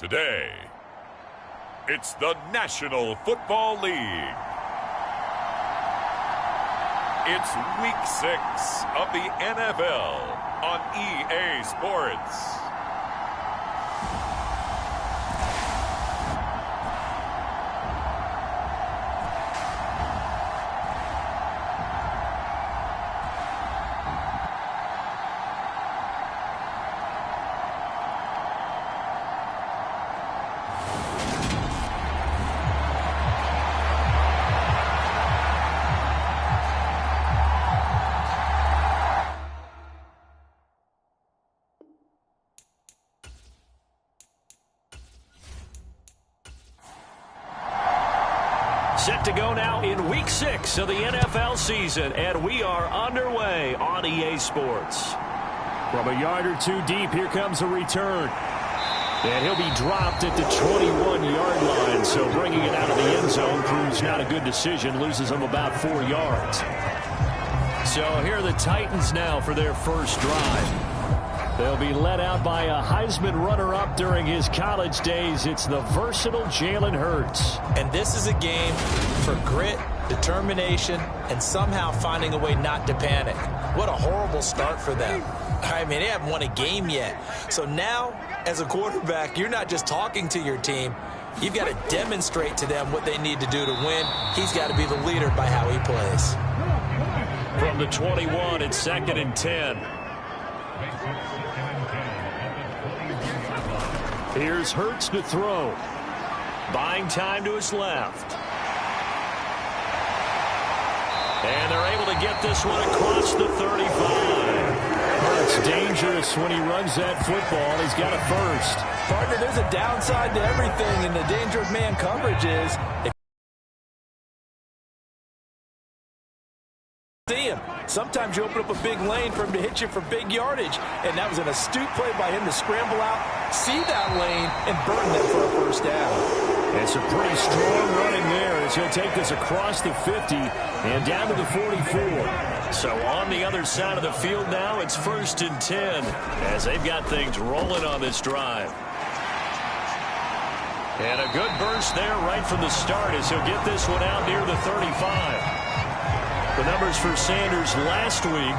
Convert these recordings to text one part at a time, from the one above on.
Today, it's the National Football League. It's Week 6 of the NFL on EA Sports. Set to go now in Week 6 of the NFL season, and we are underway on EA Sports. From a yard or two deep, here comes a return. And he'll be dropped at the 21-yard line, so bringing it out of the end zone proves not a good decision, loses him about 4 yards. So here are the Titans now for their first drive. They'll be led out by a Heisman runner-up during his college days. It's the versatile Jalen Hurts. And this is a game for grit, determination, and somehow finding a way not to panic. What a horrible start for them. I mean, they haven't won a game yet. So now, as a quarterback, you're not just talking to your team. You've got to demonstrate to them what they need to do to win. He's got to be the leader by how he plays. From the 21, it's 2nd and 10. Here's Hurts to throw. Buying time to his left. And they're able to get this one across the 35. Hurts dangerous when he runs that football. He's got a first. Partner, there's a downside to everything, and the danger of man coverage is see him. Sometimes you open up a big lane for him to hit you for big yardage, and that was an astute play by him to scramble out, see that lane, and burn them for a first down. It's a pretty strong running there as he'll take this across the 50 and down to the 44. So on the other side of the field now, it's 1st and 10 as they've got things rolling on this drive. And a good burst there right from the start as he'll get this one out near the 35. The numbers for Sanders last week,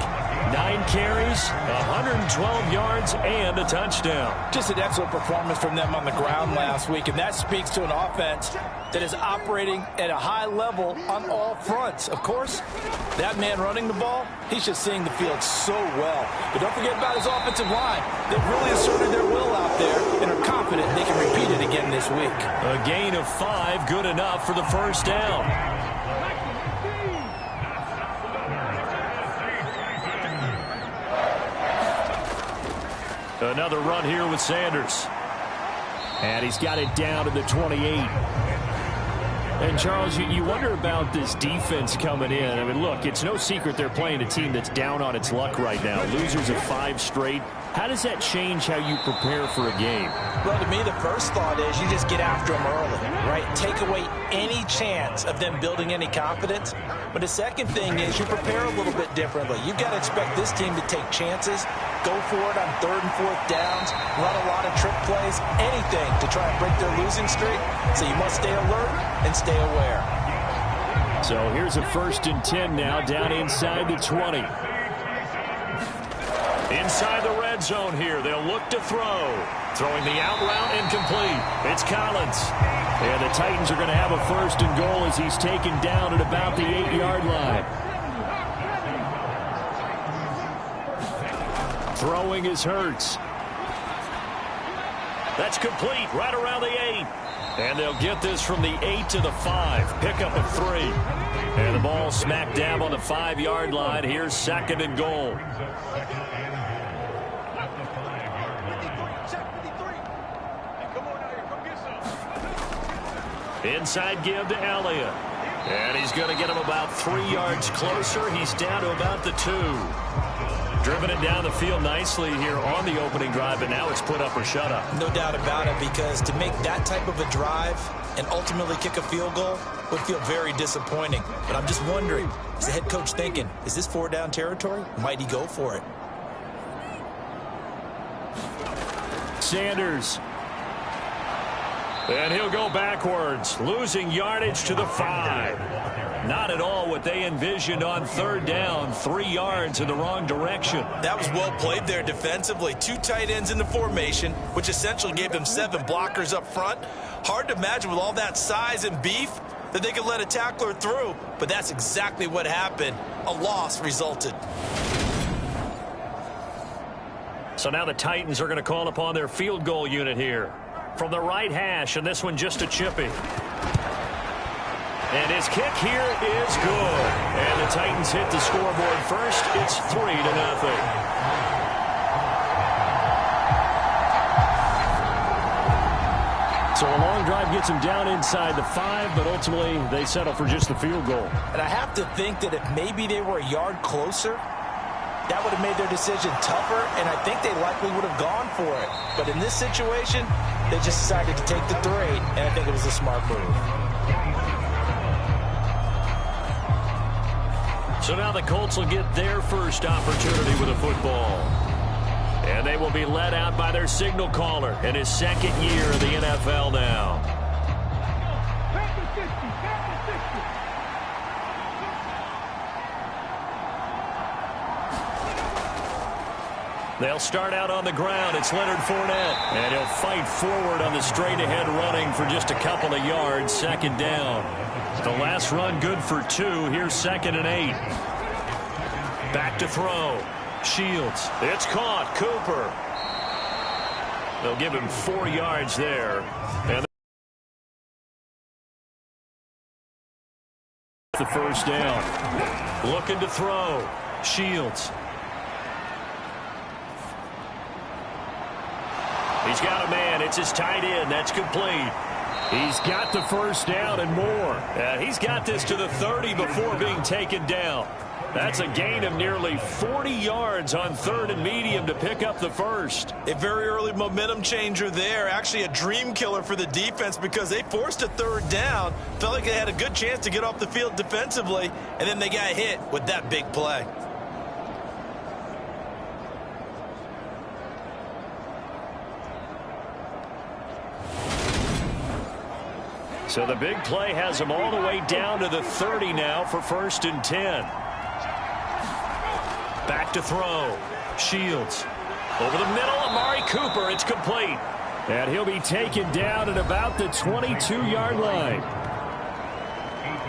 9 carries, 112 yards, and a touchdown. Just an excellent performance from them on the ground last week, and that speaks to an offense that is operating at a high level on all fronts. Of course, that man running the ball, he's just seeing the field so well. But don't forget about his offensive line. They've really asserted their will out there and are confident they can repeat it again this week. A gain of 5, good enough for the first down. Another run here with Sanders. And he's got it down to the 28. And, Charles, you wonder about this defense coming in. I mean, look, it's no secret they're playing a team that's down on its luck right now. Losers of 5 straight. How does that change how you prepare for a game? Well, to me, the first thought is you just get after them early, right? Take away any chance of them building any confidence. But the second thing is you prepare a little bit differently. You've got to expect this team to take chances, go for it on 3rd and 4th downs, run a lot of trick plays, anything to try and break their losing streak. So you must stay alert and stay aware. So here's a 1st and 10 now, down inside the 20. Inside the red zone here, they'll look to throw. Throwing the out route incomplete. It's Collins. And the Titans are going to have a 1st and goal as he's taken down at about the 8-yard line. Throwing is Hurts. That's complete right around the 8. And they'll get this from the 8 to the 5. Pickup of 3. And the ball smack dab on the 5-yard line. Here's 2nd and goal. Inside give to Elliott. And he's going to get him about 3 yards closer. He's down to about the 2. Driven it down the field nicely here on the opening drive, and now it's put up or shut up. No doubt about it, because to make that type of a drive and ultimately kick a field goal would feel very disappointing. But I'm just wondering, is the head coach thinking, is this 4-down territory? Might he go for it? Sanders. And he'll go backwards, losing yardage to the 5. Not at all what they envisioned on third down. 3 yards in the wrong direction. That was well played there defensively. 2 tight ends in the formation, which essentially gave them 7 blockers up front. Hard to imagine with all that size and beef that they could let a tackler through, but that's exactly what happened. A loss resulted. So now the Titans are going to call upon their field goal unit here. From the right hash, and this one just a chippy. And his kick here is good. And the Titans hit the scoreboard first. It's 3-0. So a long drive gets them down inside the 5, but ultimately they settle for just the field goal. And I have to think that if maybe they were a yard closer, that would have made their decision tougher, and I think they likely would have gone for it. But in this situation, they just decided to take the 3, and I think it was a smart move. So now the Colts will get their first opportunity with a football. And they will be led out by their signal caller in his 2nd year in the NFL now. They'll start out on the ground. It's Leonard Fournette. And he'll fight forward on the straight-ahead running for just a couple of yards. 2nd down. The last run good for 2. Here's 2nd and 8. Back to throw. Shields. It's caught. Cooper. They'll give him 4 yards there. And the first down. Looking to throw. Shields. He's got a man. It's his tight end. That's complete. He's got the first down and more. He's got this to the 30 before being taken down. That's a gain of nearly 40 yards on 3rd and medium to pick up the first. A very early momentum changer there. Actually a dream killer for the defense because they forced a 3rd down. Felt like they had a good chance to get off the field defensively, and then they got hit with that big play. So the big play has them all the way down to the 30 now for 1st and 10. Back to throw. Shields. Over the middle, Amari Cooper. It's complete. And he'll be taken down at about the 22-yard line.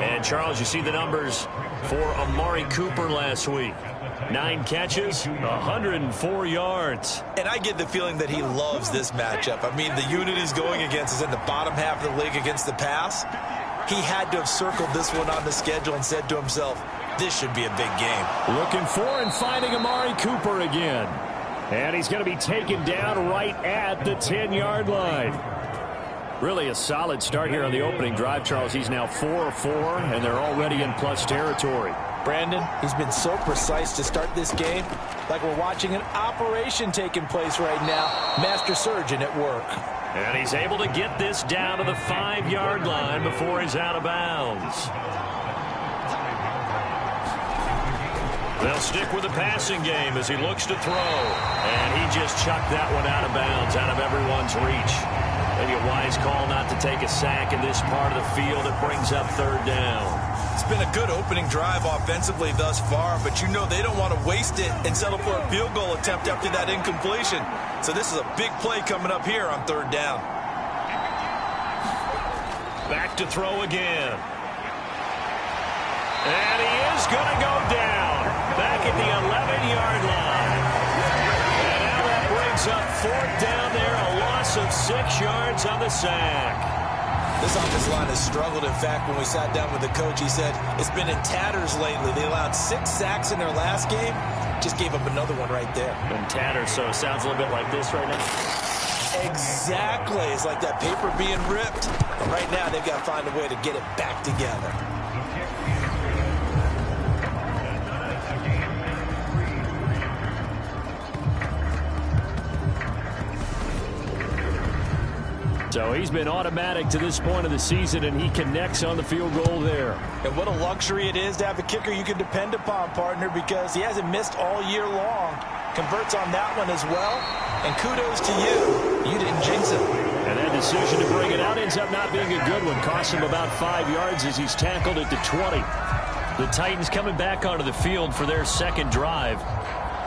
And, Charles, you see the numbers for Amari Cooper last week. 9 catches, 104 yards. And I get the feeling that he loves this matchup. I mean, the unit he's going against is in the bottom half of the league against the pass. He had to have circled this one on the schedule and said to himself, this should be a big game. Looking for and finding Amari Cooper again. And he's going to be taken down right at the 10-yard line. Really a solid start here on the opening drive, Charles. He's now 4 of 4, and they're already in plus territory. Brandon, he's been so precise to start this game, like we're watching an operation taking place right now. Master surgeon at work. And he's able to get this down to the 5-yard line before he's out of bounds. They'll stick with the passing game as he looks to throw. And he just chucked that one out of bounds, out of everyone's reach. Maybe a wise call not to take a sack in this part of the field. It brings up 3rd down. It's been a good opening drive offensively thus far, but you know they don't want to waste it and settle for a field goal attempt after that incompletion. So this is a big play coming up here on 3rd down. Back to throw again. And he is going to go down. Back at the 11-yard line. And now that brings up 4th down there. A loss of 6 yards on the sack. This offensive line has struggled. In fact, when we sat down with the coach, he said it's been in tatters lately. They allowed 6 sacks in their last game. Just gave up another one right there. In tatters, so it sounds a little bit like this right now. Exactly. It's like that paper being ripped. But right now, they've got to find a way to get it back together. So he's been automatic to this point of the season, and he connects on the field goal there. And what a luxury it is to have a kicker you can depend upon, partner, because he hasn't missed all year long. Converts on that one as well. And kudos to you. You didn't jinx him. And that decision to bring it out ends up not being a good one. Costs him about 5 yards as he's tackled at the 20. The Titans coming back onto the field for their second drive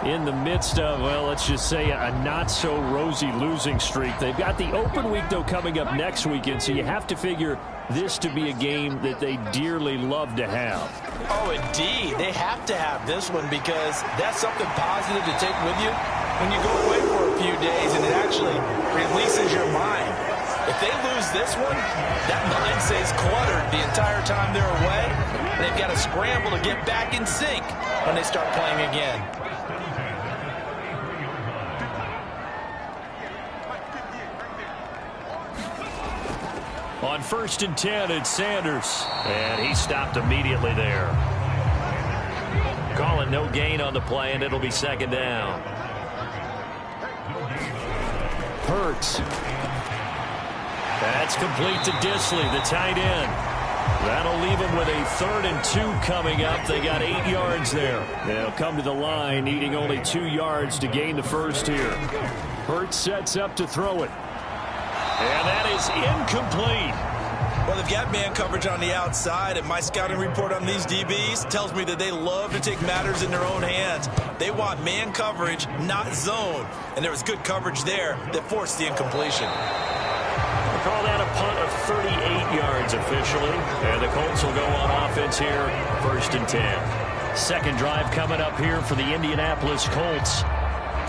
in the midst of, well, let's just say a not-so-rosy losing streak. They've got the open week, though, coming up next weekend, so you have to figure this to be a game that they dearly love to have. Oh, indeed. They have to have this one because that's something positive to take with you when you go away for a few days, and it actually releases your mind. If they lose this one, that mind stays cluttered the entire time they're away. They've got to scramble to get back in sync when they start playing again. On 1st and 10, it's Sanders. And he stopped immediately there. Calling no gain on the play, and it'll be second down. Hurts. That's complete to Disley, the tight end. That'll leave them with a 3rd and 2 coming up. They got 8 yards there. They'll come to the line, needing only 2 yards to gain the first here. Hurts sets up to throw it. And that is incomplete. Well, they've got man coverage on the outside, and my scouting report on these DBs tells me that they love to take matters in their own hands. They want man coverage, not zone. And there was good coverage there that forced the incompletion. We'll call that a punt of 38 yards officially. And the Colts will go on offense here, 1st and 10. Second drive coming up here for the Indianapolis Colts.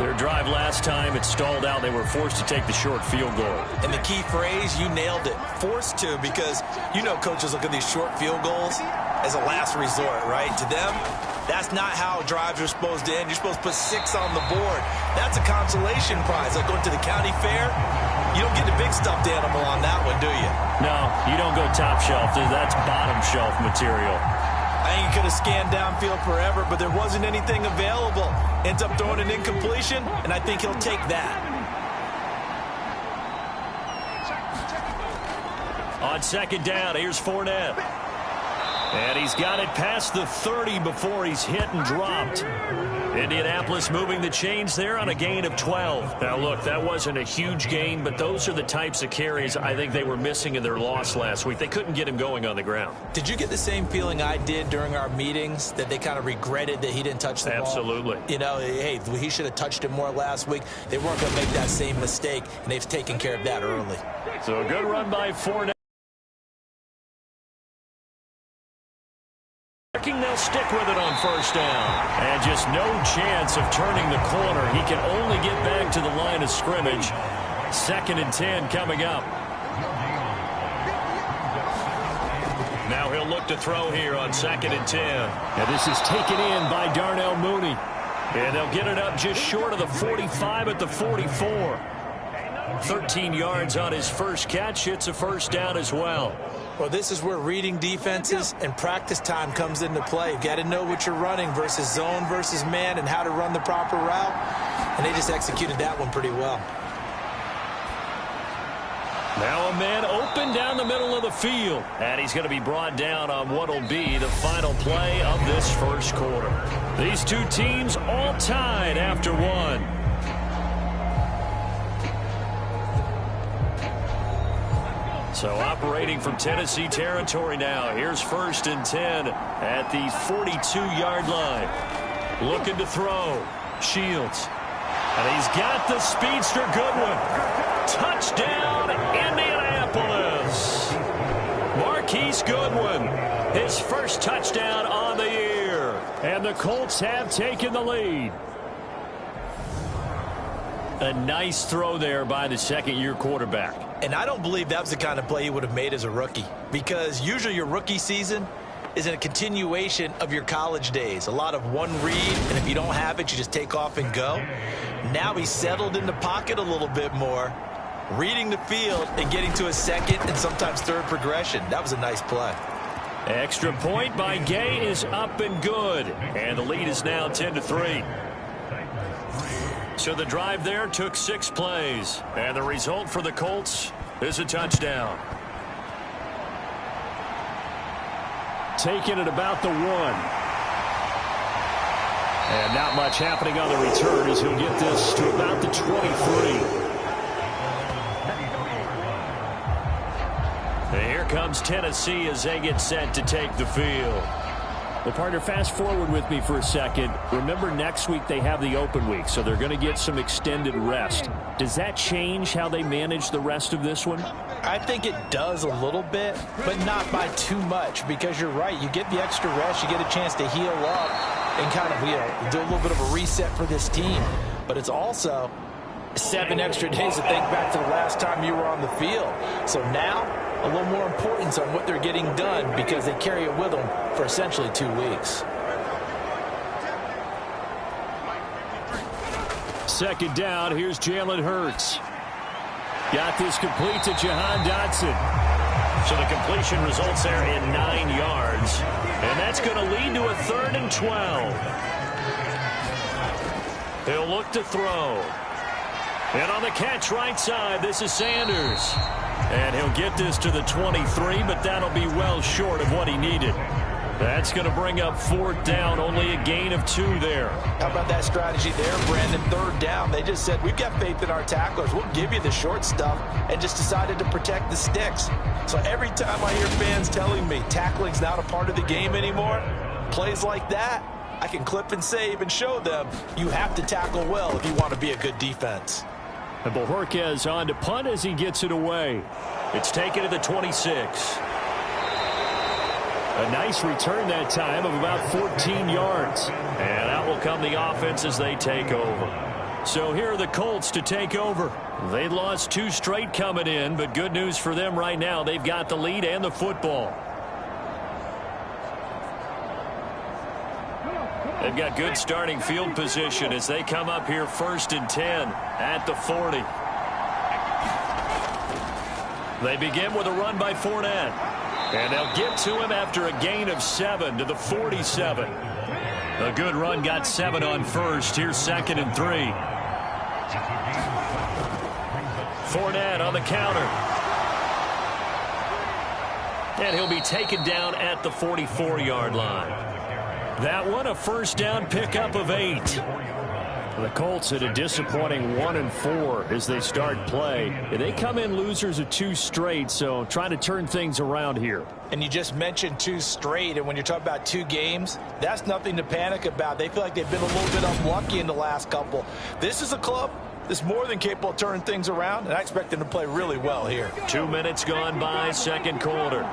Their drive last time, it stalled out. They were forced to take the short field goal. And the key phrase, you nailed it, forced to, because you know coaches look at these short field goals as a last resort, right? To them, that's not how drives are supposed to end. You're supposed to put 6 on the board. That's a consolation prize. Like going to the county fair, you don't get the big stuffed animal on that one, do you? No, you don't go top shelf. That's bottom shelf material. I think he could have scanned downfield forever, but there wasn't anything available. Ends up throwing an incompletion, and I think he'll take that. On second down, here's Fournette. And he's got it past the 30 before he's hit and dropped. Indianapolis moving the chains there on a gain of 12. Now, look, that wasn't a huge gain, but those are the types of carries I think they were missing in their loss last week. They couldn't get him going on the ground. Did you get the same feeling I did during our meetings, that they kind of regretted that he didn't touch the ball? Absolutely. You know, hey, he should have touched it more last week. They weren't going to make that same mistake, and they've taken care of that early. So a good run by Fournette. They'll stick with it on 1st down. And just no chance of turning the corner. He can only get back to the line of scrimmage. 2nd and 10 coming up. Now he'll look to throw here on 2nd and 10. And this is taken in by Darnell Mooney. And they'll get it up just short of the 45 at the 44. 13 yards on his first catch. It's a 1st down as well. Well, this is where reading defenses and practice time comes into play. You've got to know what you're running versus zone versus man and how to run the proper route. And they just executed that one pretty well. Now a man open down the middle of the field. And he's going to be brought down on what will be the final play of this first quarter. These two teams all tied after one. So operating from Tennessee territory now. Here's 1st and 10 at the 42-yard line. Looking to throw. Shields. And he's got the speedster Goodwin. Touchdown, Indianapolis. Marquise Goodwin, his first touchdown on the year. And the Colts have taken the lead. A nice throw there by the second-year quarterback. And I don't believe that was the kind of play he would have made as a rookie, because usually your rookie season is a continuation of your college days. A lot of one read, and if you don't have it, you just take off and go. Now he's settled in the pocket a little bit more, reading the field and getting to a second and sometimes third progression. That was a nice play. Extra point by Gay is up and good. And the lead is now 10-3. So the drive there took 6 plays. And the result for the Colts is a touchdown. Taken at about the 1. And not much happening on the return as he'll get this to about the 23. comes Tennessee as they get set to take the field. Well, partner, fast forward with me for a second. Remember, next week they have the open week, so they're going to get some extended rest. Does that change how they manage the rest of this one? I think it does a little bit, but not by too much, because you're right. You get the extra rest, you get a chance to heal up and kind of, do a little bit of a reset for this team. But it's also 7 extra days to think back to the last time you were on the field. So now, a little more importance on what they're getting done because they carry it with them for essentially 2 weeks. Second down, here's Jalen Hurts. Got this complete to Jahan Dotson. So the completion results there in 9 yards. And that's going to lead to a 3rd and 12. He'll look to throw. And on the catch right side, this is Sanders. And he'll get this to the 23, but that'll be well short of what he needed. That's going to bring up 4th down, only a gain of 2 there. How about that strategy there, Brandon? 3rd down. They just said, we've got faith in our tacklers. We'll give you the short stuff, and just decided to protect the sticks. So every time I hear fans telling me tackling's not a part of the game anymore, plays like that, I can clip and save and show them you have to tackle well if you want to be a good defense. And Bojorquez on to punt as he gets it away. It's taken to the 26. A nice return that time of about 14 yards. And out will come the offense as they take over. So here are the Colts to take over. They lost 2 straight coming in, but good news for them right now. They've got the lead and the football. They've got good starting field position as they come up here 1st and 10 at the 40. They begin with a run by Fournette. And they'll get to him after a gain of 7 to the 47. A good run, got 7 on first. Here's 2nd and 3. Fournette on the counter. And he'll be taken down at the 44-yard line. That one, a 1st down pickup of 8. The Colts at a disappointing 1-4 as they start play. They come in losers of 2 straight, so trying to turn things around here. And you just mentioned 2 straight, and when you're talking about 2 games, that's nothing to panic about. They feel like they've been a little bit unlucky in the last couple. This is a club that's more than capable of turning things around, and I expect them to play really well here. 2 minutes gone by, 2nd quarter.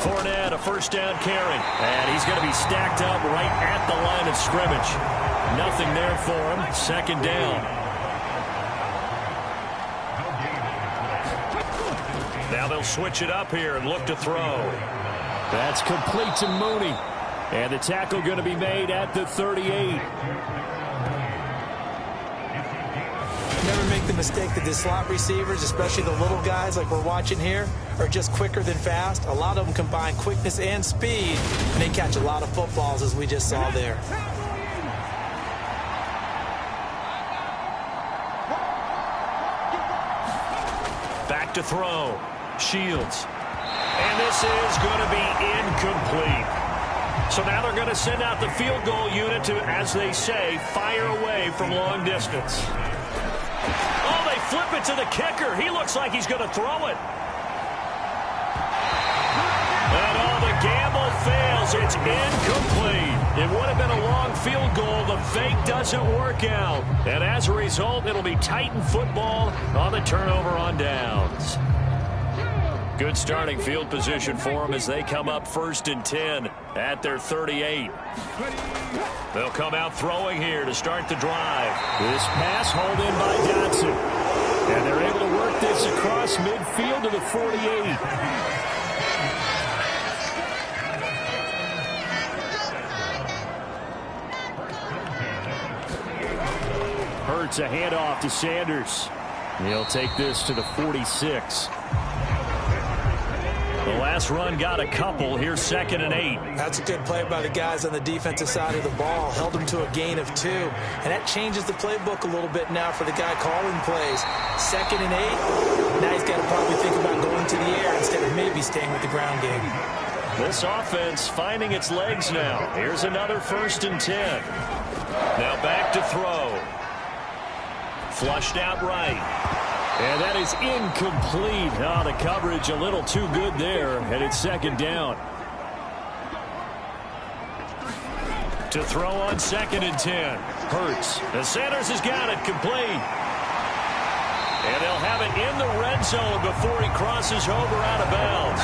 Fournette, a 1st down carry. And he's going to be stacked up right at the line of scrimmage. Nothing there for him. 2nd down. Now they'll switch it up here and look to throw. That's complete to Mooney. And the tackle going to be made at the 38. Never make the mistake that the slot receivers, especially the little guys like we're watching here, are just quicker than fast. A lot of them combine quickness and speed, and they catch a lot of footballs, as we just saw there. Back to throw. Shields. And this is going to be incomplete. So now they're going to send out the field goal unit to, as they say, fire away from long distance. Oh, they flip it to the kicker. He looks like he's going to throw it. And the gamble fails. It's incomplete. It would have been a long field goal. The fake doesn't work out. And as a result, it'll be Titan football on the turnover on downs. Good starting field position for them as they come up 1st and 10 at their 38. They'll come out throwing here to start the drive. This pass hauled in by Dotson. And they're able to work this across midfield to the 48. Hurts a handoff to Sanders. He'll take this to the 46. The last run got a couple. Here's 2nd and 8. That's a good play by the guys on the defensive side of the ball. Held them to a gain of 2. And that changes the playbook a little bit now for the guy calling plays. 2nd and 8. Now he's got to probably think about going to the air instead of maybe staying with the ground game. This offense finding its legs now. Here's another 1st and 10. Now back to throw. Flushed out right. And that is incomplete. Oh, the coverage a little too good there, and it's second down. To throw on 2nd and 10. Hurts. The Sanders has got it complete. And they'll have it in the red zone before he crosses over out of bounds.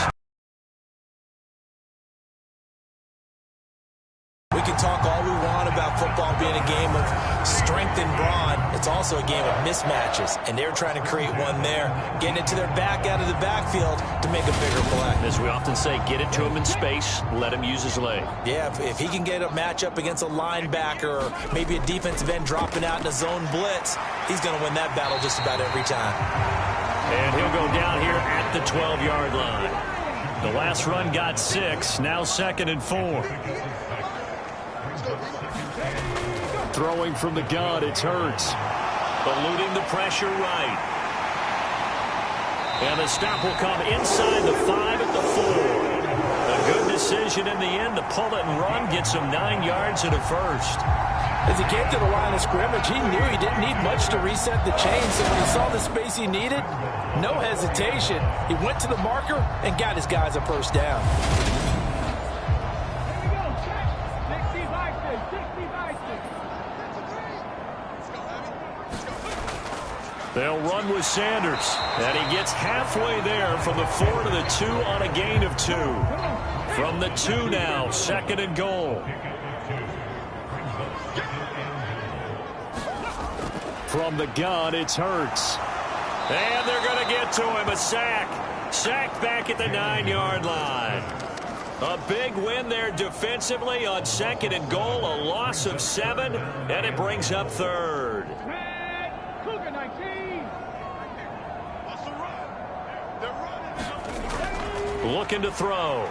We can talk all we want about football being a game of strength and brawn. It's also a game of mismatches, and they're trying to create one there, getting it to their back out of the backfield to make a bigger play. As we often say, get it to him in space, let him use his leg. Yeah, if he can get a matchup against a linebacker or maybe a defensive end dropping out in a zone blitz, he's going to win that battle just about every time. And he'll go down here at the 12-yard line. The last run got 6, now 2nd and 4. Throwing from the gun, it's Hurts. Eluding the pressure right. And the stop will come inside the 5 at the 4. A good decision in the end to pull it and run, gets him 9 yards and a first. As he came to the line of scrimmage, he knew he didn't need much to reset the chain, so when he saw the space he needed, no hesitation. He went to the marker and got his guys a first down. They'll run with Sanders, and he gets halfway there from the 4 to the 2 on a gain of 2. From the 2 now, 2nd and goal. From the gun, it's Hurts. And they're going to get to him, a sack. Sacked back at the 9-yard line. A big win there defensively on 2nd and goal, a loss of 7, and it brings up 3rd. Looking to throw.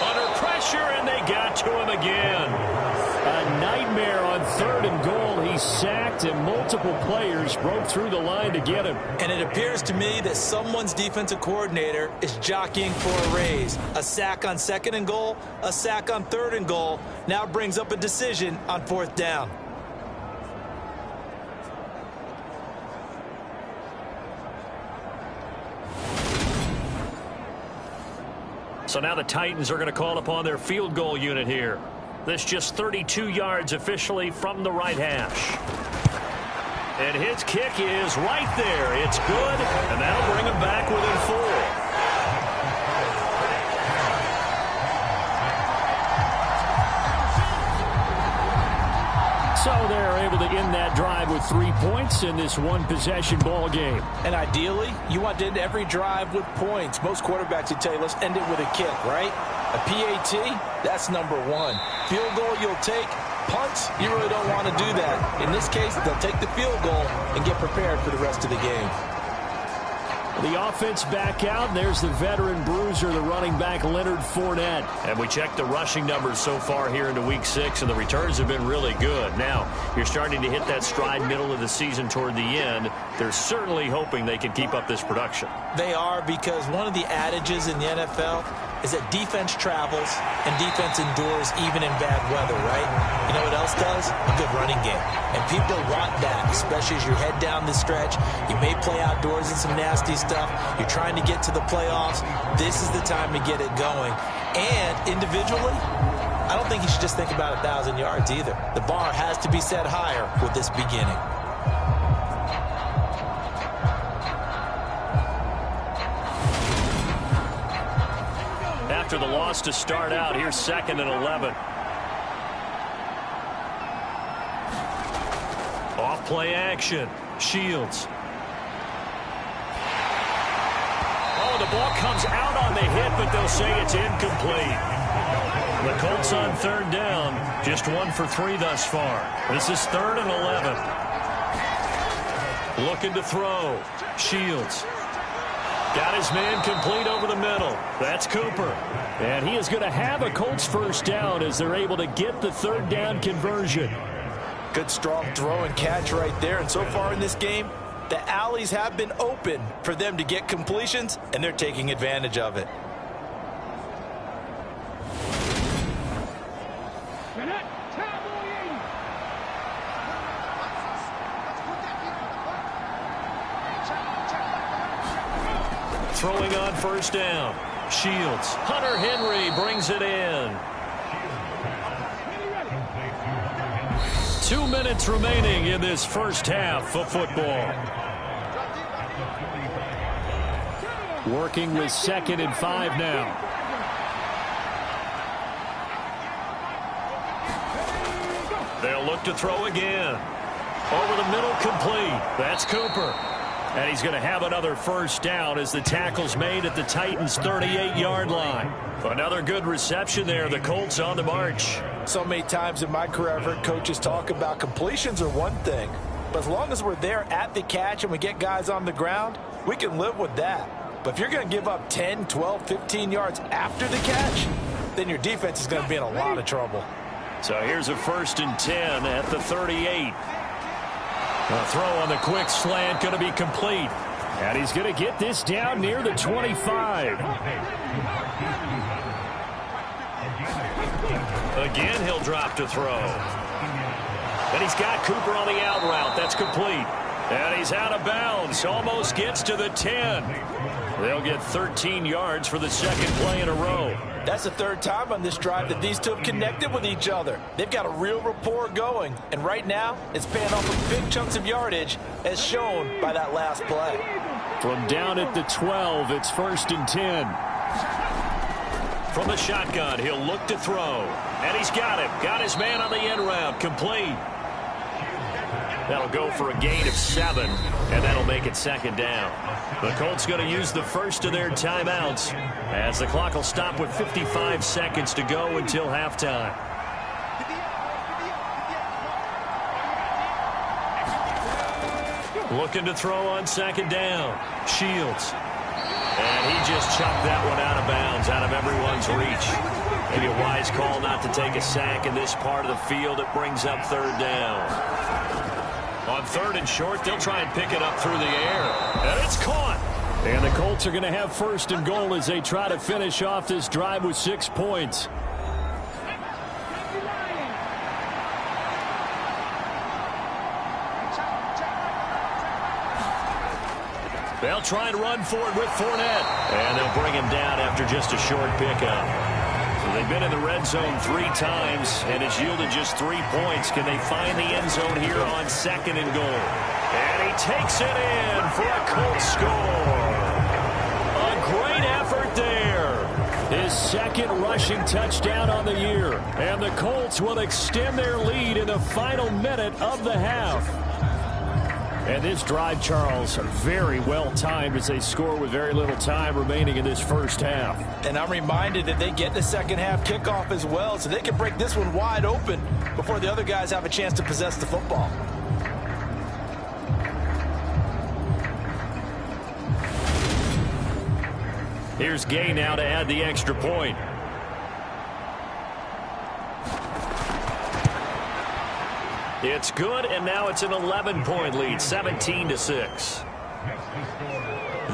Under pressure, and they got to him again. A nightmare on 3rd and goal. He sacked, and multiple players broke through the line to get him. And it appears to me that someone's defensive coordinator is jockeying for a raise. A sack on 2nd and goal, a sack on 3rd and goal. Now brings up a decision on 4th down. So now the Titans are going to call upon their field goal unit here. This just 32 yards officially from the right hash. And his kick is right there. It's good, and that'll bring him back within 4. So they're able to end that drive with 3 points in this one-possession ball game. And ideally, you want to end every drive with points. Most quarterbacks would tell you, let's end it with a kick, right? A PAT, that's number 1. Field goal you'll take. Punts, you really don't want to do that. In this case, they'll take the field goal and get prepared for the rest of the game. The offense back out. There's the veteran bruiser, the running back Leonard Fournette. And we checked the rushing numbers so far here into Week 6, and the returns have been really good. Now, you're starting to hit that stride middle of the season toward the end. They're certainly hoping they can keep up this production. They are, because one of the adages in the NFL is that defense travels and defense endures even in bad weather, right? You know what else does? A good running game. And people want that, especially as you head down the stretch. You may play outdoors in some nasty stuff. You're trying to get to the playoffs. This is the time to get it going. And individually, I don't think you should just think about 1,000 yards either. The bar has to be set higher with this beginning. After the loss to start out, here's 2nd and 11. Off play action. Shields. Oh, the ball comes out on the hit, but they'll say it's incomplete. The Colts on 3rd down. Just 1 for 3 thus far. This is 3rd and 11. Looking to throw. Shields. Got his man complete over the middle. That's Cooper. And he is going to have a Colts first down as they're able to get the 3rd down conversion. Good strong throw and catch right there. And so far in this game, the alleys have been open for them to get completions, and they're taking advantage of it. throwing on first down. Shields. Hunter Henry brings it in. 2 minutes remaining in this first half of football. Working with 2nd and 5 now. They'll look to throw again. Over the middle, complete. That's Cooper. And he's going to have another first down as the tackle's made at the Titans' 38-yard line. Another good reception there. The Colts on the march. So many times in my career I've heard coaches talk about completions are one thing, but as long as we're there at the catch and we get guys on the ground, we can live with that. But if you're going to give up 10, 12, 15 yards after the catch, then your defense is going to be in a lot of trouble. So here's a 1st and 10 at the 38. The throw on the quick slant going to be complete. And he's going to get this down near the 25. Again, he'll drop to throw. And he's got Cooper on the out route. That's complete. And he's out of bounds. Almost gets to the 10. They'll get 13 yards for the 2nd play in a row. That's the 3rd time on this drive that these two have connected with each other. They've got a real rapport going. And right now, it's paying off with big chunks of yardage, as shown by that last play. From down at the 12, it's 1st and 10. From the shotgun, he'll look to throw. And he's got him. Got his man on the end route. Complete. That'll go for a gain of 7, and that'll make it 2nd down. The Colts going to use the first of their timeouts as the clock will stop with 55 seconds to go until halftime. Looking to throw on 2nd down. Shields. And he just chucked that one out of bounds, out of everyone's reach. Maybe a wise call not to take a sack in this part of the field. It brings up 3rd down. On 3rd and short, they'll try and pick it up through the air. And it's caught. And the Colts are going to have 1st and goal as they try to finish off this drive with 6 points. They'll try and run for it with Fournette. And they'll bring him down after just a short pickup. So they've been in the red zone 3 times, and it's yielded just 3 points. Can they find the end zone here on 2nd and goal? And he takes it in for a Colts score. A great effort there. His 2nd rushing touchdown on the year. And the Colts will extend their lead in the final minute of the half. And this drive, Charles, very well timed as they score with very little time remaining in this first half. And I'm reminded that they get the 2nd half kickoff as well, so they can break this one wide open before the other guys have a chance to possess the football. Here's Gay now to add the extra point. It's good, and now it's an 11-point lead, 17-6.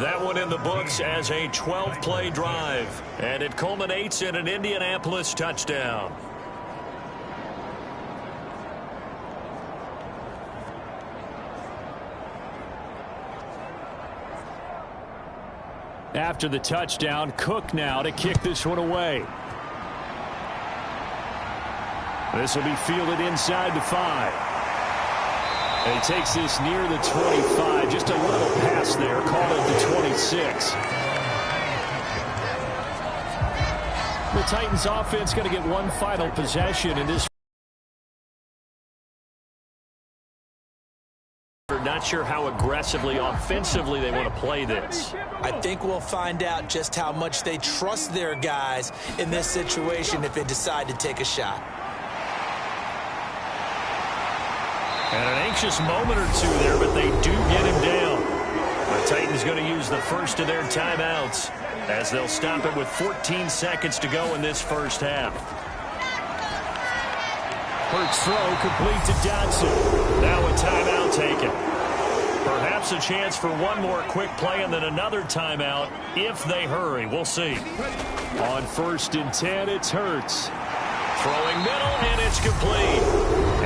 That one in the books as a 12-play drive, and it culminates in an Indianapolis touchdown. After the touchdown, Cook now to kick this one away. This will be fielded inside the 5. And he takes this near the 25. Just a little pass there, called at the 26. The Titans offense going to get one final possession in this. Not sure how aggressively, offensively they want to play this. I think we'll find out just how much they trust their guys in this situation if they decide to take a shot. And an anxious moment or two there, but they do get him down. The Titans going to use the first of their timeouts as they'll stop it with 14 seconds to go in this first half. Hurts throw complete to Dotson. Now a timeout taken. Perhaps a chance for one more quick play and then another timeout if they hurry. We'll see. On 1st and 10, it's Hurts. Throwing middle, and it's complete.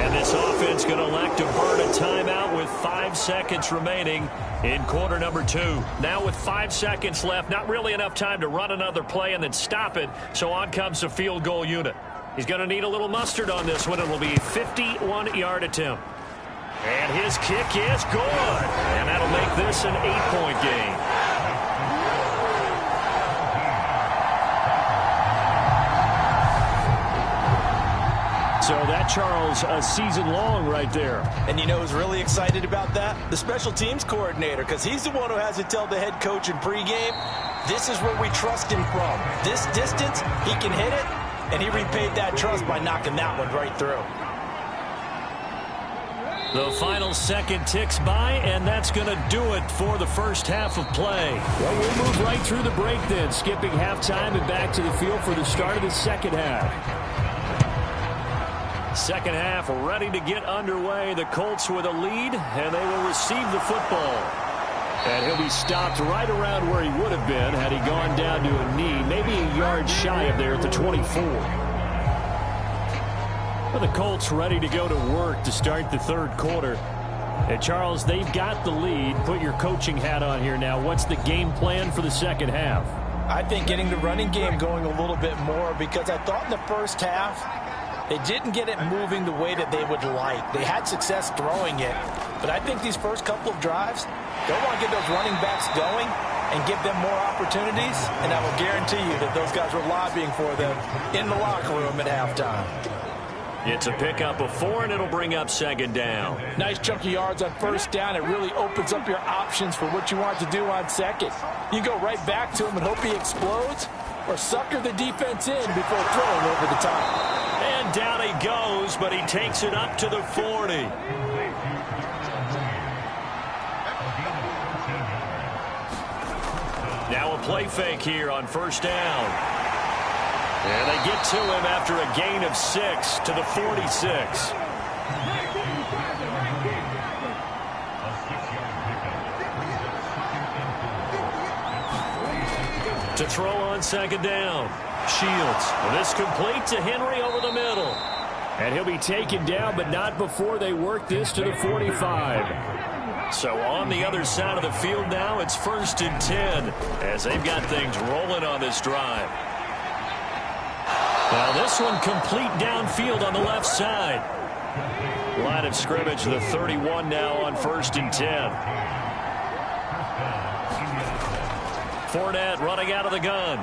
And this offense going to elect to burn a timeout with 5 seconds remaining in quarter number 2. Now with 5 seconds left, not really enough time to run another play and then stop it, so on comes the field goal unit. He's going to need a little mustard on this one. It will be a 51-yard attempt. And his kick is good. And that'll make this an 8-point game. So that, Charles, a season long right there. And you know who's really excited about that? The special teams coordinator, because he's the one who has to tell the head coach in pregame, this is where we trust him from. This distance, he can hit it, and he repaid that trust by knocking that one right through. The final second ticks by, and that's going to do it for the first half of play. Well, we'll move right through the break then, skipping halftime and back to the field for the start of the second half. Second half ready to get underway. The Colts with a lead, and they will receive the football. And he'll be stopped right around where he would have been had he gone down to a knee, maybe a yard shy of there at the 24. Well, the Colts ready to go to work to start the third quarter. And, Charles, they've got the lead. Put your coaching hat on here now. What's the game plan for the second half? I think getting the running game going a little bit more, because I thought in the first half they didn't get it moving the way that they would like. They had success throwing it, but I think these first couple of drives, they want to get those running backs going and give them more opportunities, and I will guarantee you that those guys were lobbying for them in the locker room at halftime. It's a pickup of 4, and it'll bring up second down. Nice chunk of yards on first down. It really opens up your options for what you want to do on second. You go right back to him and hope he explodes, or sucker the defense in before throwing over the top. And down he goes, but he takes it up to the 40. Now a play fake here on first down. And they get to him after a gain of 6 to the 46. To throw on second down. Shields. This complete to Henry over the middle. And he'll be taken down, but not before they work this to the 45. So on the other side of the field now, it's 1st and 10 as they've got things rolling on this drive. Now this one complete downfield on the left side. Line of scrimmage, the 31 now on 1st and 10. Fournette running out of the gun.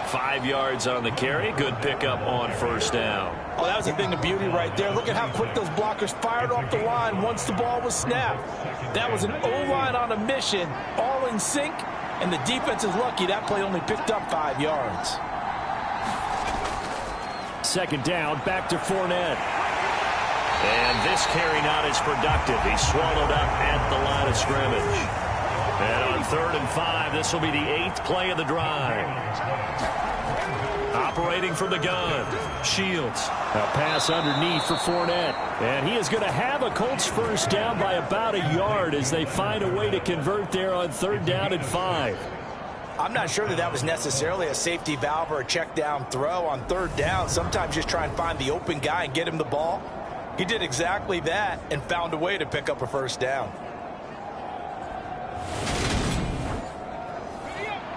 5 yards on the carry. Good pickup on first down. Oh, that was a thing of beauty right there. Look at how quick those blockers fired off the line once the ball was snapped. That was an O-line on a mission, all in sync, and the defense is lucky that play only picked up 5 yards. Second down, back to Fournette. And this carry not as productive. He's swallowed up at the line of scrimmage. And on 3rd and 5, this will be the 8th play of the drive. Operating from the gun, Shields. A pass underneath for Fournette. And he is going to have a Colts first down by about a yard as they find a way to convert there on 3rd down and 5. I'm not sure that was necessarily a safety valve or a check down throw on 3rd down. Sometimes just try and find the open guy and get him the ball. He did exactly that and found a way to pick up a first down.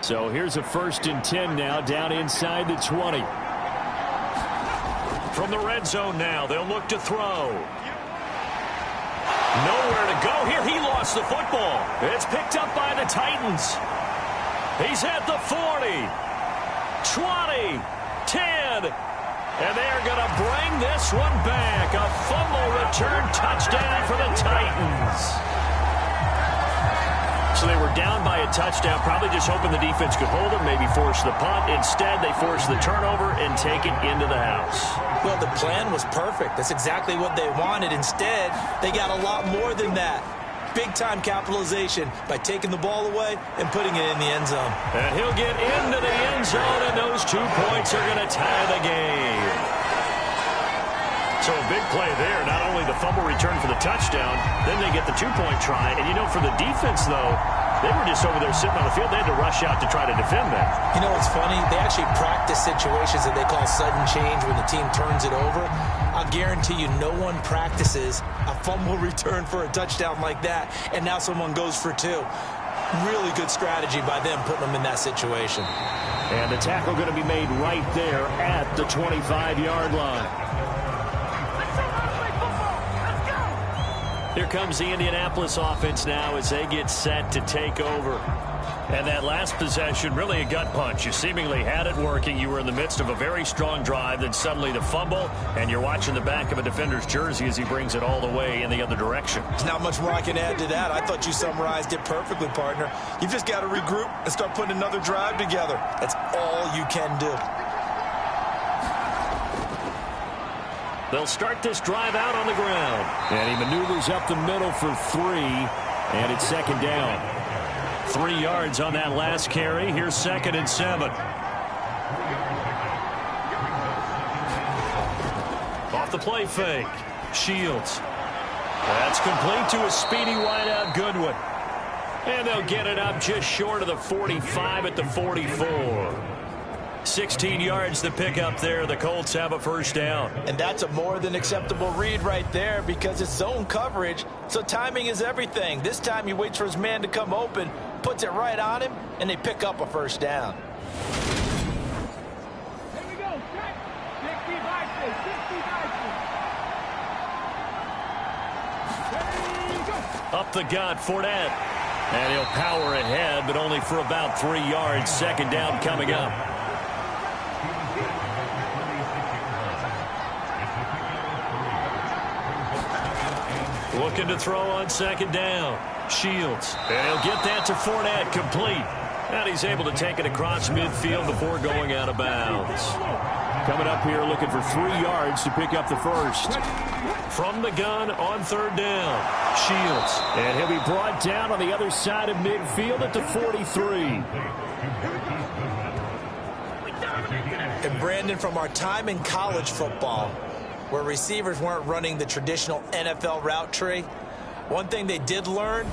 So here's a 1st and 10 now down inside the 20. From the red zone now, they'll look to throw. Nowhere to go here. He lost the football. It's picked up by the Titans. He's at the 40, 20, 10, and they're going to bring this one back. A fumble return touchdown for the Titans. So they were down by a touchdown, probably just hoping the defense could hold them, maybe force the punt. Instead, they force the turnover and take it into the house. Well, the plan was perfect. That's exactly what they wanted. Instead, they got a lot more than that. Big-time capitalization by taking the ball away and putting it in the end zone. And he'll get into the end zone, and those 2 points are going to tie the game. So a big play there. Not only the fumble return for the touchdown, then they get the 2-point try. And, you know, for the defense, though, They were just over there sitting on the field. They had to rush out to try to defend that. You know what's funny? They actually practice situations that they call sudden change when the team turns it over. I'll guarantee you no one practices a fumble return for a touchdown like that, and now someone goes for two. Really good strategy by them putting them in that situation. And the tackle going to be made right there at the 25-yard line. Here comes the Indianapolis offense now as they get set to take over. And that last possession, really a gut punch. You seemingly had it working. You were in the midst of a very strong drive. Then suddenly the fumble, and you're watching the back of a defender's jersey as he brings it all the way in the other direction. There's not much more I can add to that. I thought you summarized it perfectly, partner. You've just got to regroup and start putting another drive together. That's all you can do. They'll start this drive out on the ground. And he maneuvers up the middle for 3, and it's second down. 3 yards on that last carry. Here's 2nd and 7. Off the play fake. Shields. That's complete to a speedy wideout Goodwin. And they'll get it up just short of the 45 at the 44. 16 yards to pick up there. The Colts have a first down. And that's a more than acceptable read right there because it's zone coverage, so timing is everything. This time he waits for his man to come open, puts it right on him, and they pick up a first down. Here we go. 60 Up the gut, Fournette. And he'll power ahead, but only for about 3 yards. Second down coming up. Looking to throw on second down. Shields. And he'll get that to Fournette, complete. And he's able to take it across midfield before going out of bounds. Coming up here looking for 3 yards to pick up the first. From the gun on third down. Shields. And he'll be brought down on the other side of midfield at the 43. And Brandon, from our time in college football, where receivers weren't running the traditional NFL route tree, one thing they did learn,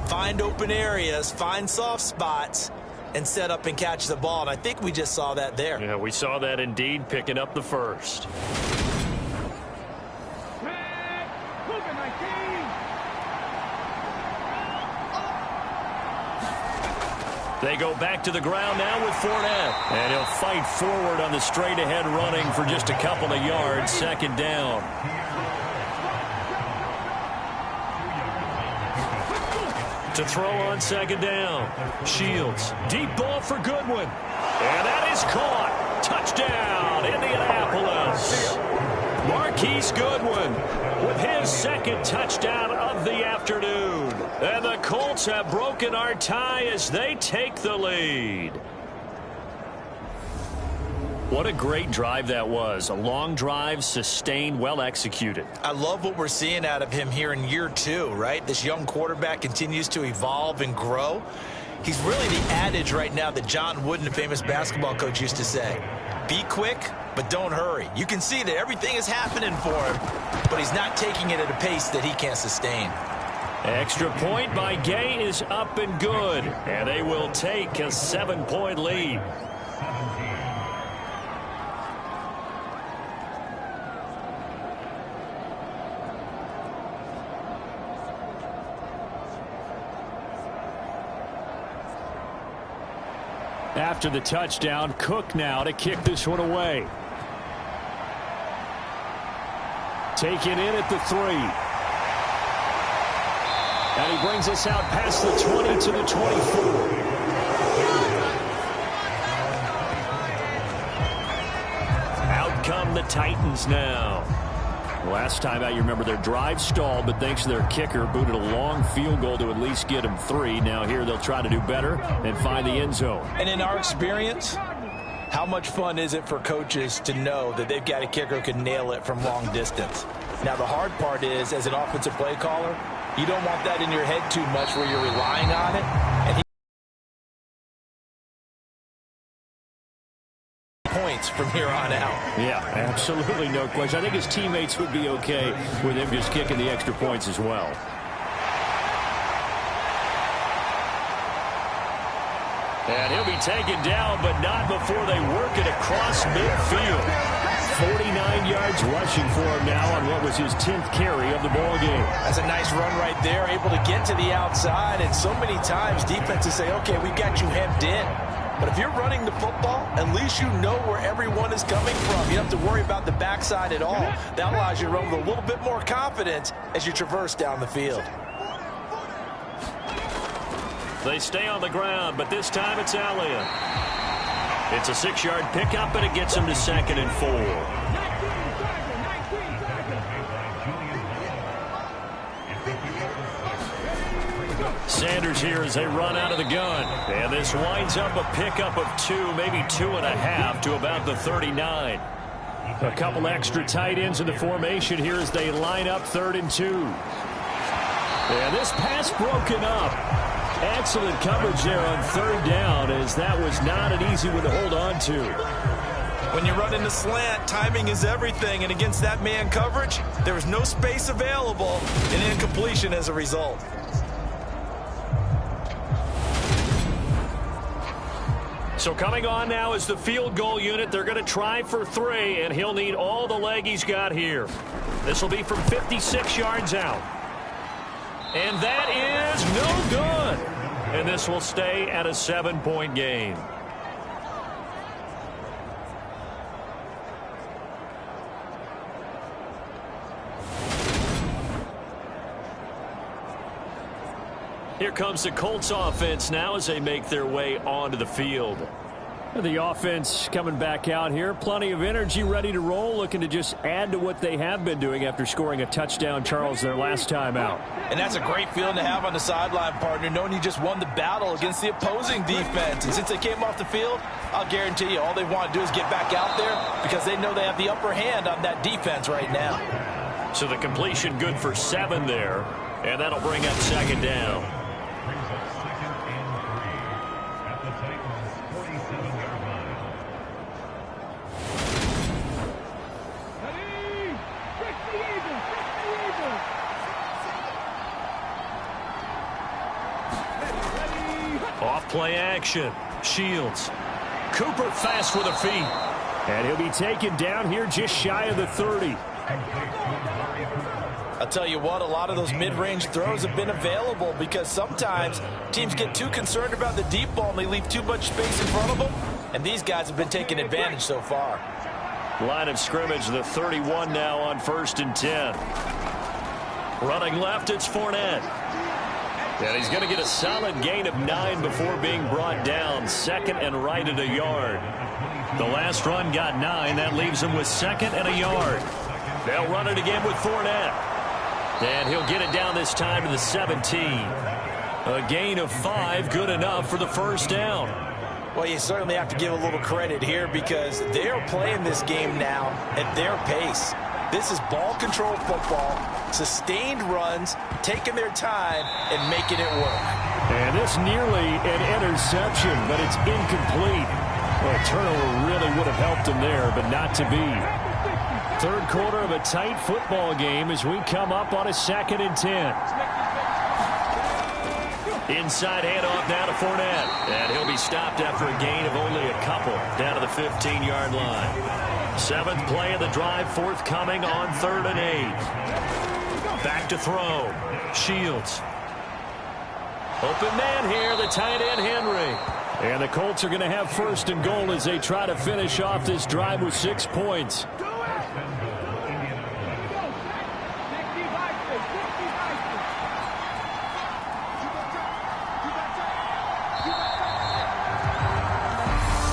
find open areas, find soft spots, and set up and catch the ball. And I think we just saw that there. Yeah, we saw that indeed, picking up the first. They go back to the ground now with Fournette. And he'll fight forward on the straight-ahead running for just a couple of yards. Second down. To throw on second down. Shields. Deep ball for Goodwin. And that is caught. Touchdown, Indianapolis. Marquise Goodwin with his second touchdown of the afternoon. And the Colts have broken our tie as they take the lead. What a great drive that was. A long drive, sustained, well executed. I love what we're seeing out of him here in year 2, right? This young quarterback continues to evolve and grow. He's really the adage right now that John Wooden, the famous basketball coach, used to say. Be quick, but don't hurry. You can see that everything is happening for him, but he's not taking it at a pace that he can't sustain. Extra point by Gay is up and good, and they will take a 7-point lead. After the touchdown, Cook now to kick this one away. Taken in at the 3. And he brings us out past the 20 to the 24. Out come the Titans now. Last time out, you remember their drive stalled, but thanks to their kicker, booted a long field goal to at least get them 3. Now here they'll try to do better and find the end zone. And in our experience, how much fun is it for coaches to know that they've got a kicker who can nail it from long distance? Now the hard part is, as an offensive play caller, you don't want that in your head too much where you're relying on it. And points from here on out. Yeah, absolutely no question. I think his teammates would be okay with him just kicking the extra points as well. And he'll be taken down, but not before they work it across midfield. 49 yards rushing for him now on what was his 10th carry of the ball game. That's a nice run right there, able to get to the outside. And so many times defenses say, okay, we've got you hemmed in. But if you're running the football, at least you know where everyone is coming from. You don't have to worry about the backside at all. That allows you to run with a little bit more confidence as you traverse down the field. They stay on the ground, but this time it's Elliott. It's a 6-yard pickup, and it gets him to 2nd and 4. Sanders here as they run out of the gun. And this winds up a pickup of 2, maybe 2.5 to about the 39. A couple extra tight ends in the formation here as they line up 3rd and 2. And this pass broken up. Excellent coverage there on 3rd down, as that was not an easy one to hold on to. When you run in the slant, timing is everything, and against that man coverage, there was no space available, and incompletion as a result. So coming on now is the field goal unit. They're going to try for 3, and he'll need all the leg he's got here. This will be from 56 yards out. And that is no good. And this will stay at a 7-point game. Here comes the Colts offense now as they make their way onto the field. The offense coming back out here. Plenty of energy, ready to roll, looking to just add to what they have been doing after scoring a touchdown, Charles, their last time out. And that's a great feeling to have on the sideline, partner, knowing you just won the battle against the opposing defense. And since they came off the field, I'll guarantee you all they want to do is get back out there because they know they have the upper hand on that defense right now. So the completion good for 7 there, and that'll bring up 2nd down. Off-play action. Shields. Cooper fast with the feet. And he'll be taken down here just shy of the 30. I'll tell you what, a lot of those mid-range throws have been available because sometimes teams get too concerned about the deep ball and they leave too much space in front of them. And these guys have been taking advantage so far. Line of scrimmage, the 31 now on 1st and 10. Running left, it's Fournette. And he's going to get a solid gain of 9 before being brought down. 2nd and right at a yard. The last run got 9. That leaves him with 2nd and a yard. They'll run it again with Fournette. And he'll get it down this time to the 17. A gain of 5, good enough for the 1st down. Well, you certainly have to give a little credit here because they're playing this game now at their pace. This is ball control football, sustained runs, taking their time and making it work. And this nearly an interception, but it's incomplete. Well, a turnover really would have helped him there, but not to be. 3rd quarter of a tight football game as we come up on a 2nd and 10. Inside handoff now to Fournette. And he'll be stopped after a gain of only a couple down to the 15-yard line. 7th play of the drive forthcoming on 3rd and 8. Back to throw. Shields. Open man here, the tight end Henry. And the Colts are going to have 1st and goal as they try to finish off this drive with 6 points.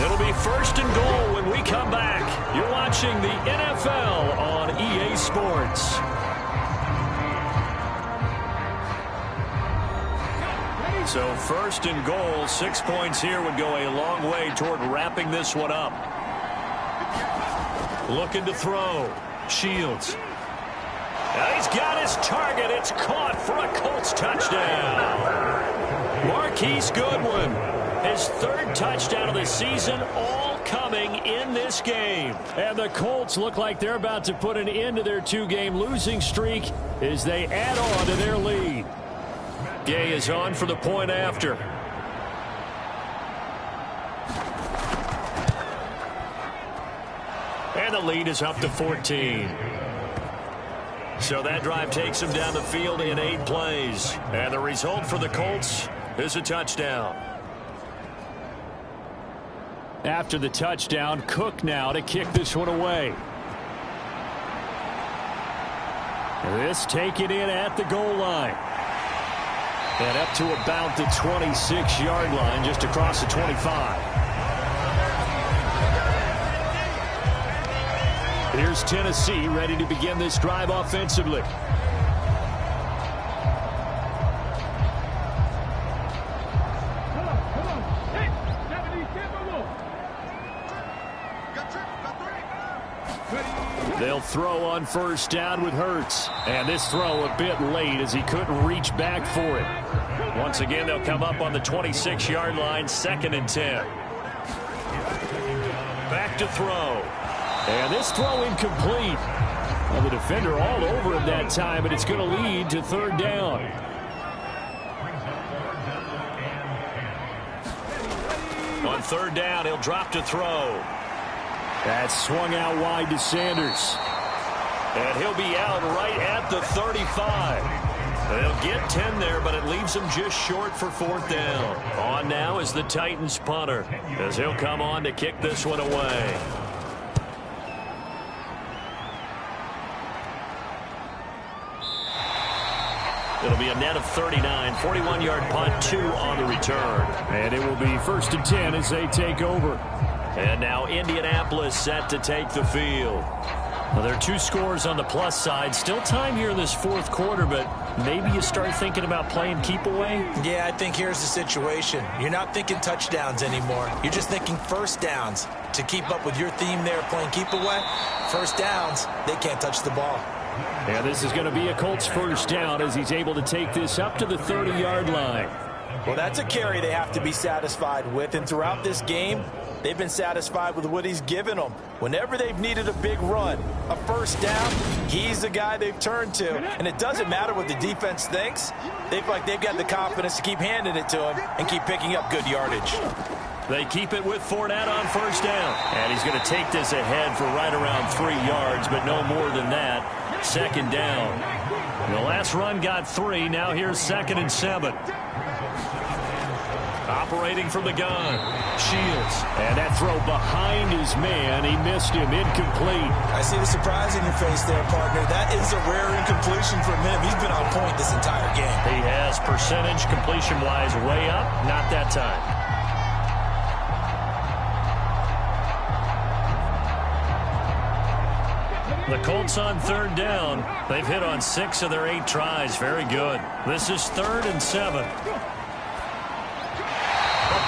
It'll be 1st and goal when we come back. You're watching the NFL on EA Sports. So 1st and goal, 6 points here would go a long way toward wrapping this one up. Looking to throw. Shields. Now he's got his target. It's caught for a Colts touchdown. Marquise Goodwin. His 3rd touchdown of the season, all coming in this game. And the Colts look like they're about to put an end to their 2-game losing streak as they add on to their lead. Gay is on for the point after. And the lead is up to 14. So that drive takes them down the field in 8 plays. And the result for the Colts is a touchdown. After the touchdown, Cook now to kick this one away. This taken in at the goal line. And up to about the 26-yard line, just across the 25. Here's Tennessee ready to begin this drive offensively. They'll throw on first down with Hurts. And this throw a bit late as he couldn't reach back for it. Once again, they'll come up on the 26-yard line, 2nd and 10. Back to throw. And this throw incomplete. Well, the defender all over him that time, but it's going to lead to 3rd down. On 3rd down, he'll drop to throw. That's swung out wide to Sanders. And he'll be out right at the 35. They'll get 10 there, but it leaves them just short for 4th down. On now is the Titans punter, as he'll come on to kick this one away. It'll be a net of 39, 41-yard punt, 2 on the return. And it will be 1st and 10 as they take over. And now Indianapolis set to take the field. Well, there are 2 scores on the plus side. Still time here in this 4th quarter, but maybe you start thinking about playing keep away? Yeah, I think here's the situation. You're not thinking touchdowns anymore. You're just thinking first downs. To keep up with your theme there, playing keep away, first downs, they can't touch the ball. And this is going to be a Colts first down as he's able to take this up to the 30-yard line. Well, that's a carry they have to be satisfied with, and throughout this game, they've been satisfied with what he's given them. Whenever they've needed a big run, a first down, he's the guy they've turned to. And it doesn't matter what the defense thinks. They feel like they've got the confidence to keep handing it to him and keep picking up good yardage. They keep it with Fournette on first down. And he's going to take this ahead for right around 3 yards, but no more than that. 2nd down. The last run got 3. Now here's 2nd and 7. Operating from the gun. Shields. And that throw behind his man. He missed him. Incomplete. I see the surprise in your face there, partner. That is a rare incompletion from him. He's been on point this entire game. He has percentage completion-wise way up. Not that time. The Colts on 3rd down. They've hit on 6 of their 8 tries. Very good. This is 3rd and 7. A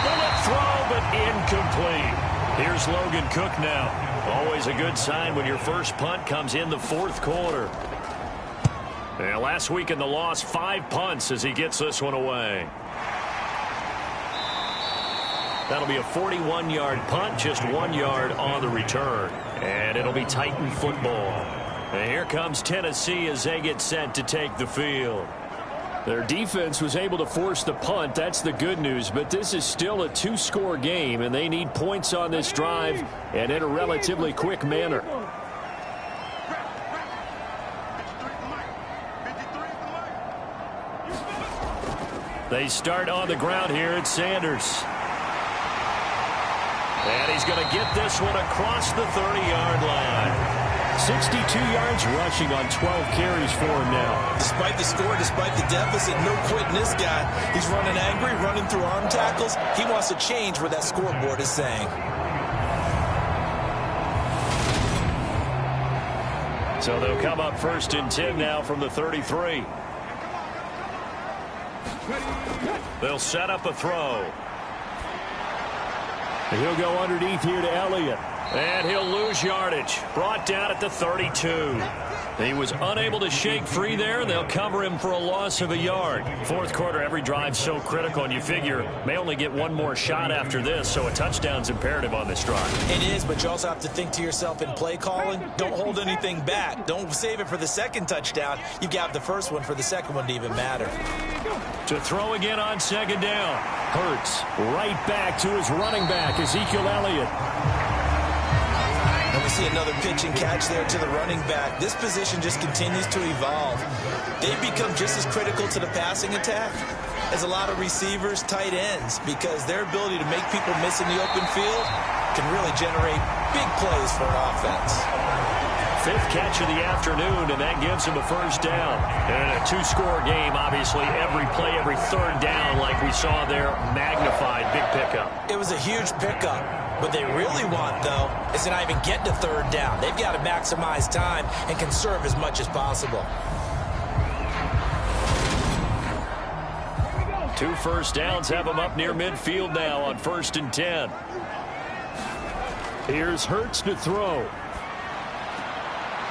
bullet throw, but incomplete. Here's Logan Cook now. Always a good sign when your first punt comes in the 4th quarter. And last week in the loss, 5 punts as he gets this one away. That'll be a 41-yard punt, just 1 yard on the return. And it'll be Titan football. And here comes Tennessee as they get set to take the field. Their defense was able to force the punt. That's the good news. But this is still a 2-score game, and they need points on this drive and in a relatively quick manner. They start on the ground here at Sanders. And he's going to get this one across the 30-yard line. 62 yards rushing on 12 carries for him now. Despite the score, despite the deficit, no quitting this guy. He's running angry, running through arm tackles. He wants to change what that scoreboard is saying. So they'll come up 1st and 10 now from the 33. They'll set up a throw. He'll go underneath here to Elliott. And he'll lose yardage. Brought down at the 32. He was unable to shake free there, and they'll cover him for a loss of a yard. 4th quarter, every drive so critical, and you figure may only get one more shot after this, so a touchdown's imperative on this drive. It is, but you also have to think to yourself in play calling, don't hold anything back. Don't save it for the 2nd touchdown. You got the 1st one for the 2nd one to even matter. To throw again on 2nd down. Hurts right back to his running back, Ezekiel Elliott. And we see another pitch and catch there to the running back. This position just continues to evolve. They've become just as critical to the passing attack as a lot of receivers, tight ends, because their ability to make people miss in the open field can really generate big plays for an offense. Fifth catch of the afternoon, and that gives him a first down. And in a two-score game, obviously, every play, every third down, like we saw there, magnified, big pickup. It was a huge pickup. What they really want, though, is to not even get to third down. They've got to maximize time and conserve as much as possible. 2 first downs have him up near midfield now on 1st and 10. Here's Hurts to throw.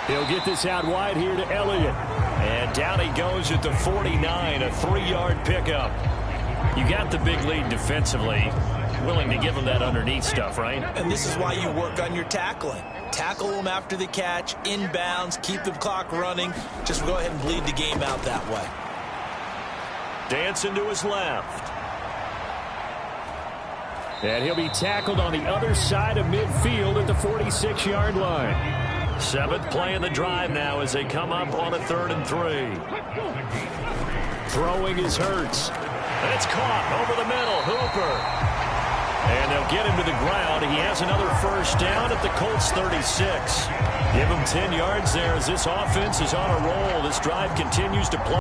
He'll get this out wide here to Elliott. And down he goes at the 49, a 3-yard pickup. You got the big lead defensively. Willing to give him that underneath stuff, right? And this is why you work on your tackling. Tackle them after the catch, inbounds, keep the clock running. Just go ahead and bleed the game out that way. Dancing to his left. And he'll be tackled on the other side of midfield at the 46-yard line. 7th play in the drive now as they come up on a 3rd and 3. Throwing is Hurts. It's caught over the middle. Hooper. And they'll get him to the ground. He has another first down at the Colts 36. Give him 10 yards there as this offense is on a roll. This drive continues to play.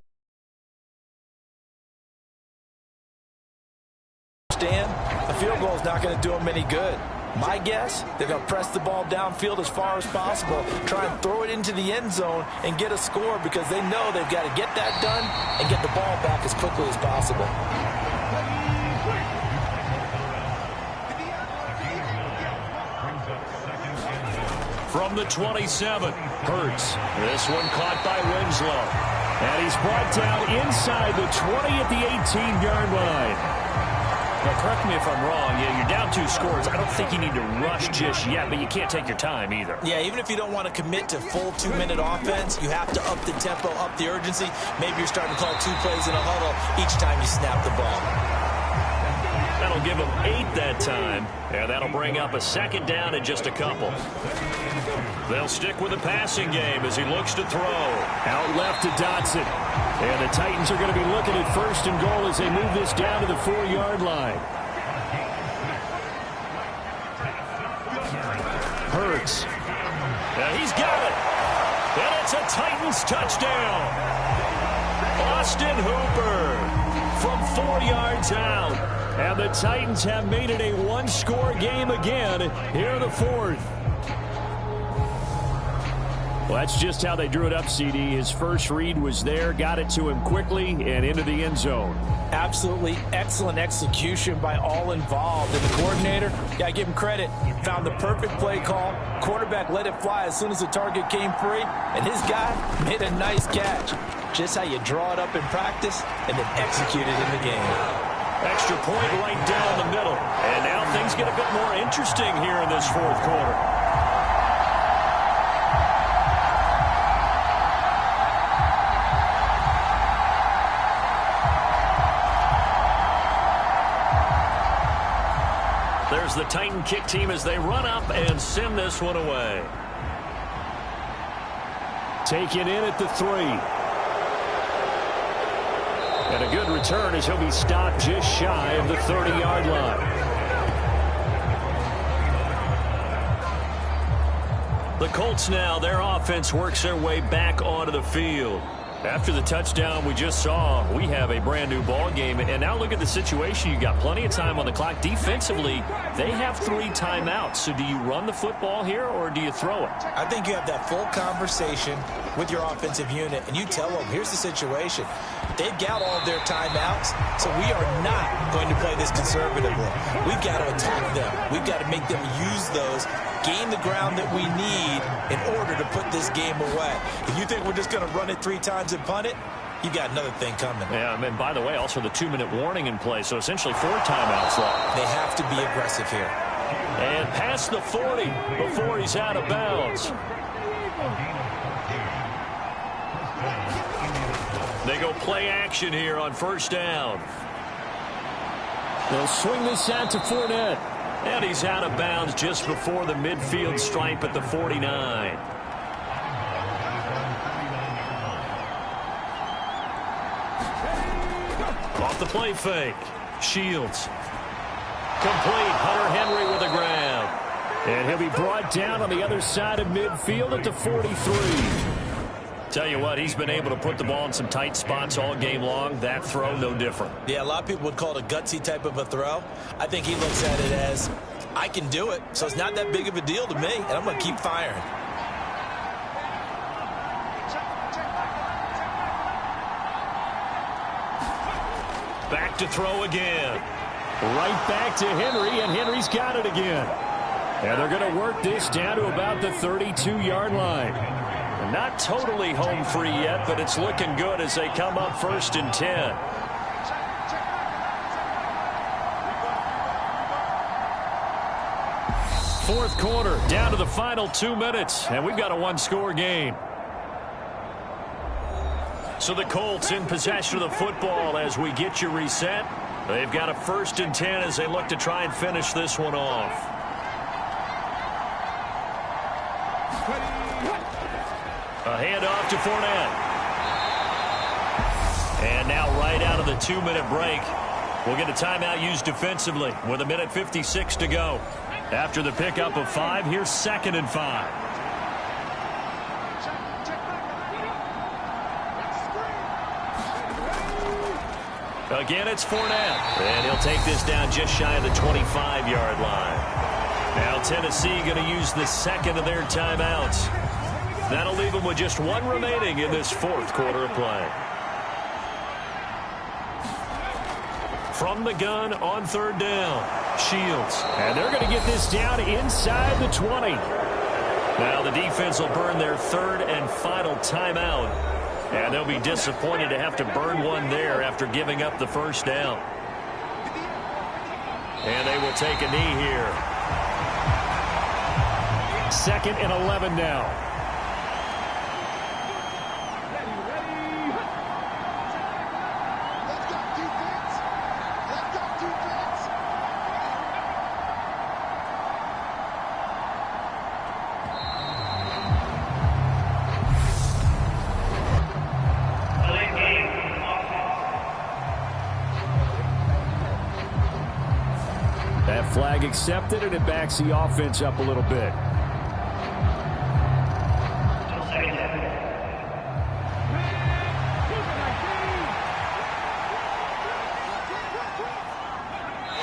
A field goal is not going to do them any good. My guess, they're going to press the ball downfield as far as possible, try and throw it into the end zone and get a score because they know they've got to get that done and get the ball back as quickly as possible. From the 27, Hurts. This one caught by Winslow. And he's brought down inside the 20 at the 18-yard line. Now, correct me if I'm wrong. Yeah, you're down 2 scores. I don't think you need to rush just yet, but you can't take your time either. Yeah, even if you don't want to commit to full 2-minute offense, you have to up the tempo, up the urgency. Maybe you're starting to call 2 plays in a huddle each time you snap the ball. That'll give them 8 that time, and that'll bring up a 2nd down and just a couple. They'll stick with the passing game as he looks to throw. Out left to Dotson. And the Titans are going to be looking at 1st and goal as they move this down to the 4-yard line. Hurts. Now he's got it. And it's a Titans touchdown. Austin Hooper from 4 yards out. And the Titans have made it a 1-score game again here in the 4th. Well, that's just how they drew it up, CD. His first read was there, got it to him quickly, and into the end zone. Absolutely excellent execution by all involved. And the coordinator, got to give him credit, found the perfect play call. Quarterback let it fly as soon as the target came free, and his guy made a nice catch. Just how you draw it up in practice and then execute it in the game. Extra point right down the middle. And now things get a bit more interesting here in this 4th quarter. There's the Titan kick team as they run up and send this one away. Taken in at the 3. And a good return as he'll be stopped just shy of the 30-yard line. The Colts now, their offense works their way back onto the field. After the touchdown we just saw, we have a brand-new ball game. And now look at the situation. You got plenty of time on the clock. Defensively, they have 3 timeouts. So do you run the football here or do you throw it? I think you have that full conversation with your offensive unit, and you tell them, here's the situation. They've got all of their timeouts, so we are not going to play this conservatively. We've got to attack them. We've got to make them use those, gain the ground that we need in order to put this game away. If you think we're just going to run it 3 times and punt it, you got another thing coming. Yeah, and by the way, also the 2-minute warning in play, so essentially 4 timeouts left. They have to be aggressive here. And past the 40 before he's out of bounds. They go play action here on 1st down. They'll swing this out to Fournette. And he's out of bounds just before the midfield stripe at the 49. Off the play fake. Shields. Complete. Hunter Henry with a grab. And he'll be brought down on the other side of midfield at the 43. Tell you what, he's been able to put the ball in some tight spots all game long. That throw, no different. Yeah, a lot of people would call it a gutsy type of a throw. I think he looks at it as, I can do it, so it's not that big of a deal to me, and I'm going to keep firing. Back to throw again. Right back to Henry, and Henry's got it again. And they're going to work this down to about the 32-yard line. Not totally home free yet, but it's looking good as they come up 1st and 10. Fourth quarter, down to the final 2 minutes, and we've got a one-score game. So the Colts in possession of the football as we get you reset. They've got a 1st and 10 as they look to try and finish this one off. A handoff to Fournette. And now right out of the 2-minute break, we'll get a timeout used defensively with 1:56 to go. After the pickup of 5, here's 2nd and 5. Again, it's Fournette. And he'll take this down just shy of the 25-yard line. Now Tennessee going to use the 2nd of their timeouts. That'll leave them with just 1 remaining in this 4th quarter of play. From the gun on 3rd down, Shields. And they're going to get this down inside the 20. Now the defense will burn their 3rd and final timeout. And they'll be disappointed to have to burn one there after giving up the 1st down. And they will take a knee here. 2nd and 11 now. Flag accepted, and it backs the offense up a little bit.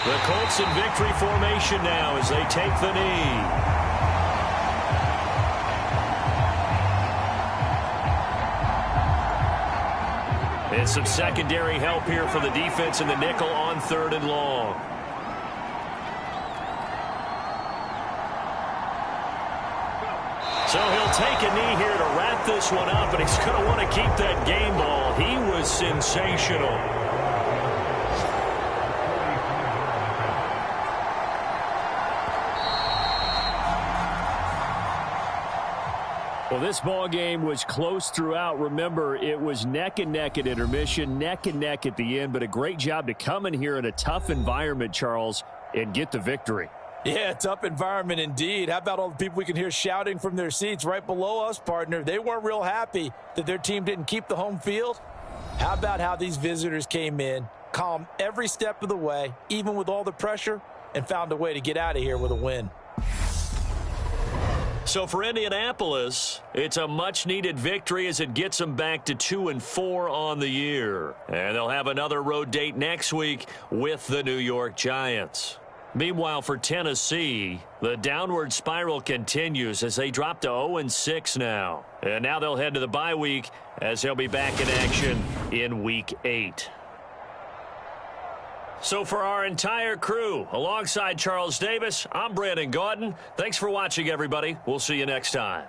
The Colts in victory formation now as they take the knee. And some secondary help here for the defense in the nickel on 3rd and long. So he'll take a knee here to wrap this one up, and he's going to want to keep that game ball. He was sensational. Well, this ball game was close throughout. Remember, it was neck and neck at intermission, neck and neck at the end, but a great job to come in here in a tough environment, Charles, and get the victory. Yeah, tough environment indeed. How about all the people we can hear shouting from their seats right below us, partner? They weren't real happy that their team didn't keep the home field. How about how these visitors came in, calm every step of the way, even with all the pressure, and found a way to get out of here with a win. So for Indianapolis, it's a much-needed victory as it gets them back to 2-4 on the year. And they'll have another road date next week with the New York Giants. Meanwhile, for Tennessee, the downward spiral continues as they drop to 0-6 now. And now they'll head to the bye week as they'll be back in action in Week 8. So for our entire crew, alongside Charles Davis, I'm Brandon Gaudin. Thanks for watching, everybody. We'll see you next time.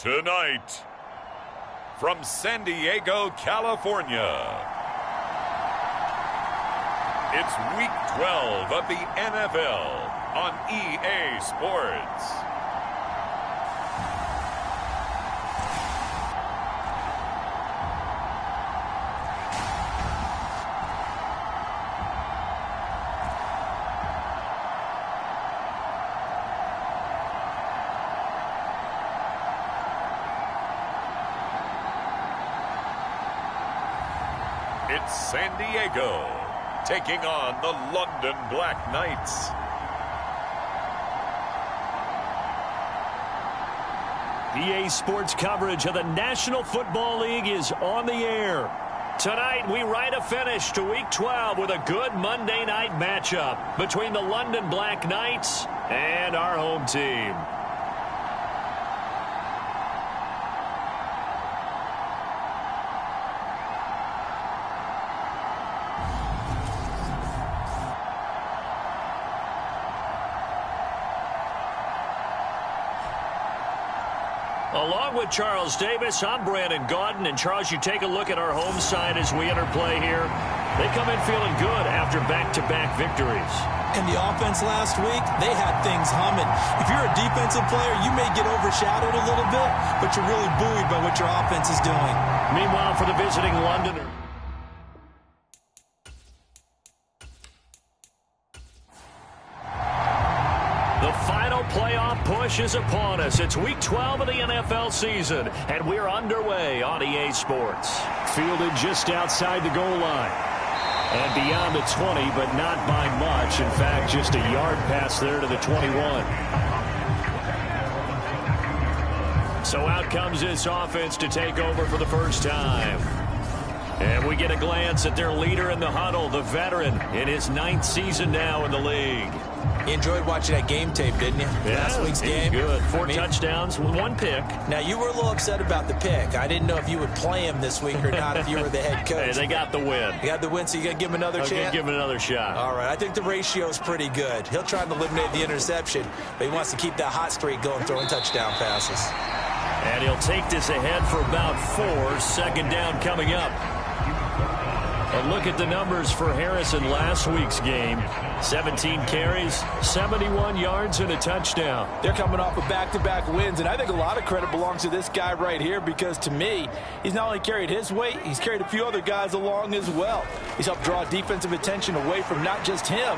Tonight, from San Diego, California, it's Week 12 of the NFL on EA Sports. It's San Diego taking on the London Black Knights. EA Sports coverage of the National Football League is on the air. Tonight, we write a finish to Week 12 with a good Monday night matchup between the London Black Knights and our home team. Along with Charles Davis, I'm Brandon Gaudin. And Charles, you take a look at our home side as we enter play here. They come in feeling good after back-to-back victories. And the offense last week, they had things humming. If you're a defensive player, you may get overshadowed a little bit, but you're really buoyed by what your offense is doing. Meanwhile, for the visiting Londoner, the final playoff push is upon us. It's Week 12 of the NFL season, and we're underway on EA Sports. Fielded just outside the goal line. And beyond the 20, but not by much. In fact, just a yard pass there to the 21. So out comes this offense to take over for the first time. And we get a glance at their leader in the huddle, the veteran, in his 9th season now in the league. You enjoyed watching that game tape, didn't you? Yeah, Last week's game. Good. Four touchdowns with 1 pick. Now, you were a little upset about the pick. I didn't know if you would play him this week or not if you were the head coach. Hey, they got the win. You got the win, so you got to give him another chance? Give him another shot. All right. I think the ratio is pretty good. He'll try to eliminate the interception, but he wants to keep that hot streak going, throwing touchdown passes. And he'll take this ahead for about 4. 2nd down coming up. And look at the numbers for Harris in last week's game. 17 carries, 71 yards, and a touchdown. They're coming off of back-to-back wins, and I think a lot of credit belongs to this guy right here because, to me, he's not only carried his weight, he's carried a few other guys along as well. He's helped draw defensive attention away from not just him,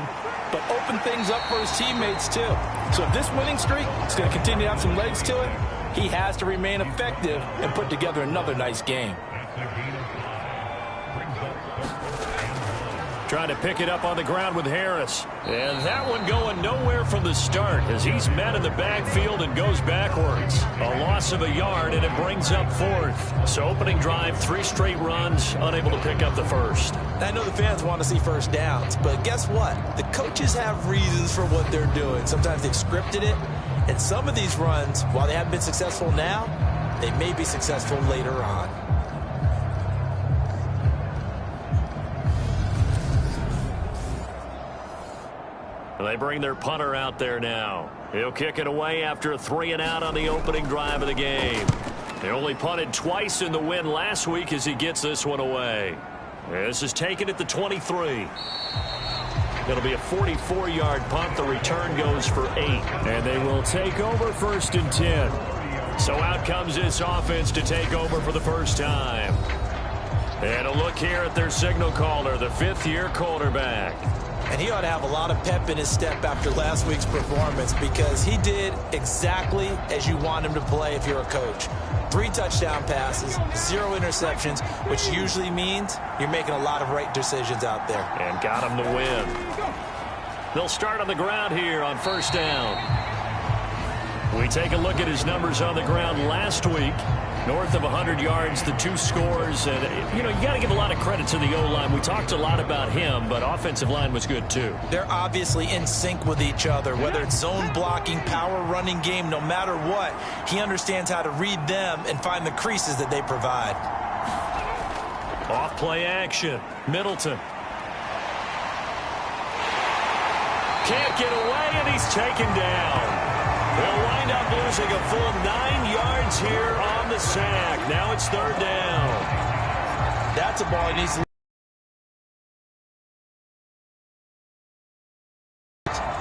but open things up for his teammates, too. So if this winning streak is going to continue to have some legs to it, he has to remain effective and put together another nice game. Trying to pick it up on the ground with Harris. And that one going nowhere from the start as he's met in the backfield and goes backwards. A loss of a yard, and it brings up 4th. So opening drive, 3 straight runs, unable to pick up the first. I know the fans want to see first downs, but guess what? The coaches have reasons for what they're doing. Sometimes they've scripted it, and some of these runs, while they haven't been successful now, they may be successful later on. They bring their punter out there now. He'll kick it away after a 3-and-out on the opening drive of the game. They only punted twice in the win last week as he gets this one away. This is taken at the 23. It'll be a 44-yard punt. The return goes for 8. And they will take over 1st and 10. So out comes this offense to take over for the first time. And a look here at their signal caller, the 5th-year quarterback. And he ought to have a lot of pep in his step after last week's performance because he did exactly as you want him to play if you're a coach. 3 touchdown passes, 0 interceptions, which usually means you're making a lot of right decisions out there. And got him the win. They'll start on the ground here on 1st down. We take a look at his numbers on the ground last week. North of 100 yards, the 2 scores. And, you know, you got to give a lot of credit to the O-line. We talked a lot about him, but offensive line was good, too. They're obviously in sync with each other, whether it's zone blocking, power running game, no matter what. He understands how to read them and find the creases that they provide. Off play action. Middleton. Can't get away, and he's taken down. They'll wind up losing a full 9 yards here on the sack. Now it's third down. That's a ball he needs to.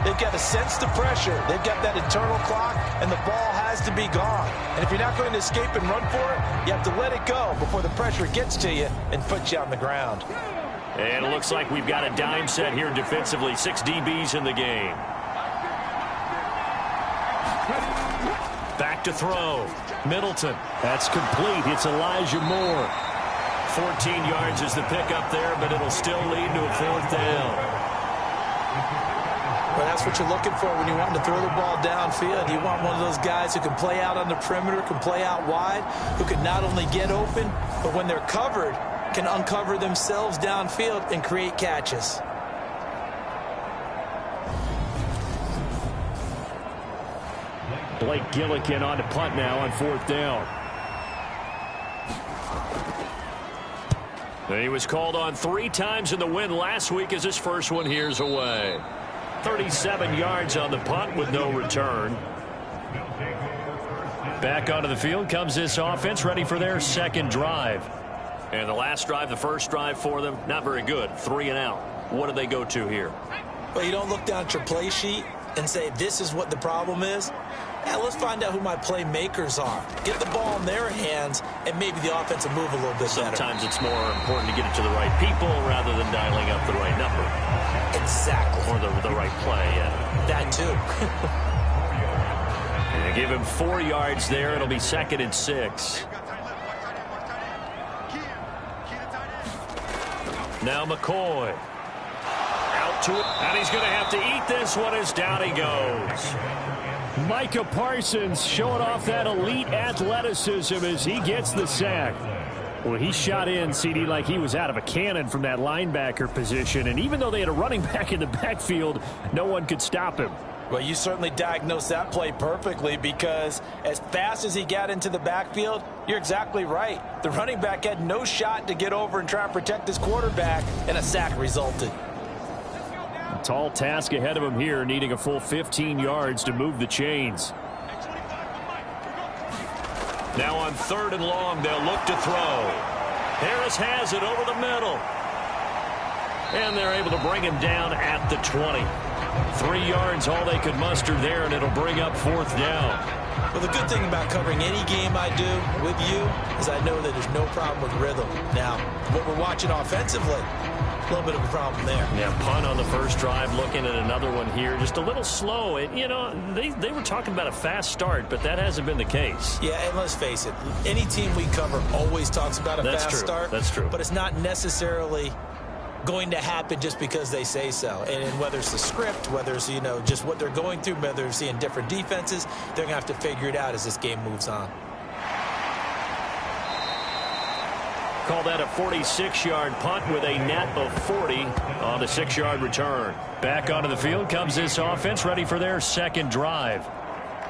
They've got to sense the pressure. They've got that internal clock, and the ball has to be gone. And if you're not going to escape and run for it, you have to let it go before the pressure gets to you and puts you on the ground. And it looks like we've got a dime set here defensively. 6 DBs in the game. Back to throw. Middleton. That's complete. It's Elijah Moore. 14 yards is the pickup there, but it'll still lead to a fourth down. Well, that's what you're looking for when you want to throw the ball downfield. You want one of those guys who can play out on the perimeter, can play out wide, who can not only get open, but when they're covered, can uncover themselves downfield and create catches. Blake Gillikin on to punt now on fourth down. He was called on 3 times in the win last week as his first one here's away. 37 yards on the punt with no return. Back onto the field comes this offense, ready for their second drive. And the last drive, the first drive for them, not very good. 3 and out. What do they go to here? Well, you don't look down at your play sheet and say, this is what the problem is. Yeah, let's find out who my playmakers are. Get the ball in their hands, and maybe the offense will move a little bit better. Sometimes it's more important to get it to the right people rather than dialing up the right number. Exactly. Or the right play, yeah. That too. And give him 4 yards there. It'll be 2nd and 6. Now McCoy. Out to it. And he's going to have to eat this one as down he goes. Micah Parsons showing off that elite athleticism as he gets the sack. Well, he shot in, CD, like he was out of a cannon from that linebacker position. And even though they had a running back in the backfield, no one could stop him. Well, you certainly diagnosed that play perfectly, because as fast as he got into the backfield, you're exactly right. The running back had no shot to get over and try and protect his quarterback, and a sack resulted. A tall task ahead of him here, needing a full 15 yards to move the chains. Now on 3rd and long, they'll look to throw. Harris has it over the middle. And they're able to bring him down at the 20. 3 yards, all they could muster there, and it'll bring up 4th down. Well, the good thing about covering any game I do with you is I know that there's no problem with rhythm. Now, what we're watching offensively, a little bit of a problem there. Yeah, punt on the first drive, looking at another one here. Just a little slow. You know, they were talking about a fast start, but that hasn't been the case. Yeah, and let's face it, any team we cover always talks about a fast start. That's true. But it's not necessarily going to happen just because they say so. And whether it's the script, whether it's, you know, just what they're going through, whether they're seeing different defenses, they're going to have to figure it out as this game moves on. Call that a 46-yard punt with a net of 40 on the 6-yard return. Back onto the field comes this offense, ready for their second drive.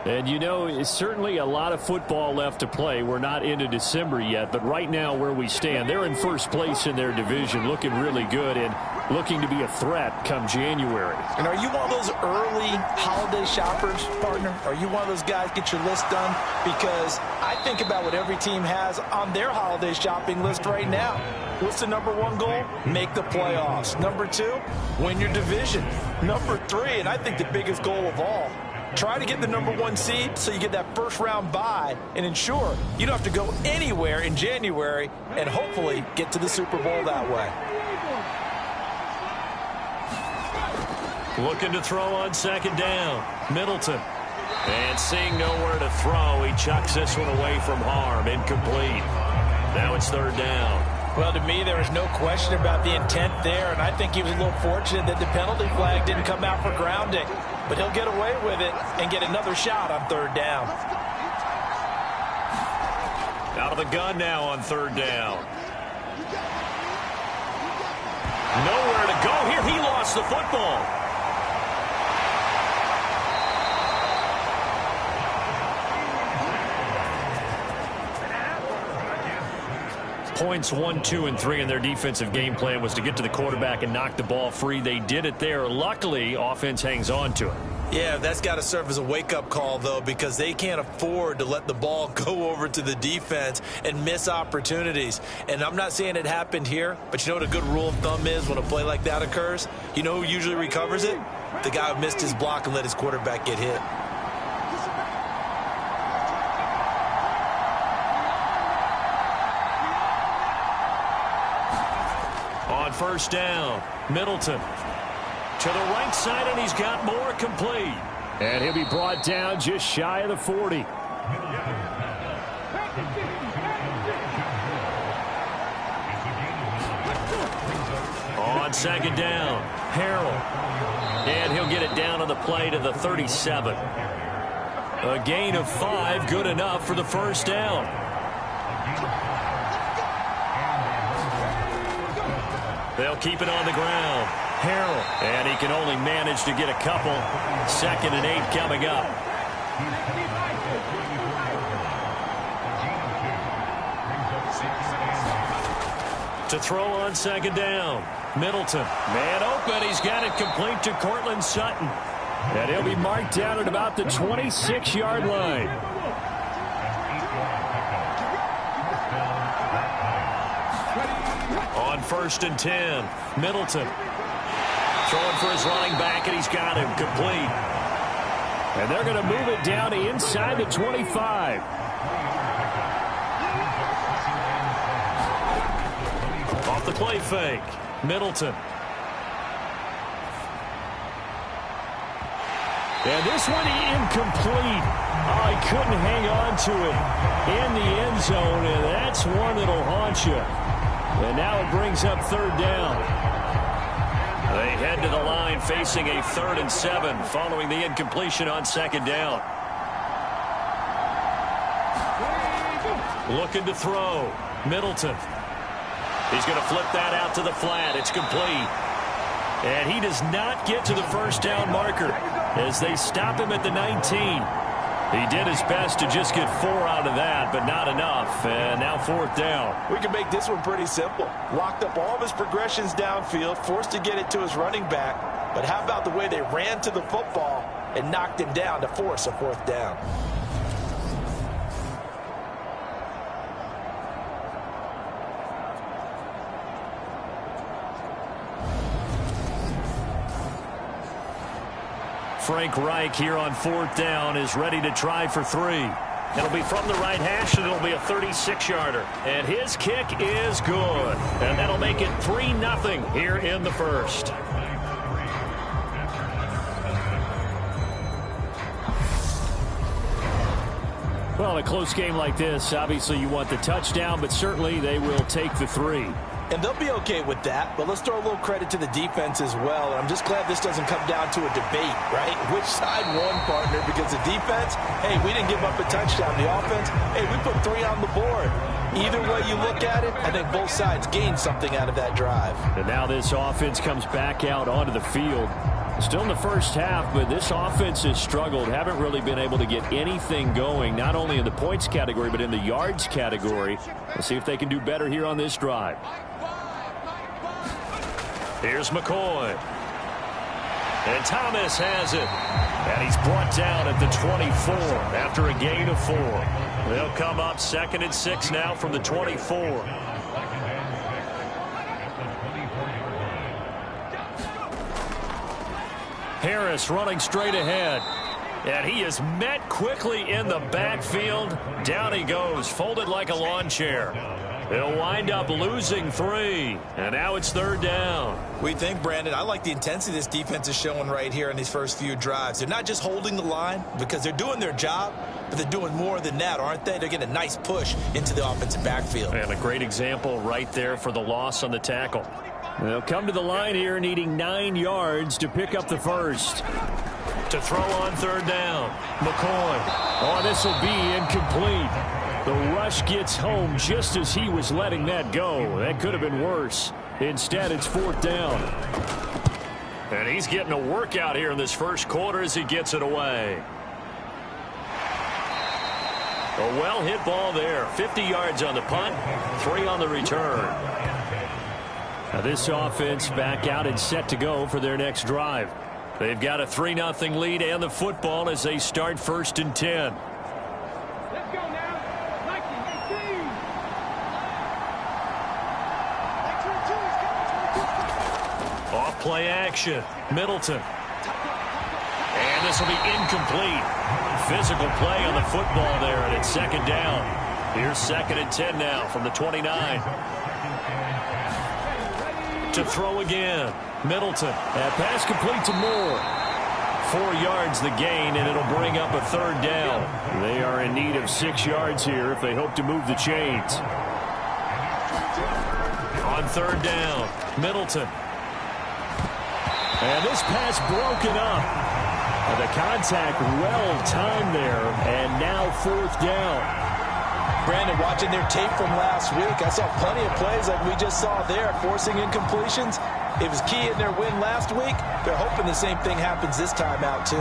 And, you know, it's certainly a lot of football left to play. We're not into December yet, but right now where we stand, they're in first place in their division, looking really good and looking to be a threat come January. And are you one of those early holiday shoppers, partner? Are you one of those guys get your list done? Because I think about what every team has on their holiday shopping list right now. What's the #1 goal? Make the playoffs. #2, win your division. #3, and I think the biggest goal of all, try to get the #1 seed so you get that first-round bye and ensure you don't have to go anywhere in January and hopefully get to the Super Bowl that way. Looking to throw on 2nd down. Middleton. And seeing nowhere to throw, he chucks this one away from harm. Incomplete. Now it's 3rd down. Well, to me, there was no question about the intent there, and I think he was a little fortunate that the penalty flag didn't come out for grounding. But he'll get away with it and get another shot on 3rd down. Out of the gun now on 3rd down. Nowhere to go here. He lost the football. Points 1, 2, and 3 in their defensive game plan was to get to the quarterback and knock the ball free. They did it there. Luckily, offense hangs on to it. Yeah, that's got to serve as a wake-up call, though, because they can't afford to let the ball go over to the defense and miss opportunities. And I'm not saying it happened here, but you know what a good rule of thumb is when a play like that occurs? You know who usually recovers it? The guy who missed his block and let his quarterback get hit. On first down, Middleton to the right side, and he's got more complete. And he'll be brought down just shy of the 40. On second down, Harrell. And he'll get it down on the play to the 37. A gain of 5, good enough for the first down. They'll keep it on the ground. Harrell. And he can only manage to get a couple. 2nd and 8 coming up. To throw on second down. Middleton. Man open. He's got it complete to Cortland Sutton. And he'll be marked down at about the 26-yard line. On 1st and 10, Middleton throwing for his running back, and he's got him complete. And they're going to move it down to inside the 25. Off the play fake, Middleton. And this one incomplete. Oh, he couldn't hang on to it in the end zone, and that's one that'll haunt you. And now it brings up 3rd down. They head to the line facing a 3rd and 7 following the incompletion on 2nd down. Looking to throw. Middleton. He's going to flip that out to the flat. It's complete. And he does not get to the first down marker as they stop him at the 19. He did his best to just get 4 out of that, but not enough. And now 4th down. We can make this one pretty simple. Locked up all of his progressions downfield, forced to get it to his running back. But how about the way they ran to the football and knocked him down to force a 4th down? Frank Reich here on 4th down is ready to try for 3. It'll be from the right hash, and it'll be a 36-yarder. And his kick is good. And that'll make it 3-0 here in the first. Well, a close game like this, obviously you want the touchdown, but certainly they will take the 3. And they'll be okay with that, but let's throw a little credit to the defense as well. And I'm just glad this doesn't come down to a debate, right? Which side won, partner? Because the defense, hey, we didn't give up a touchdown. The offense, hey, we put 3 on the board. Either way you look at it, I think both sides gained something out of that drive. And now this offense comes back out onto the field. Still in the first half, but this offense has struggled. Haven't really been able to get anything going, not only in the points category, but in the yards category. Let's see if they can do better here on this drive. Here's McCoy. And Thomas has it. And he's brought down at the 24 after a gain of 4. They'll come up 2nd and 6 now from the 24. Harris running straight ahead. And he is met quickly in the backfield. Down he goes, folded like a lawn chair. They'll wind up losing 3. And now it's 3rd down. We think, Brandon, I like the intensity this defense is showing right here in these first few drives. They're not just holding the line because they're doing their job, but they're doing more than that, aren't they? They're getting a nice push into the offensive backfield. And a great example right there for the loss on the tackle. They'll come to the line here needing 9 yards to pick up the first. To throw on 3rd down, McCoy. Oh, this will be incomplete. The rush gets home just as he was letting that go. That could have been worse. Instead, it's 4th down. And he's getting a workout here in this first quarter as he gets it away. A well-hit ball there. 50 yards on the punt, 3 on the return. Now this offense back out and set to go for their next drive. They've got a 3-0 lead and the football as they start 1st and 10. Let's go now. 19, 18. Off play action. Middleton. And this will be incomplete. Physical play on the football there, and it's 2nd down. Here's 2nd and 10 now from the 29. To throw again. Middleton. That pass complete to Moore. 4 yards the gain, and it'll bring up a 3rd down. They are in need of 6 yards here if they hope to move the chains. On 3rd down, Middleton. And this pass broken up. The contact well timed there, and now 4th down. Brandon, watching their tape from last week, I saw plenty of plays like we just saw there, forcing incompletions. It was key in their win last week. They're hoping the same thing happens this time out, too.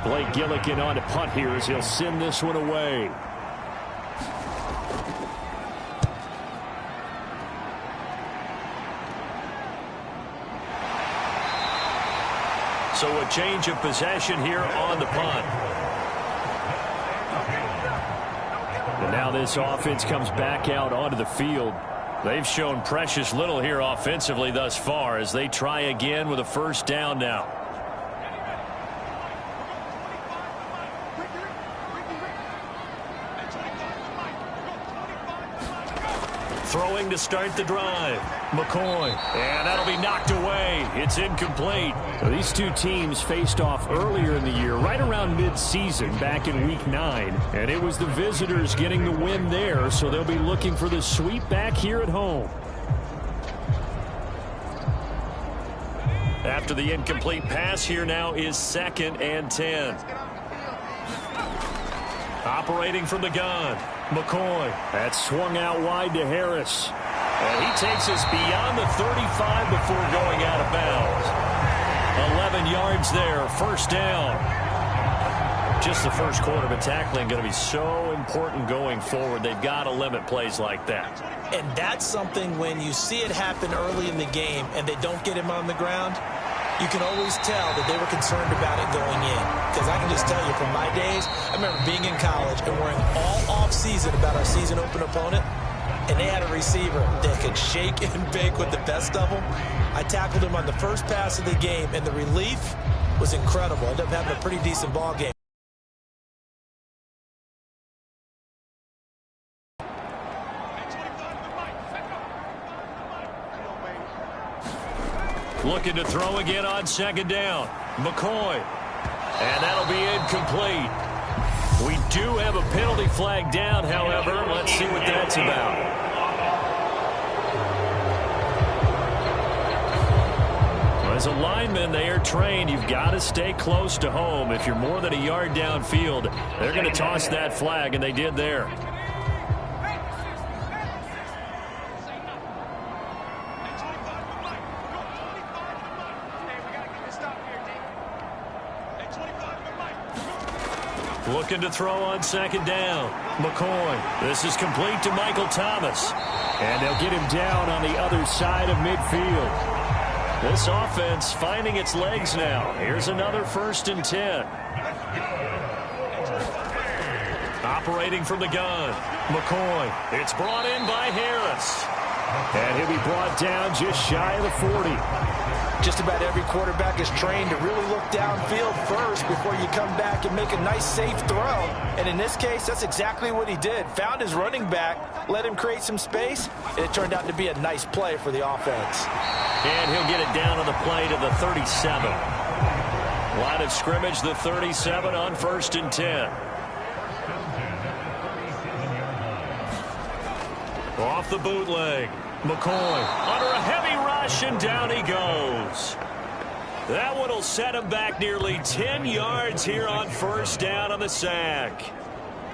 Blake Gillikin on to punt here as he'll send this one away. So a change of possession here on the punt. And now this offense comes back out onto the field. They've shown precious little here offensively thus far as they try again with a 1st down now. Throwing to start the drive. McCoy. And that'll be knocked away. It's incomplete. So these two teams faced off earlier in the year, right around mid-season, back in Week 9. And it was the visitors getting the win there, so they'll be looking for the sweep back here at home. After the incomplete pass, here now is 2nd and 10. Operating from the gun. McCoy. That's swung out wide to Harris. And he takes us beyond the 35 before going out of bounds. 11 yards there, 1st down. Just the first quarter, but tackling going to be so important going forward. They've got to limit plays like that. And that's something when you see it happen early in the game and they don't get him on the ground, you can always tell that they were concerned about it going in. Because I can just tell you from my days, I remember being in college and worrying all off-season about our season-open opponent, and they had a receiver that could shake and bake with the best of them. I tackled him on the first pass of the game, and the relief was incredible. I ended up having a pretty decent ball game. Looking to throw again on 2nd down. McCoy. And that'll be incomplete. We do have a penalty flag down, however. Let's see what that's about. As a lineman, they are trained. You've got to stay close to home. If you're more than a yard downfield, they're going to toss that flag, and they did there. Looking to throw on 2nd down. McCoy. This is complete to Michael Thomas. And they'll get him down on the other side of midfield. This offense finding its legs now. Here's another 1st and 10. Operating from the gun. McCoy. It's brought in by Harris. And he'll be brought down just shy of the 40. Just about every quarterback is trained to really look downfield first before you come back and make a nice, safe throw. And in this case, that's exactly what he did. Found his running back, let him create some space, and it turned out to be a nice play for the offense. And he'll get it down on the play to the 37. Line of scrimmage, the 37 on 1st and 10. Off the bootleg. McCoy under a heavy rush, and down he goes. That one will set him back nearly 10 yards here on 1st down on the sack.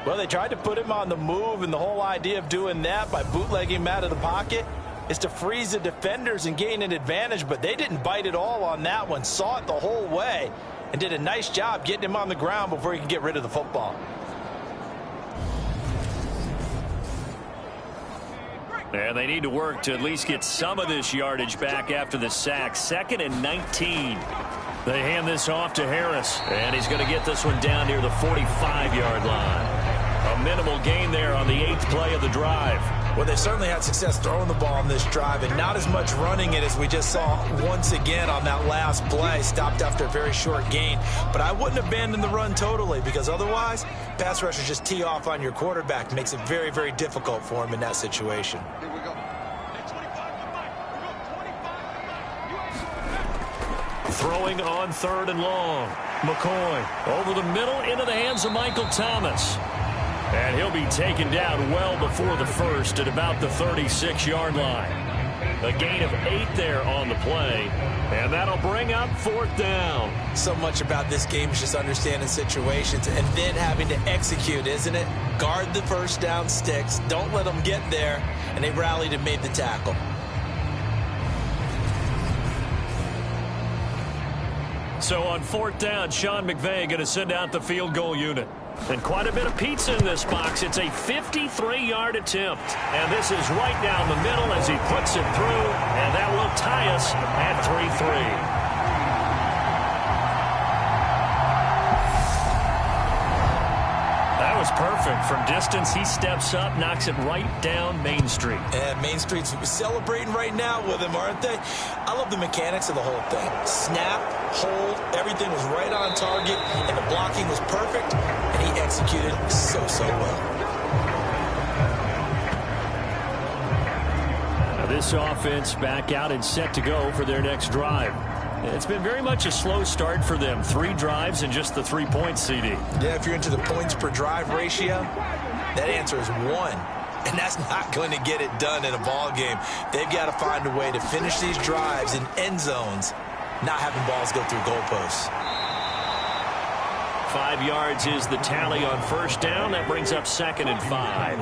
Well, they tried to put him on the move, and the whole idea of doing that by bootlegging him out of the pocket, is to freeze the defenders and gain an advantage, but they didn't bite at all on that one. Saw it the whole way and did a nice job getting him on the ground before he could get rid of the football. And they need to work to at least get some of this yardage back after the sack. 2nd and 19. They hand this off to Harris, and he's going to get this one down near the 45-yard line. A minimal gain there on the 8th play of the drive. Well, they certainly had success throwing the ball on this drive and not as much running it as we just saw once again on that last play. Stopped after a very short gain. But I wouldn't abandon the run totally, because otherwise, pass rushers just tee off on your quarterback. Makes it very, very difficult for him in that situation. Here we go. Throwing on 3rd and long. McCoy over the middle into the hands of Michael Thomas. And he'll be taken down well before the first at about the 36-yard line. A gain of 8 there on the play. And that'll bring up 4th down. So much about this game is just understanding situations and then having to execute, isn't it? Guard the first down sticks. Don't let them get there. And they rallied and made the tackle. So on 4th down, Sean McVay going to send out the field goal unit. And quite a bit of pizza in this box. It's a 53-yard attempt. And this is right down the middle as he puts it through. And that will tie us at 3-3. That was perfect. From distance, he steps up, knocks it right down Main Street. And Main Street's celebrating right now with him, aren't they? I love the mechanics of the whole thing. Snap, hold, everything was right on target, and the blocking was perfect, and he executed so well. Now this offense back out and set to go for their next drive. It's been very much a slow start for them. 3 drives and just the 3 points, CD. Yeah, if you're into the points per drive ratio, that answer is 1. And that's not going to get it done in a ball game. They've got to find a way to finish these drives in end zones, not having balls go through goalposts. 5 yards is the tally on 1st down. That brings up 2nd and 5.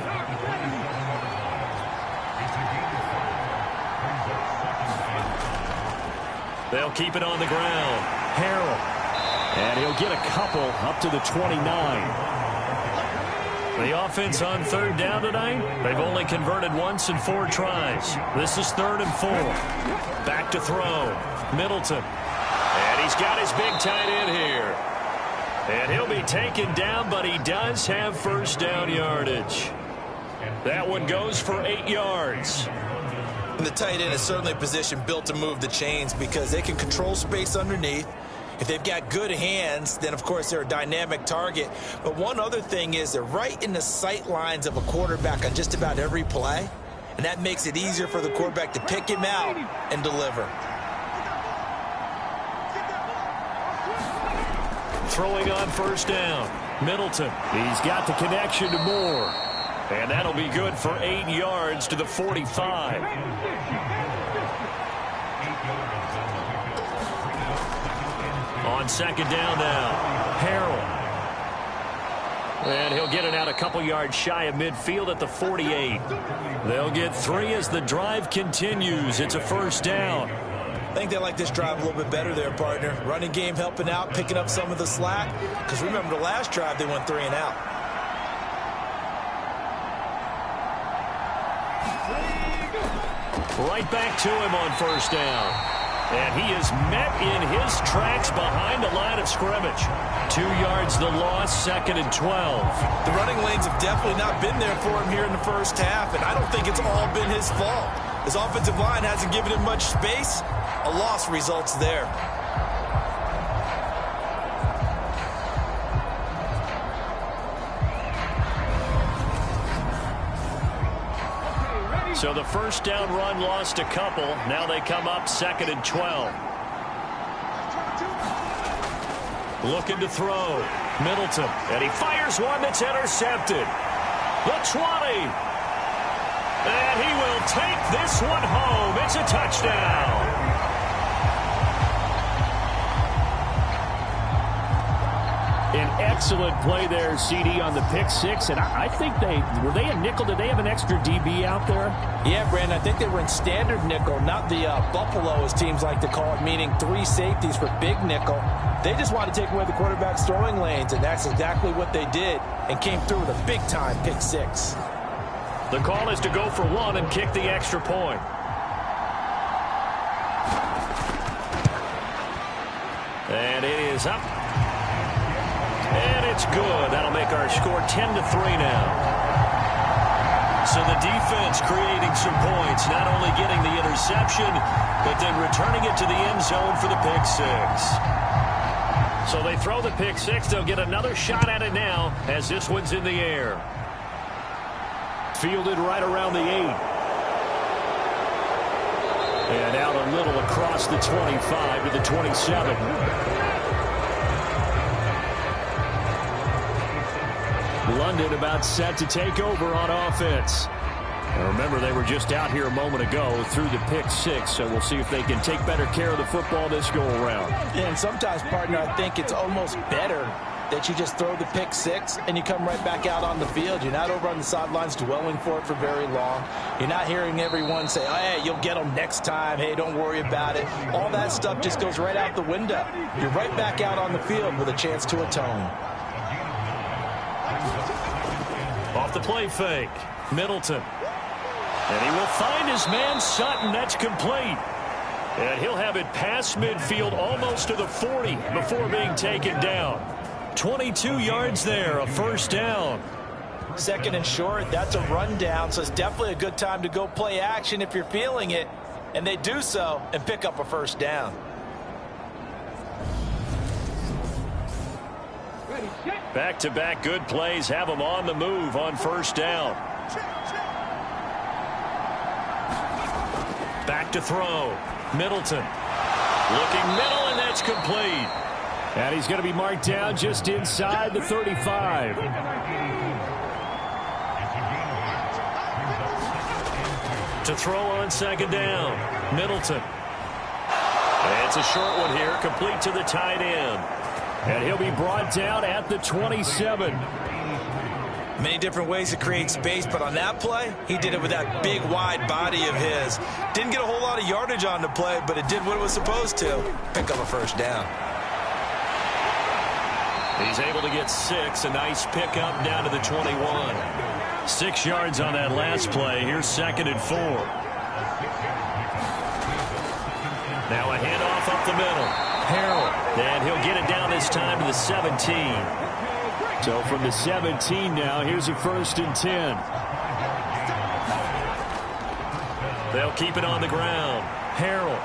They'll keep it on the ground. Harrell. And he'll get a couple up to the 29. The offense on 3rd down tonight, they've only converted once in 4 tries. This is 3rd and 4. Back to throw. Middleton. And he's got his big tight end here. And he'll be taken down, but he does have 1st down yardage. That one goes for 8 yards. And the tight end is certainly a position built to move the chains because they can control space underneath. If they've got good hands, then, of course, they're a dynamic target. But one other thing is they're right in the sight lines of a quarterback on just about every play. And that makes it easier for the quarterback to pick him out and deliver. Throwing on 1st down. Middleton. He's got the connection to Moore. And that'll be good for 8 yards to the 45. On 2nd down now, Harrell. And he'll get it out a couple yards shy of midfield at the 48. They'll get 3 as the drive continues. It's a 1st down. I think they like this drive a little bit better there, partner. Running game helping out, picking up some of the slack. Because remember, the last drive they went 3 and out. Right back to him on 1st down. And he is met in his tracks behind the line of scrimmage. 2 yards the loss, 2nd and 12. The running lanes have definitely not been there for him here in the first half, and I don't think it's all been his fault. His offensive line hasn't given him much space. A loss results there. So the 1st down run lost a couple. Now they come up 2nd and 12. Looking to throw. Middleton. And he fires one that's intercepted. The 20. And he will take this one home. It's a touchdown. An excellent play there, CD, on the pick six. And I think were they a nickel? Did they have an extra DB out there? Yeah, Brandon, I think they were in standard nickel, not the Buffalo, as teams like to call it, meaning 3 safeties for big nickel. They just want to take away the quarterback's throwing lanes, and that's exactly what they did and came through with a big-time pick six. The call is to go for 1 and kick the extra point. And it is up. And it's good. That'll make our score 10-3 now. So the defense creating some points, not only getting the interception, but then returning it to the end zone for the pick six. So they throw the pick six. They'll get another shot at it now as this one's in the air. Fielded right around the 8. And out a little across the 25 to the 27. London about set to take over on offense. Now remember, they were just out here a moment ago through the pick six, so we'll see if they can take better care of the football this go-around. And sometimes, partner, I think it's almost better that you just throw the pick six and you come right back out on the field. You're not over on the sidelines dwelling for it for very long. You're not hearing everyone say, oh, hey, you'll get them next time. Hey, don't worry about it. All that stuff just goes right out the window. You're right back out on the field with a chance to atone. Off the play fake, Middleton. And he will find his man Sutton. That's complete. And he'll have it past midfield almost to the 40 before being taken down. 22 yards there, a first down. Second and short, that's a rundown, so it's definitely a good time to go play action if you're feeling it. And they do so and pick up a first down. Back-to-back good plays have them on the move on first down. Back to throw. Middleton. Looking middle, and that's complete. And he's going to be marked down just inside the 35. To throw on second down. Middleton. And it's a short one here, complete to the tight end. And he'll be brought down at the 27. Many different ways to create space, but on that play, he did it with that big, wide body of his. Didn't get a whole lot of yardage on the play, but it did what it was supposed to. Pick up a first down. He's able to get 6. A nice pickup down to the 21. 6 yards on that last play. Here's second and 4. Now a handoff up the middle. Harrell. And he'll get it down this time to the 17. So from the 17 now, here's a first and 10. They'll keep it on the ground. Harrell.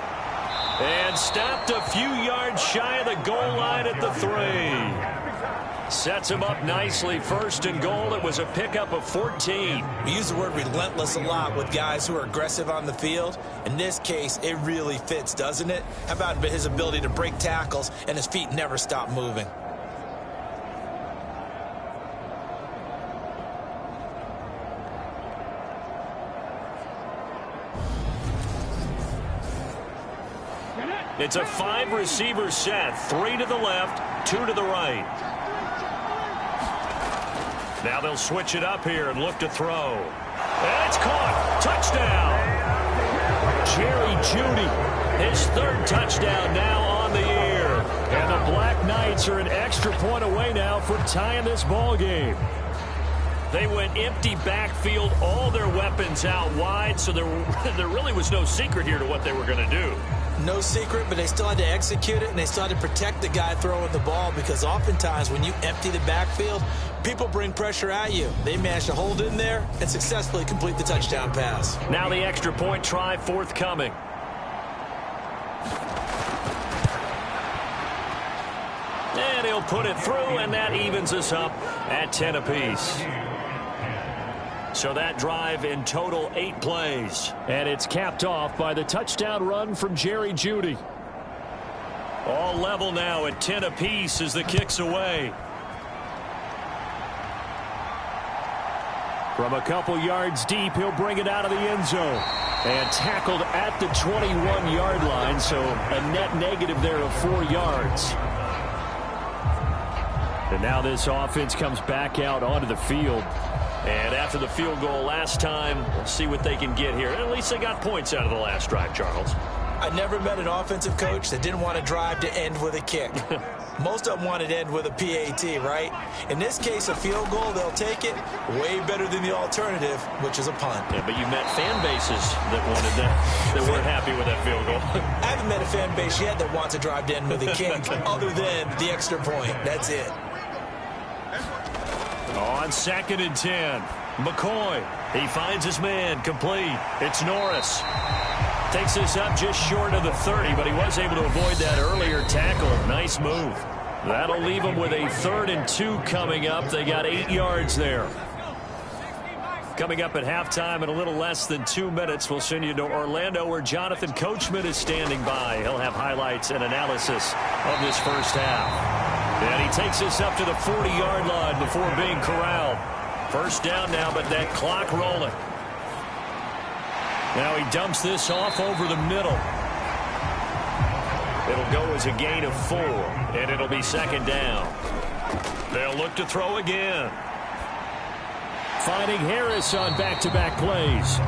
And stopped a few yards shy of the goal line at the 3. Sets him up nicely. First and goal. It was a pickup of 14. We use the word relentless a lot with guys who are aggressive on the field. In this case, it really fits, doesn't it? How about his ability to break tackles and his feet never stop moving? It's a 5-receiver set. 3 to the left, 2 to the right. Now they'll switch it up here and look to throw. And it's caught. Touchdown. Jerry Jeudy, his 3rd touchdown now on the year. And the Black Knights are an extra point away now from tying this ball game. They went empty backfield, all their weapons out wide, so there really was no secret here to what they were going to do. No secret, but they still had to execute it, and they still had to protect the guy throwing the ball, because oftentimes when you empty the backfield, people bring pressure at you. They managed to hold in there and successfully complete the touchdown pass. Now the extra point try forthcoming. And he'll put it through, and that evens us up at 10 apiece. So that drive in total 8 plays. And it's capped off by the touchdown run from Jerry Jeudy. All level now at 10 apiece as the kick's away. From a couple yards deep, he'll bring it out of the end zone. And tackled at the 21-yard line, so a net negative there of 4 yards. And And now this offense comes back out onto the field. And after the field goal last time, we'll see what they can get here. At least they got points out of the last drive, Charles. I never met an offensive coach that didn't want to drive to end with a kick. Most of them wanted to end with a PAT, right? In this case, a field goal, they'll take it. Way better than the alternative, which is a punt. Yeah, but you met fan bases that wanted that, that weren't happy with that field goal. I haven't met a fan base yet that wants to drive to end with a kick other than the extra point. That's it. On 2nd and 10, McCoy. He finds his man, complete. It's Norris. Takes this up just short of the 30, but he was able to avoid that earlier tackle. Nice move. That'll leave them with a 3rd and 2 coming up. They got 8 yards there. Coming up at halftime in a little less than 2 minutes, we'll send you to Orlando where Jonathan Coachman is standing by. He'll have highlights and analysis of this first half. And he takes this up to the 40-yard line before being corralled. First down now, but that clock rolling. Now he dumps this off over the middle. It'll go as a gain of 4, and it'll be 2nd down. They'll look to throw again. Finding Harris on back-to-back plays.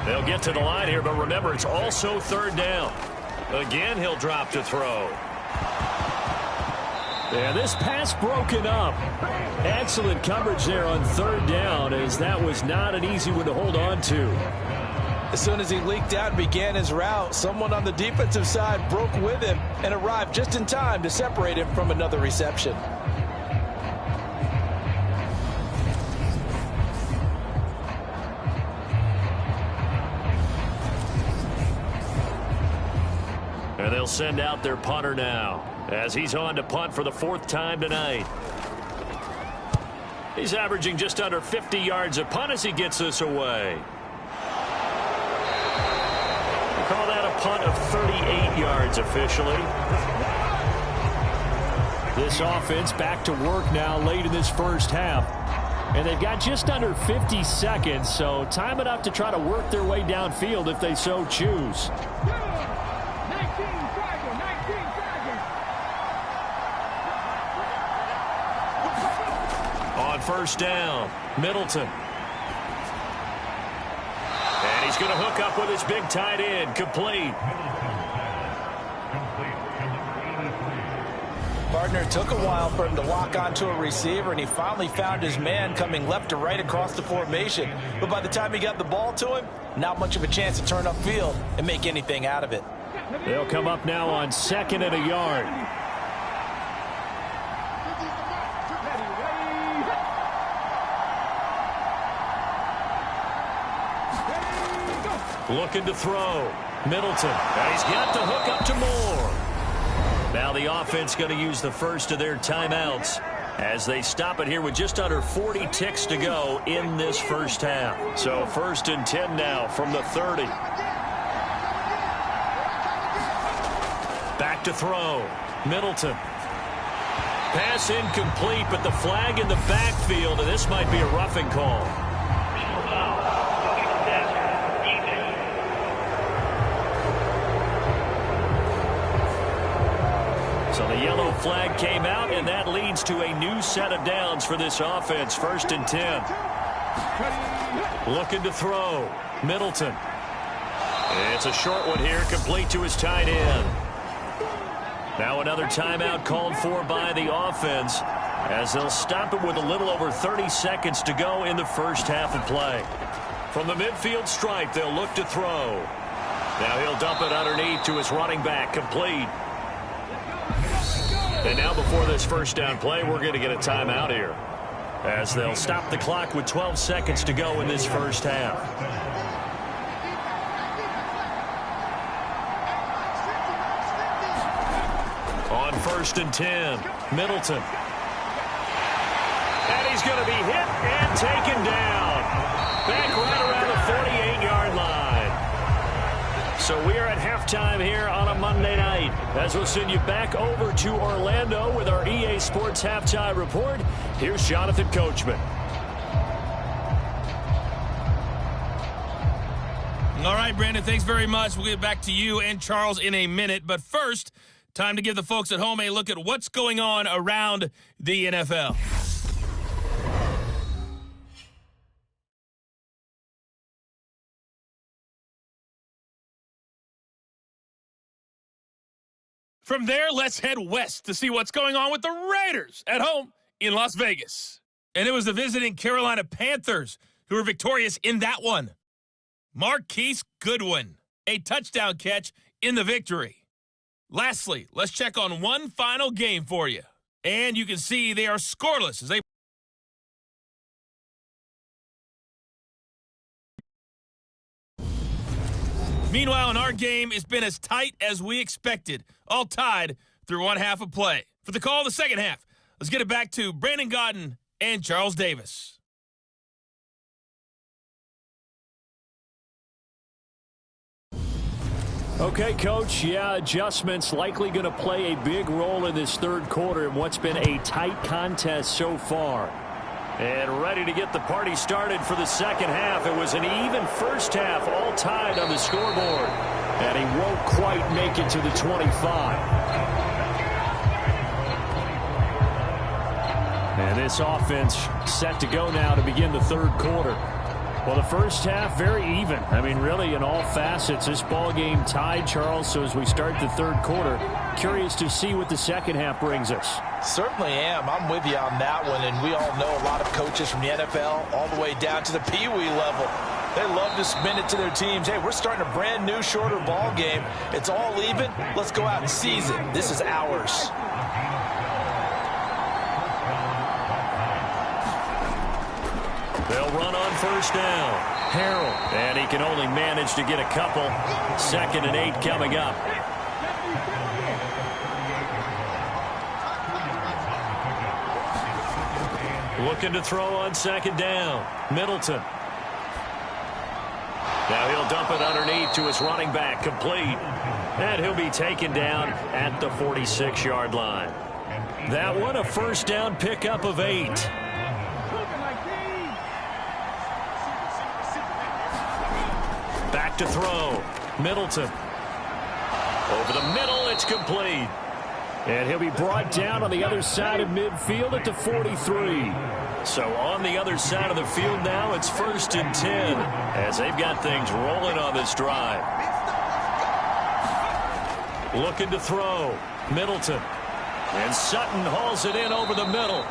They'll get to the line here, but remember, it's also 3rd down. Again, he'll drop to throw. Yeah, this pass broken up. Excellent coverage there on 3rd down, as that was not an easy one to hold on to. As soon as he leaked out and began his route, someone on the defensive side broke with him and arrived just in time to separate him from another reception. And they'll send out their punter now, as he's on to punt for the 4th time tonight. He's averaging just under 50 yards a punt as he gets this away. We'll call that a punt of 38 yards officially. This offense back to work now late in this first half. And they've got just under 50 seconds, so time enough to try to work their way downfield if they so choose. On 1st down, Middleton. And he's going to hook up with his big tight end, complete. Partner, took a while for him to lock onto a receiver, and he finally found his man coming left to right across the formation. But by the time he got the ball to him, not much of a chance to turn upfield and make anything out of it. They'll come up now on 2nd and a yard. Looking to throw. Middleton. And he's got to hook up to Moore. Now the offense going to use the first of their timeouts as they stop it here with just under 40 ticks to go in this first half. So 1st and 10 now from the 30. Back to throw. Middleton. Pass incomplete, but the flag in the backfield, and this might be a roughing call. So the yellow flag came out, and that leads to a new set of downs for this offense. 1st and 10. Looking to throw. Middleton. It's a short one here, complete to his tight end. Now another timeout called for by the offense as they'll stop it with a little over 30 seconds to go in the first half of play. From the midfield stripe, they'll look to throw. Now he'll dump it underneath to his running back, complete. And now before this first down play, we're going to get a timeout here as they'll stop the clock with 12 seconds to go in this first half. On 1st and 10, Middleton. And he's going to be hit and taken down. Back right around the 48-yard line. So we are at halftime here on a Monday night as we'll send you back over to Orlando with our EA Sports Halftime Report. Here's Jonathan Coachman. All right, Brandon, thanks very much. We'll get back to you and Charles in a minute. But first, Time to give the folks at home a look at what's going on around the NFL. From there, let's head west to see what's going on with the Raiders at home in Las Vegas. And it was the visiting Carolina Panthers who were victorious in that one. Marquise Goodwin, a touchdown catch in the victory. Lastly, let's check on one final game for you. And you can see they are scoreless as they Meanwhile, in our game, it's been as tight as we expected, all tied through one half of play. For the call of the second half, let's get it back to Brandon Gaudin and Charles Davis. Okay, Coach, adjustments likely going to play a big role in this third quarter in what's been a tight contest so far. And ready to get the party started for the second half. It was an even first half, all tied on the scoreboard. And he won't quite make it to the 25. And this offense set to go now to begin the third quarter. Well, the first half, very even. I mean, really, in all facets, this ball game tied, Charles. So as we start the third quarter, curious to see what the second half brings us. Certainly am. I'm with you on that one. And we all know a lot of coaches from the NFL all the way down to the Pee Wee level. They love to spin it to their teams. Hey, we're starting a brand new, shorter ball game. It's all even. Let's go out and seize it. This is ours. They'll run on first down. Harrell. And he can only manage to get a couple. 2nd and 8 coming up. Looking to throw on second down. Middleton. Now he'll dump it underneath to his running back. Complete. And he'll be taken down at the 46-yard line. That one, a first down pickup of 8. Back to throw. Middleton. Over the middle, it's complete. And he'll be brought down on the other side of midfield at the 43. So on the other side of the field now, it's 1st and 10 as they've got things rolling on this drive. Looking to throw. Middleton. And Sutton hauls it in over the middle.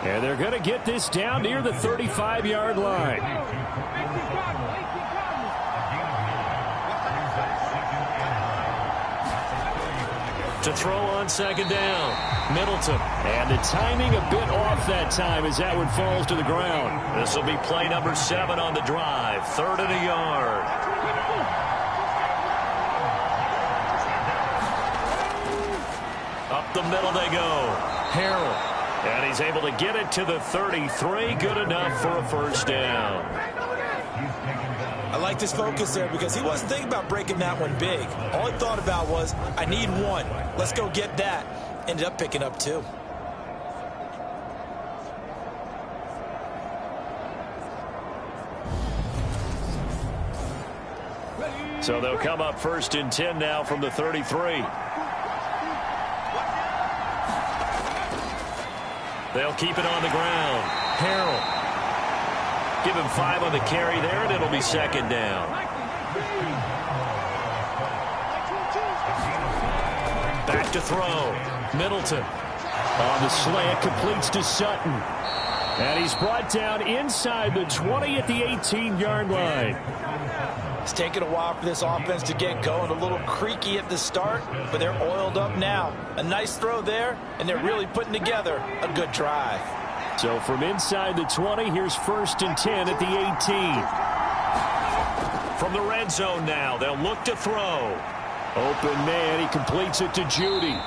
And they're going to get this down near the 35-yard line. To throw on second down. Middleton. And the timing a bit off that time as that one falls to the ground. This will be play number 7 on the drive. 3rd and a yard. Up the middle they go. Harrell. And he's able to get it to the 33. Good enough for a first down. I like this focus there because he wasn't thinking about breaking that one big. All he thought about was, I need one. Let's go get that. Ended up picking up 2. So they'll come up 1st and 10 now from the 33. They'll keep it on the ground. Harrell. Give him 5 on the carry there, and it'll be 2nd down. Back to throw. Middleton. On the slant, completes to Sutton. And he's brought down inside the 20 at the 18-yard line. It's taken a while for this offense to get going. A little creaky at the start, but they're oiled up now. A nice throw there, and they're really putting together a good drive. So from inside the 20, here's 1st and 10 at the 18. From the red zone now, they'll look to throw. Open man, he completes it to Judy.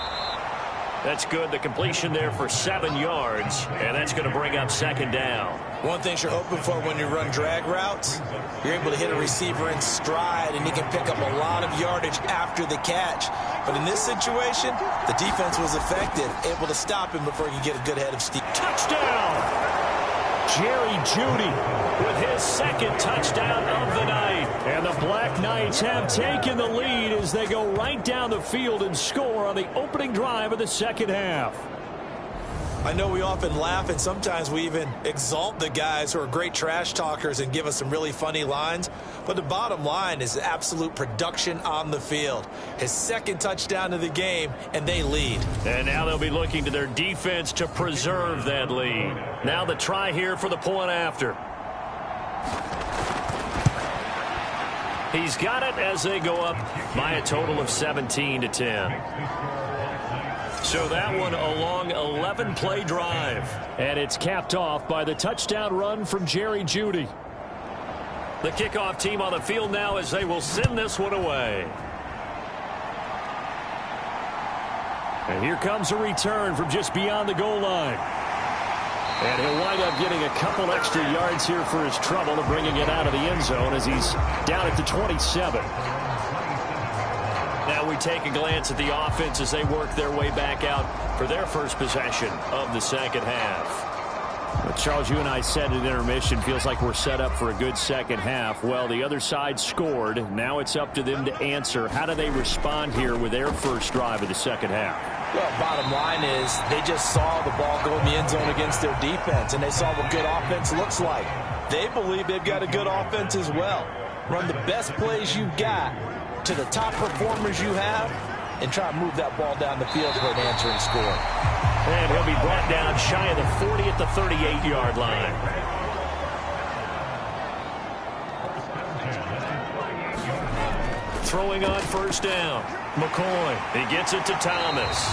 That's good. The completion there for 7 yards, and that's going to bring up 2nd down. One thing you're hoping for when you run drag routes, you're able to hit a receiver in stride, and he can pick up a lot of yardage after the catch. But in this situation, the defense was effective, able to stop him before he could get a good head of steam. Touchdown! Jerry Jeudy with his second touchdown of the night. And the Black Knights have taken the lead as they go right down the field and score on the opening drive of the second half. I know we often laugh, and sometimes we even exalt the guys who are great trash talkers and give us some really funny lines. But the bottom line is absolute production on the field. His second touchdown of the game, and they lead. And now they'll be looking to their defense to preserve that lead. Now the try here for the point after. He's got it as they go up by a total of 17-10. So that one a long 11-play drive. And it's capped off by the touchdown run from Jerry Jeudy. The kickoff team on the field now as they will send this one away. And here comes a return from just beyond the goal line. And he'll wind up getting a couple extra yards here for his trouble of bringing it out of the end zone as he's down at the 27. Now we take a glance at the offense as they work their way back out for their first possession of the second half. Well, Charles, you and I said at intermission, feels like we're set up for a good second half. Well, the other side scored. Now it's up to them to answer. How do they respond here with their first drive of the second half? Well, bottom line is they just saw the ball go in the end zone against their defense, and they saw what good offense looks like. They believe they've got a good offense as well. Run the best plays you've got to the top performers you have, and try to move that ball down the field for an answering score. And he'll be brought down shy of the 40 at the 38-yard line. Throwing on first down. McCoy, he gets it to Thomas.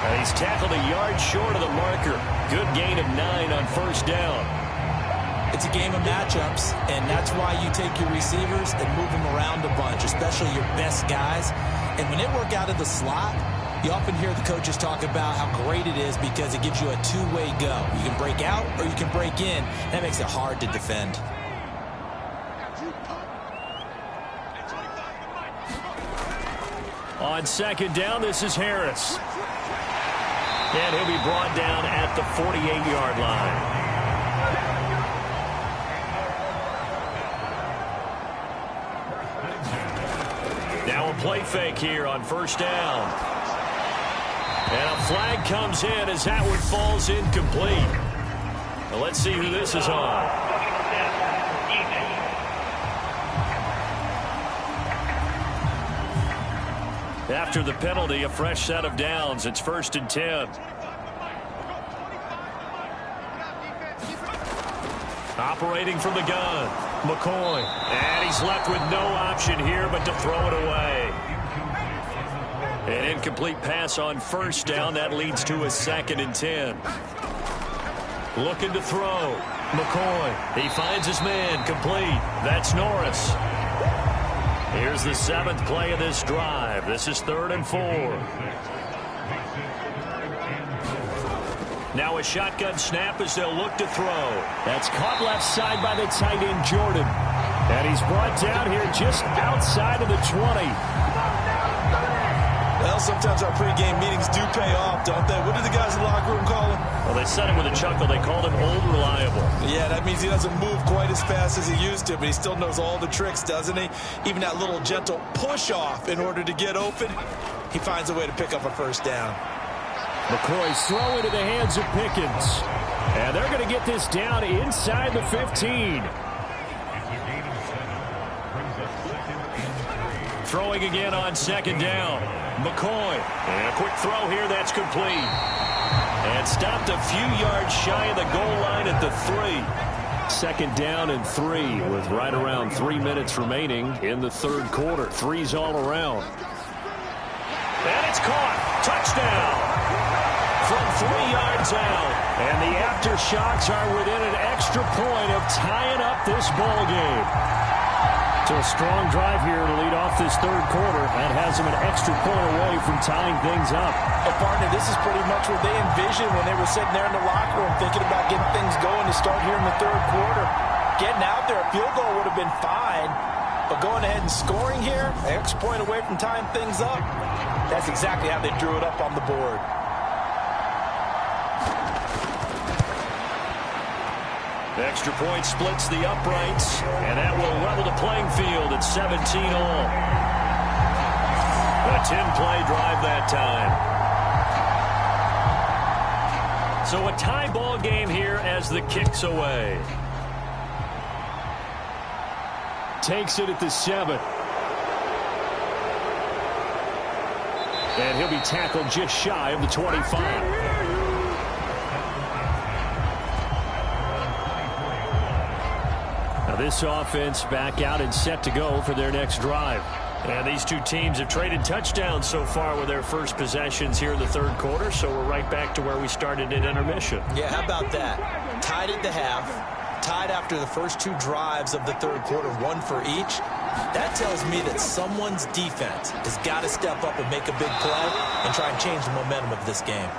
And he's tackled a yard short of the marker. Good gain of 9 on first down. It's a game of matchups, and that's why you take your receivers and move them around a bunch, especially your best guys. And when they work out of the slot, you often hear the coaches talk about how great it is because it gives you a two-way go. You can break out or you can break in. That makes it hard to defend. On second down, this is Harris. And he'll be brought down at the 48-yard line. Now a play fake here on first down. And a flag comes in as that one falls incomplete. Well, let's see who this is on. After the penalty, a fresh set of downs. It's 1st and 10. Operating from the gun, McCoy. And he's left with no option here but to throw it away. An incomplete pass on first down. That leads to a 2nd and 10. Looking to throw. McCoy. He finds his man. Complete. That's Norris. Here's the 7th play of this drive. This is 3rd and 4. Now a shotgun snap as they'll look to throw. That's caught left side by the tight end, Jordan. And he's brought down here just outside of the 20. Well, sometimes our pregame meetings do pay off, don't they? What did the guys in the locker room call him? Well, they said it with a chuckle. They called him Old Reliable. Yeah, that means he doesn't move quite as fast as he used to, but he still knows all the tricks, doesn't he? Even that little gentle push-off in order to get open, he finds a way to pick up a first down. McCoy's throw into the hands of Pickens. And they're going to get this down inside the 15. Throwing again on second down. McCoy. And a quick throw here. That's complete. And stopped a few yards shy of the goal line at the 3. 2nd down and 3 with right around 3 minutes remaining in the 3rd quarter. 3's all around. And it's caught. Touchdown. From 3 yards out. And the aftershocks are within an extra point of tying up this ball game. So a strong drive here to lead off this 3rd quarter. That has them an extra point away from tying things up. Well, partner, this is pretty much what they envisioned when they were sitting there in the locker room thinking about getting things going to start here in the 3rd quarter. Getting out there, a field goal would have been fine. But going ahead and scoring here, an extra point away from tying things up, that's exactly how they drew it up on the board. Extra point splits the uprights, and that will level the playing field at 17 all. A 10-play drive that time. So a tie ball game here as the kick's away. Takes it at the 7. And he'll be tackled just shy of the 25. Now this offense back out and set to go for their next drive. And these two teams have traded touchdowns so far with their first possessions here in the third quarter, so we're right back to where we started at intermission. Yeah, how about that? Tied at the half, tied after the first two drives of the third quarter, one for each. That tells me that someone's defense has got to step up and make a big play and try and change the momentum of this game.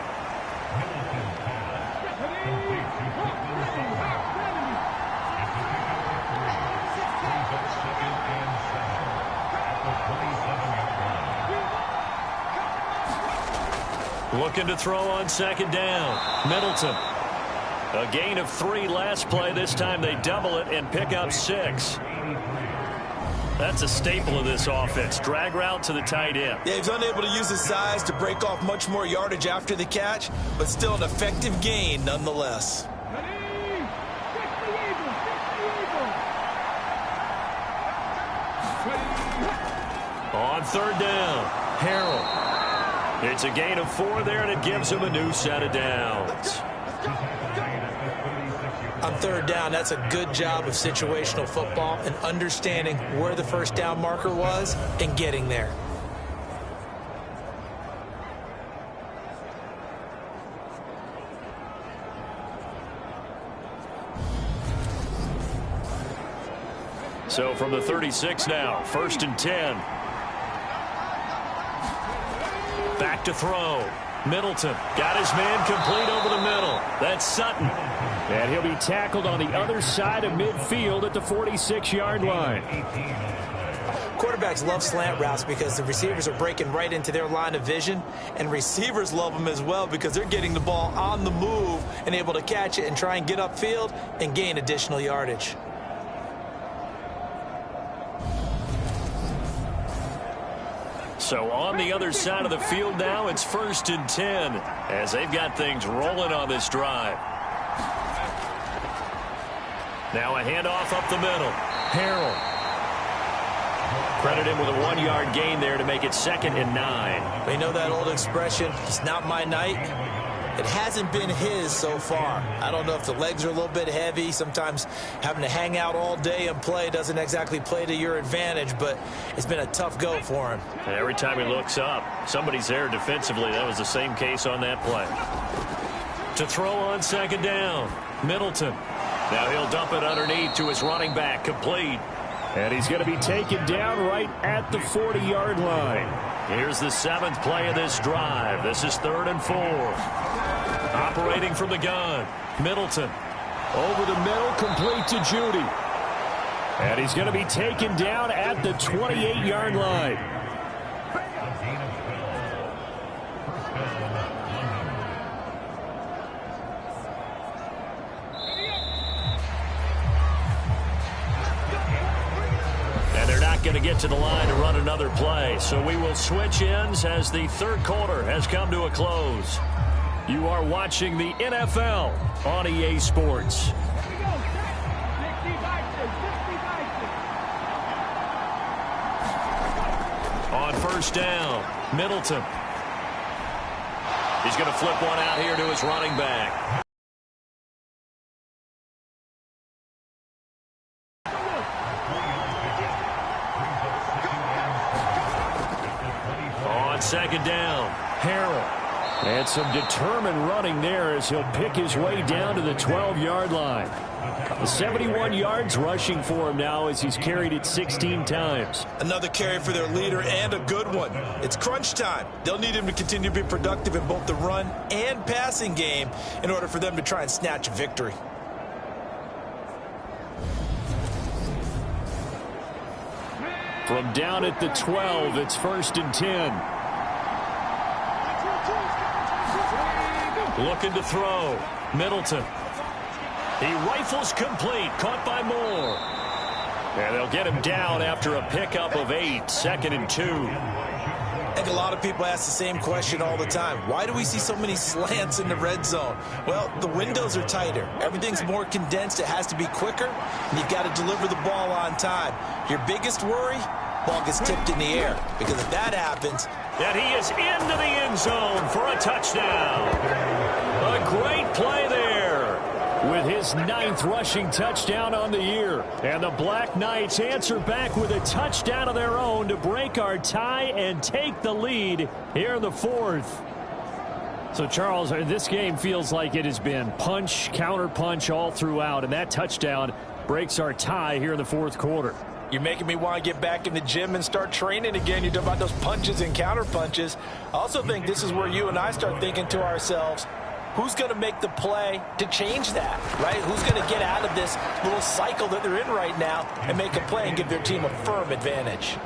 Looking to throw on second down. Middleton. A gain of 3 last play. This time they double it and pick up 6. That's a staple of this offense. Drag route to the tight end. Yeah, he's unable to use his size to break off much more yardage after the catch, but still an effective gain nonetheless. On third down, Harrell. It's a gain of 4 there, and it gives him a new set of downs. On third down, that's a good job of situational football and understanding where the first down marker was and getting there. So from the 36 now, 1st and 10. Back to throw. Middleton got his man complete over the middle. That's Sutton. And he'll be tackled on the other side of midfield at the 46-yard line. Quarterbacks love slant routes because the receivers are breaking right into their line of vision, and receivers love them as well because they're getting the ball on the move and able to catch it and try and get upfield and gain additional yardage. So on the other side of the field now, it's 1st and 10 as they've got things rolling on this drive. Now a handoff up the middle. Harrell. Credit him with a 1-yard gain there to make it 2nd and 9. You know that old expression, it's not my night? It hasn't been his so far. I don't know if the legs are a little bit heavy. Sometimes having to hang out all day and play doesn't exactly play to your advantage, but it's been a tough go for him. And every time he looks up, somebody's there defensively. That was the same case on that play. To throw on second down, Middleton. Now he'll dump it underneath to his running back, complete. And he's going to be taken down right at the 40-yard line. Here's the 7th play of this drive. This is 3rd and 4. Operating from the gun, Middleton. Over the middle, complete to Judy. And he's going to be taken down at the 28-yard line. And they're not going to get to the line to run another play. So we will switch ends as the third quarter has come to a close. You are watching the NFL on EA Sports. On first down, Middleton. He's going to flip one out here to his running back. On second down, Harrell. And some determined running there as he'll pick his way down to the 12-yard line. The 71 yards rushing for him now as he's carried it 16 times. Another carry for their leader and a good one. It's crunch time. They'll need him to continue to be productive in both the run and passing game in order for them to try and snatch a victory. From down at the 12, it's 1st and 10. Looking to throw. Middleton. He rifles complete, caught by Moore. And they'll get him down after a pickup of 8, 2nd and 2. I think a lot of people ask the same question all the time. Why do we see so many slants in the red zone? Well, the windows are tighter. Everything's more condensed. It has to be quicker, and you've got to deliver the ball on time. Your biggest worry? Ball gets tipped in the air, because if that happens... And he is into the end zone for a touchdown. A great play there with his 9th rushing touchdown on the year. And the Black Knights answer back with a touchdown of their own to break our tie and take the lead here in the 4th. So, Charles, this game feels like it has been punch, counter punch all throughout, and that touchdown breaks our tie here in the 4th quarter. You're making me want to get back in the gym and start training again. You're talking about those punches and counter punches. I also think this is where you and I start thinking to ourselves, who's going to make the play to change that, right? Who's going to get out of this little cycle that they're in right now and make a play and give their team a firm advantage?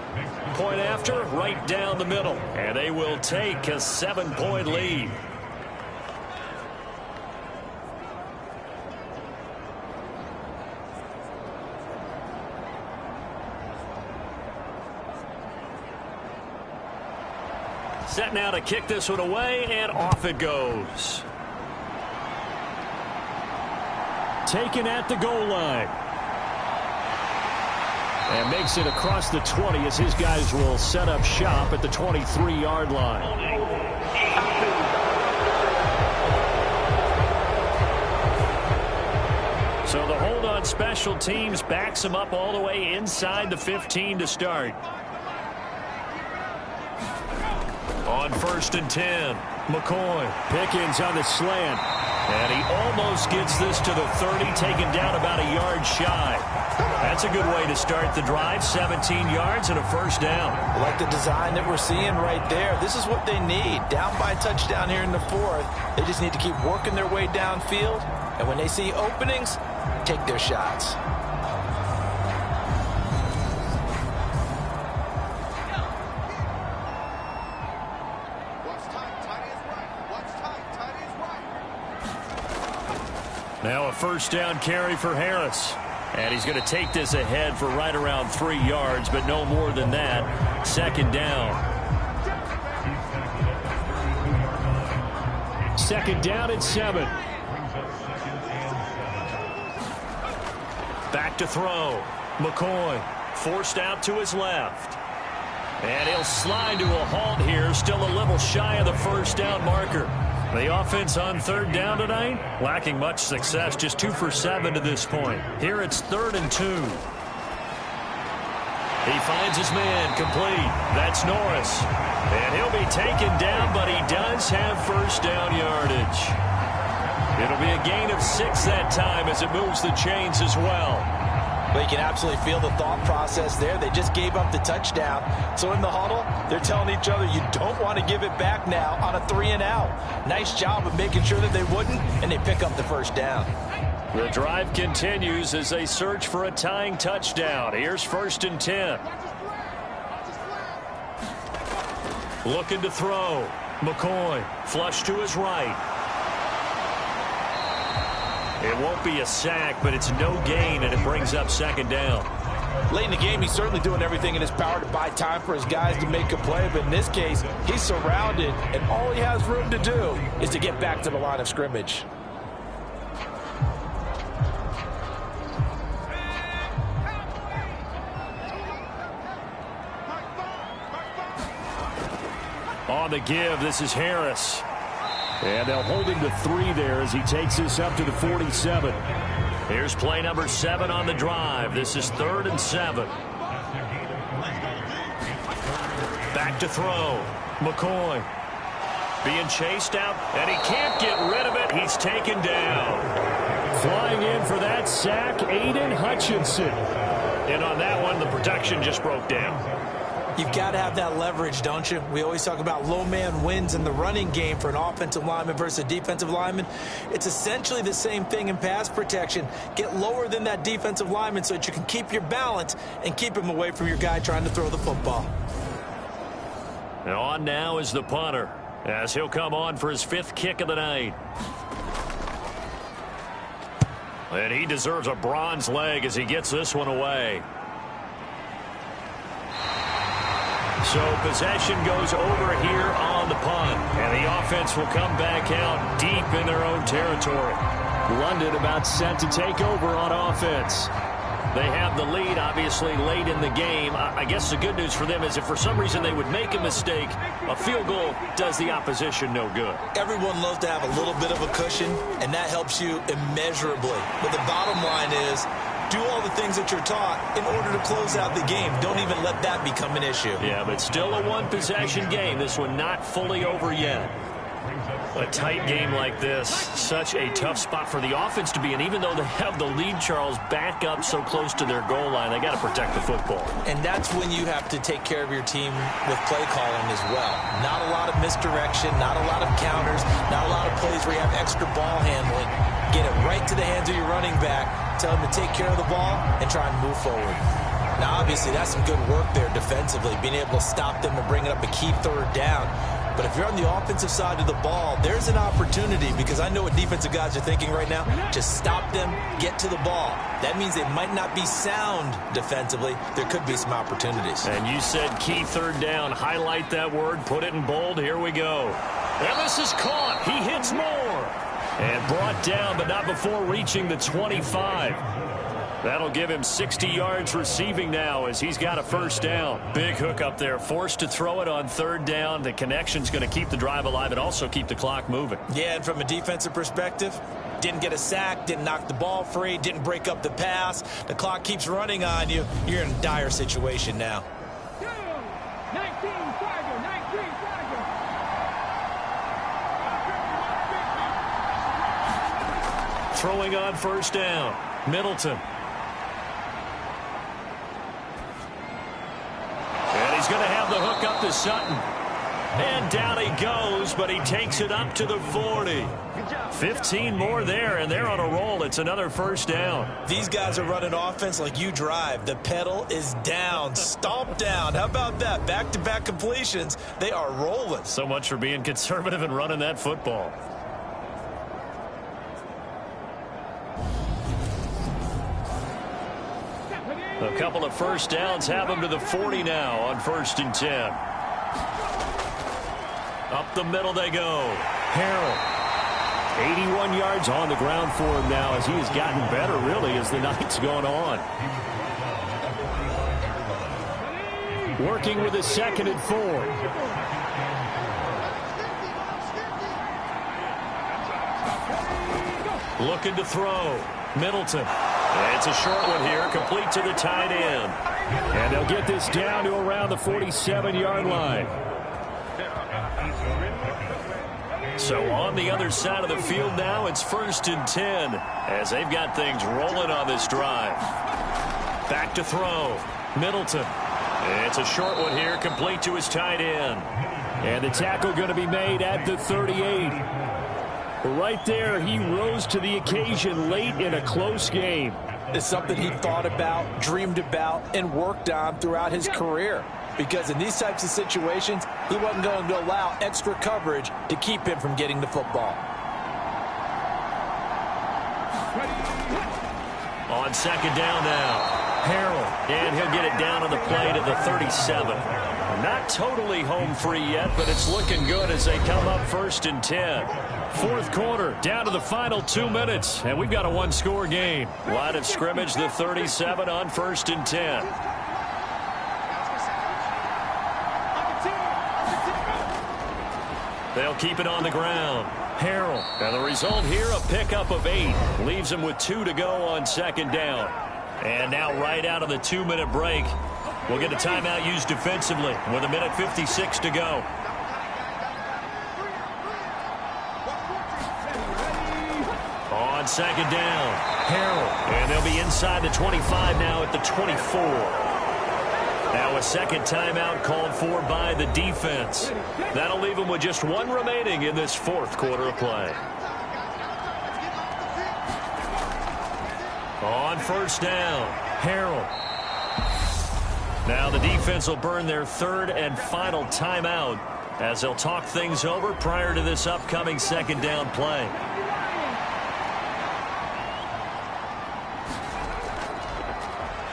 Point after, right down the middle. And they will take a 7-point lead. Set now to kick this one away, and off it goes. Taken at the goal line. And makes it across the 20 as his guys will set up shop at the 23-yard line. So the hold on special teams backs him up all the way inside the 15 to start. On 1st and 10, McCoy. Pickens on the slant. And he almost gets this to the 30, taken down about a yard shy. That's a good way to start the drive, 17 yards and a first down. I like the design that we're seeing right there. This is what they need. Down by a touchdown here in the 4th. They just need to keep working their way downfield. And when they see openings, take their shots. Now a first down carry for Harris. And he's going to take this ahead for right around 3 yards, but no more than that. 2nd down. 2nd down at 7. Back to throw. McCoy forced out to his left. And he'll slide to a halt here, still a little shy of the first down marker. The offense on 3rd down tonight, lacking much success, just 2 for 7 to this point. Here it's 3rd and 2. He finds his man complete. That's Norris. And he'll be taken down, but he does have first down yardage. It'll be a gain of 6 that time as it moves the chains as well. But you can absolutely feel the thought process there. They just gave up the touchdown. So in the huddle, they're telling each other, you don't want to give it back now on a 3-and-out. Nice job of making sure that they wouldn't, and they pick up the first down. The drive continues as they search for a tying touchdown. Here's 1st and 10. Looking to throw. McCoy, flush to his right. It won't be a sack, but it's no gain, and it brings up 2nd down. Late in the game, he's certainly doing everything in his power to buy time for his guys to make a play, but in this case, he's surrounded, and all he has room to do is to get back to the line of scrimmage. On the give, this is Harris. And they'll hold him to 3 there as he takes this up to the 47. Here's play number 7 on the drive. This is 3rd and 7. Back to throw. McCoy being chased out, and he can't get rid of it. He's taken down. Flying in for that sack, Aiden Hutchinson. And on that one, the protection just broke down. You've got to have that leverage, don't you? We always talk about low man wins in the running game for an offensive lineman versus a defensive lineman. It's essentially the same thing in pass protection. Get lower than that defensive lineman so that you can keep your balance and keep him away from your guy trying to throw the football. And on now is the punter, as he'll come on for his 5th kick of the night. And he deserves a bronze leg as he gets this one away. So possession goes over here on the punt. And the offense will come back out deep in their own territory. London about set to take over on offense. They have the lead, obviously, late in the game. I guess the good news for them is if for some reason they would make a mistake, a field goal does the opposition no good. Everyone loves to have a little bit of a cushion, and that helps you immeasurably. But the bottom line is, do all the things that you're taught in order to close out the game. Don't even let that become an issue. Yeah, but still a one-possession game. This one not fully over yet. A tight game like this, such a tough spot for the offense to be in. Even though they have the lead, Charles, back up so close to their goal line, they got to protect the football. And that's when you have to take care of your team with play calling as well. Not a lot of misdirection, not a lot of counters, not a lot of plays where you have extra ball handling. Get it right to the hands of your running back, tell him to take care of the ball, and try and move forward. Now, obviously, that's some good work there defensively, being able to stop them and bring it up a key third down. But if you're on the offensive side of the ball, there's an opportunity, because I know what defensive guys are thinking right now. Just stop them, get to the ball. That means they might not be sound defensively. There could be some opportunities. And you said key third down. Highlight that word, put it in bold. Here we go. And this is caught. He hits more. And brought down, but not before reaching the 25. That'll give him 60 yards receiving now as he's got a first down. Big hook up there, forced to throw it on third down. The connection's going to keep the drive alive and also keep the clock moving. Yeah, and from a defensive perspective, didn't get a sack, didn't knock the ball free, didn't break up the pass. The clock keeps running on you. You're in a dire situation now. 19 Tiger, 19 Tiger. Throwing on first down, Middleton. And he's going to have the hook up to Sutton. And down he goes, but he takes it up to the 40. 15 more there, and they're on a roll. It's another first down. These guys are running offense like you drive. The pedal is down, stomp down. How about that? Back-to-back completions. They are rolling. So much for being conservative and running that football. A couple of first downs have them to the 40 now on 1st and 10. Up the middle they go. Harrell. 81 yards on the ground for him now as he has gotten better, really, as the night's gone on. Working with a 2nd and 4. Looking to throw. Middleton. It's a short one here, complete to the tight end. And they'll get this down to around the 47-yard line. So on the other side of the field now, it's 1st and 10 as they've got things rolling on this drive. Back to throw. Middleton. It's a short one here, complete to his tight end. And the tackle going to be made at the 38. Right there, he rose to the occasion late in a close game. It's something he thought about, dreamed about, and worked on throughout his career. Because in these types of situations, he wasn't going to allow extra coverage to keep him from getting the football. On 2nd down now, Harrell. And he'll get it down on the play to the 37. Not totally home free yet, but it's looking good as they come up 1st and 10. 4th quarter, down to the final 2 minutes, and we've got a one-score game. Line of scrimmage, the 37 on 1st and 10. They'll keep it on the ground. Harrell. And the result here, a pickup of 8. Leaves them with 2 to go on 2nd down. And now right out of the 2-minute break, we'll get a timeout used defensively with 1:56 to go. On 2nd down, Harrell. And they'll be inside the 25 now at the 24. Now a second timeout called for by the defense. That'll leave them with just 1 remaining in this 4th quarter of play. On 1st down, Harrell. Now the defense will burn their 3rd and final timeout as they'll talk things over prior to this upcoming 2nd down play.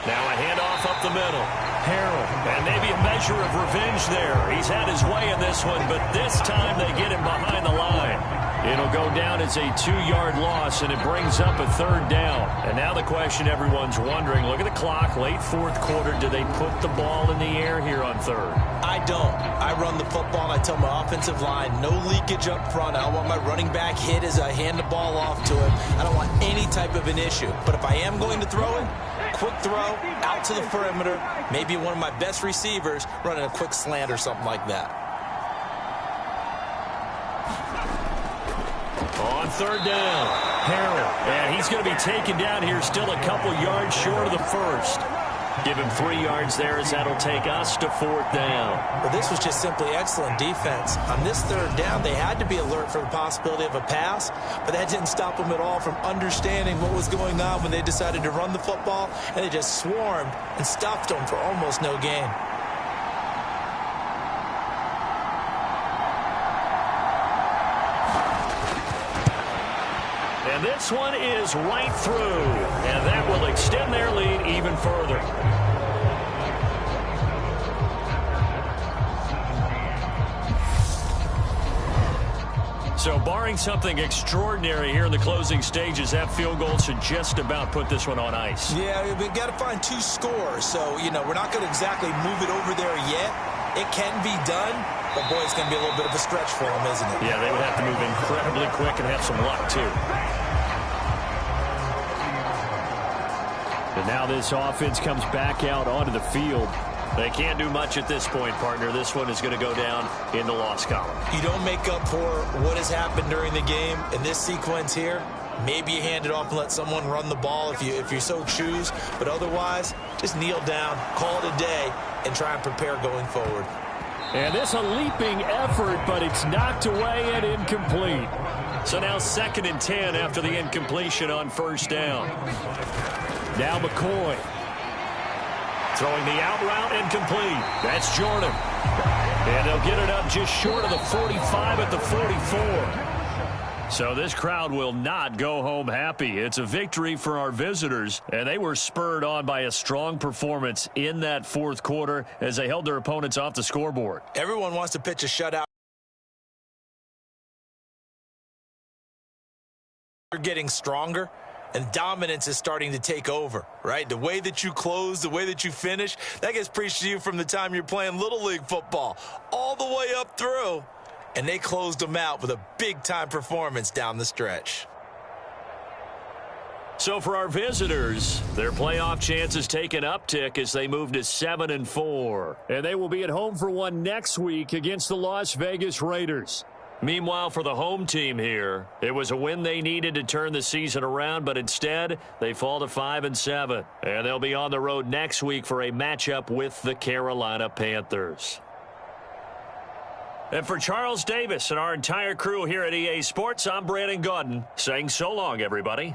Now a handoff up the middle. Harrell, and maybe a measure of revenge there. He's had his way in this one, but this time they get him behind the line. It'll go down as a 2-yard loss, and it brings up a 3rd down. And now the question everyone's wondering, look at the clock, late 4th quarter, do they put the ball in the air here on 3rd? I don't. I run the football, and I tell my offensive line, no leakage up front. I don't want my running back hit as I hand the ball off to him. I don't want any type of an issue. But if I am going to throw it, quick throw, out to the perimeter, maybe one of my best receivers running a quick slant or something like that. On 3rd down, Harrell, and he's going to be taken down here, still a couple yards short of the 1st. Give him 3 yards there as that'll take us to 4th down. Well, this was just simply excellent defense. On this 3rd down, they had to be alert for the possibility of a pass, but that didn't stop them at all from understanding what was going on when they decided to run the football, and they just swarmed and stuffed them for almost no gain. And this one is right through, and that will extend their lead even further. So barring something extraordinary here in the closing stages, that field goal should just about put this one on ice. Yeah, we've got to find 2 scores. So, we're not going to exactly move it over there yet. It can be done, but boy, it's going to be a little bit of a stretch for them, isn't it? Yeah, they would have to move incredibly quick and have some luck, too. And now this offense comes back out onto the field. They can't do much at this point, partner. This one is going to go down in the loss column. You don't make up for what has happened during the game in this sequence here. Maybe you hand it off and let someone run the ball if you so choose. But otherwise, just kneel down, call it a day, and try and prepare going forward. And this a leaping effort, but it's knocked away and incomplete. So now 2nd and 10 after the incompletion on 1st down. Now McCoy. Throwing the out route incomplete. That's Jordan. And they'll get it up just short of the 45 at the 44. So this crowd will not go home happy. It's a victory for our visitors, and they were spurred on by a strong performance in that 4th quarter as they held their opponents off the scoreboard. Everyone wants to pitch a shutout. You're getting stronger. And dominance is starting to take over, right? The way that you close, the way that you finish, that gets preached to you from the time you're playing Little League football all the way up through. And they closed them out with a big-time performance down the stretch. So for our visitors, their playoff chances take an uptick as they move to 7-4. And they will be at home for one next week against the Las Vegas Raiders. Meanwhile, for the home team here, it was a win they needed to turn the season around, but instead they fall to 5-7. And they'll be on the road next week for a matchup with the Carolina Panthers. And for Charles Davis and our entire crew here at EA Sports, I'm Brandon Gaudin saying so long, everybody.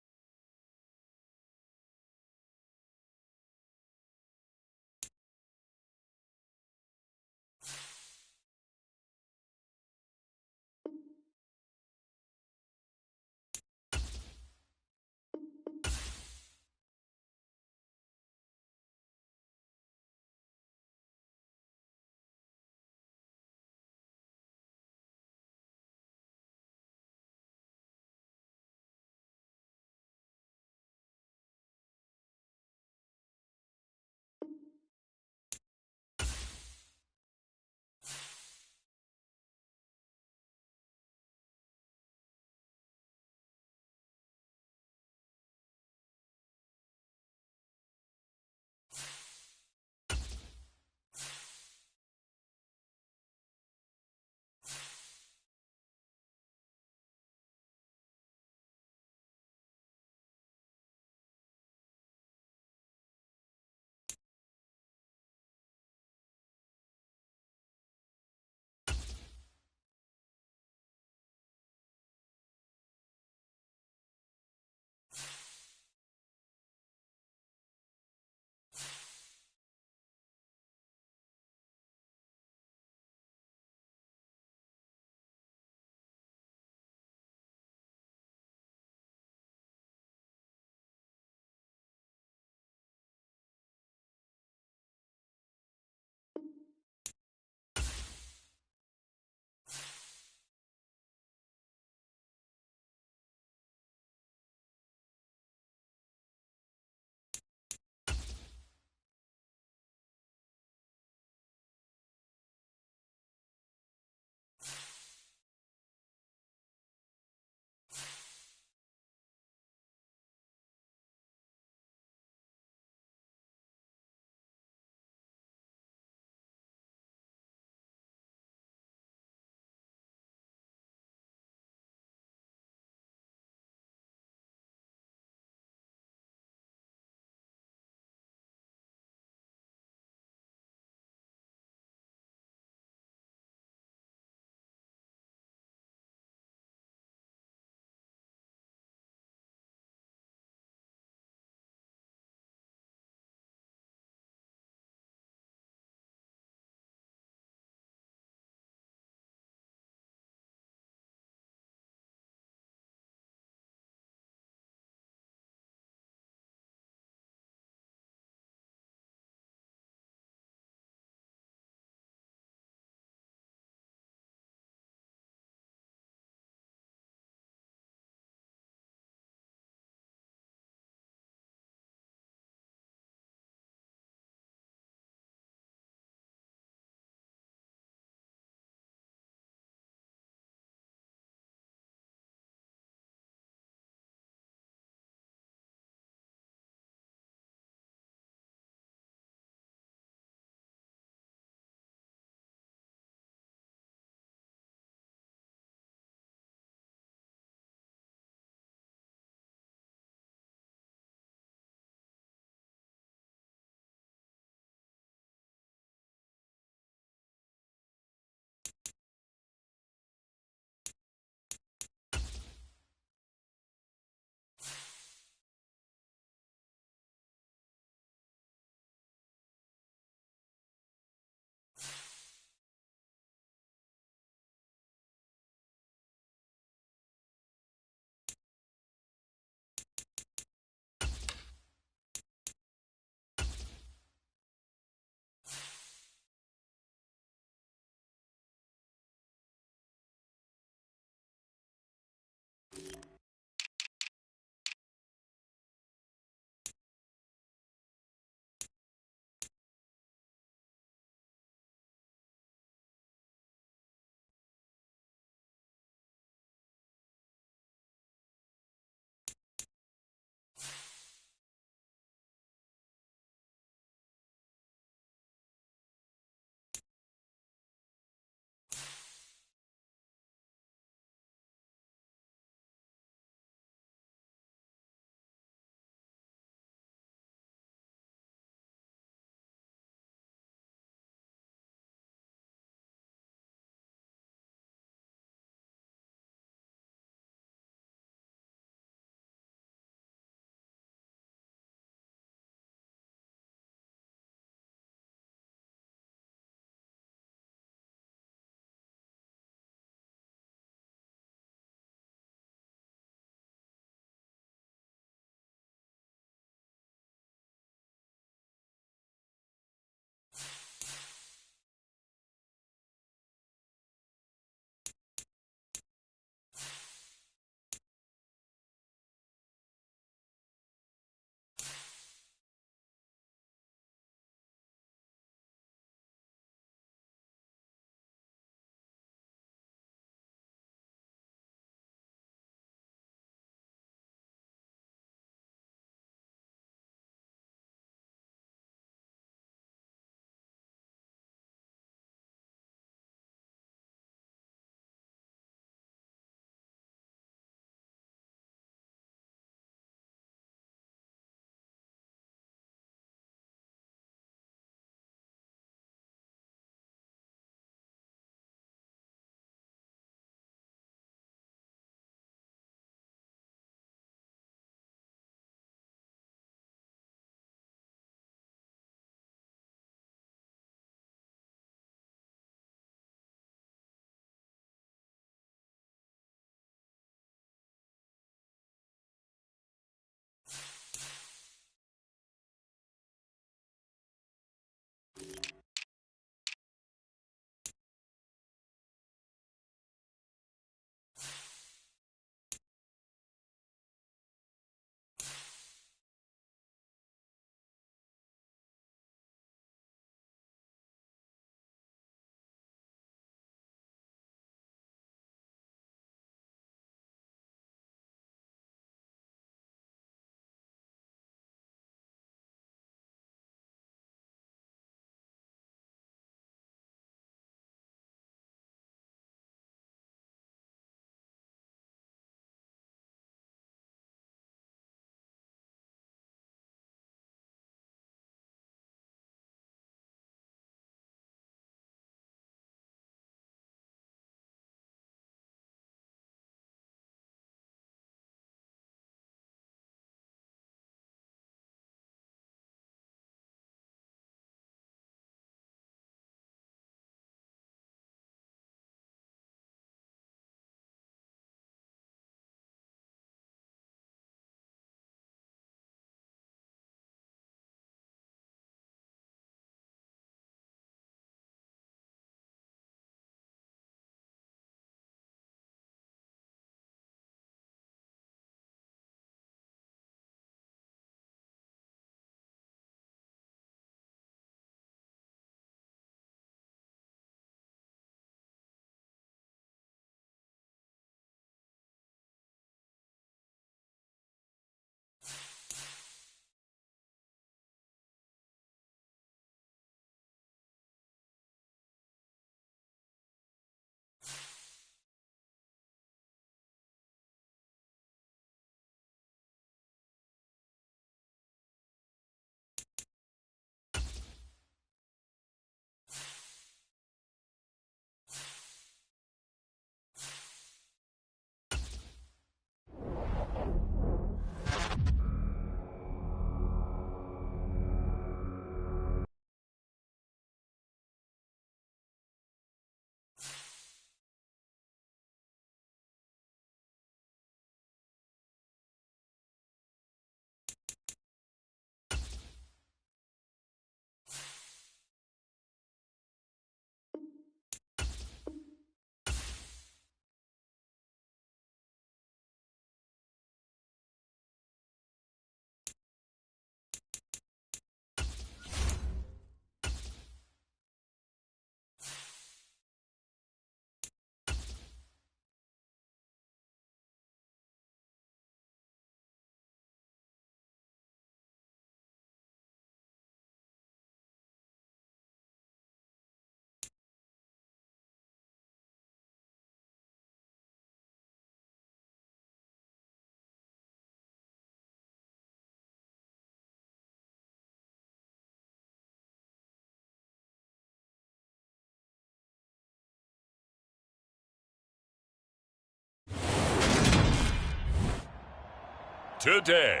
today.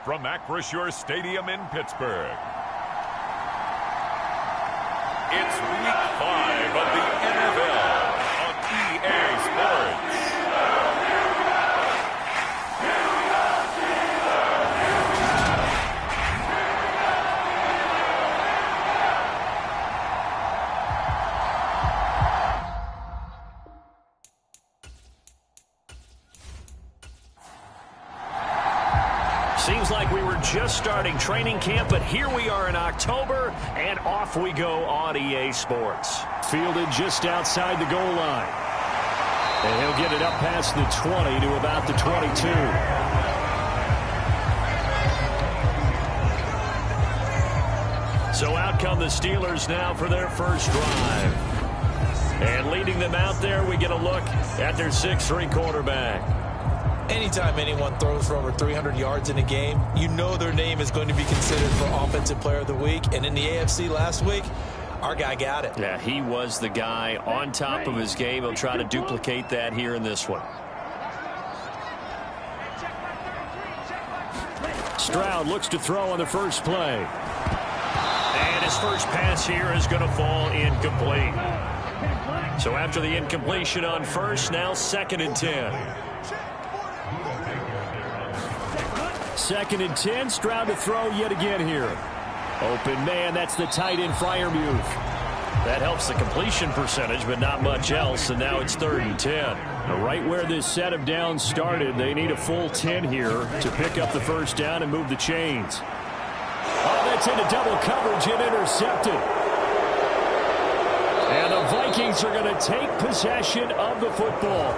From Acrisure Stadium in Pittsburgh, it's Week 5 of the NFL on EA Sports. Seems like we were just starting training camp, but here we are in October, and off we go on EA Sports. Fielded just outside the goal line. And he'll get it up past the 20 to about the 22. So out come the Steelers now for their first drive. And leading them out there, we get a look at their 6'3" quarterback. Anytime anyone throws for over 300 yards in a game, you know their name is going to be considered for Offensive Player of the Week. And in the AFC last week, our guy got it. Yeah, he was the guy on top of his game. He'll try to duplicate that here in this one. Stroud looks to throw on the first play. And his first pass here is going to fall incomplete. So after the incompletion on first, now 2nd and 10. 2nd and 10, Stroud to throw yet again here. Open man, that's the tight end Freiermuth. That helps the completion percentage, but not much else, and now it's 3rd and 10. Now, right where this set of downs started, they need a full 10 here to pick up the first down and move the chains. Oh, that's into double coverage and intercepted. And the Vikings are going to take possession of the football.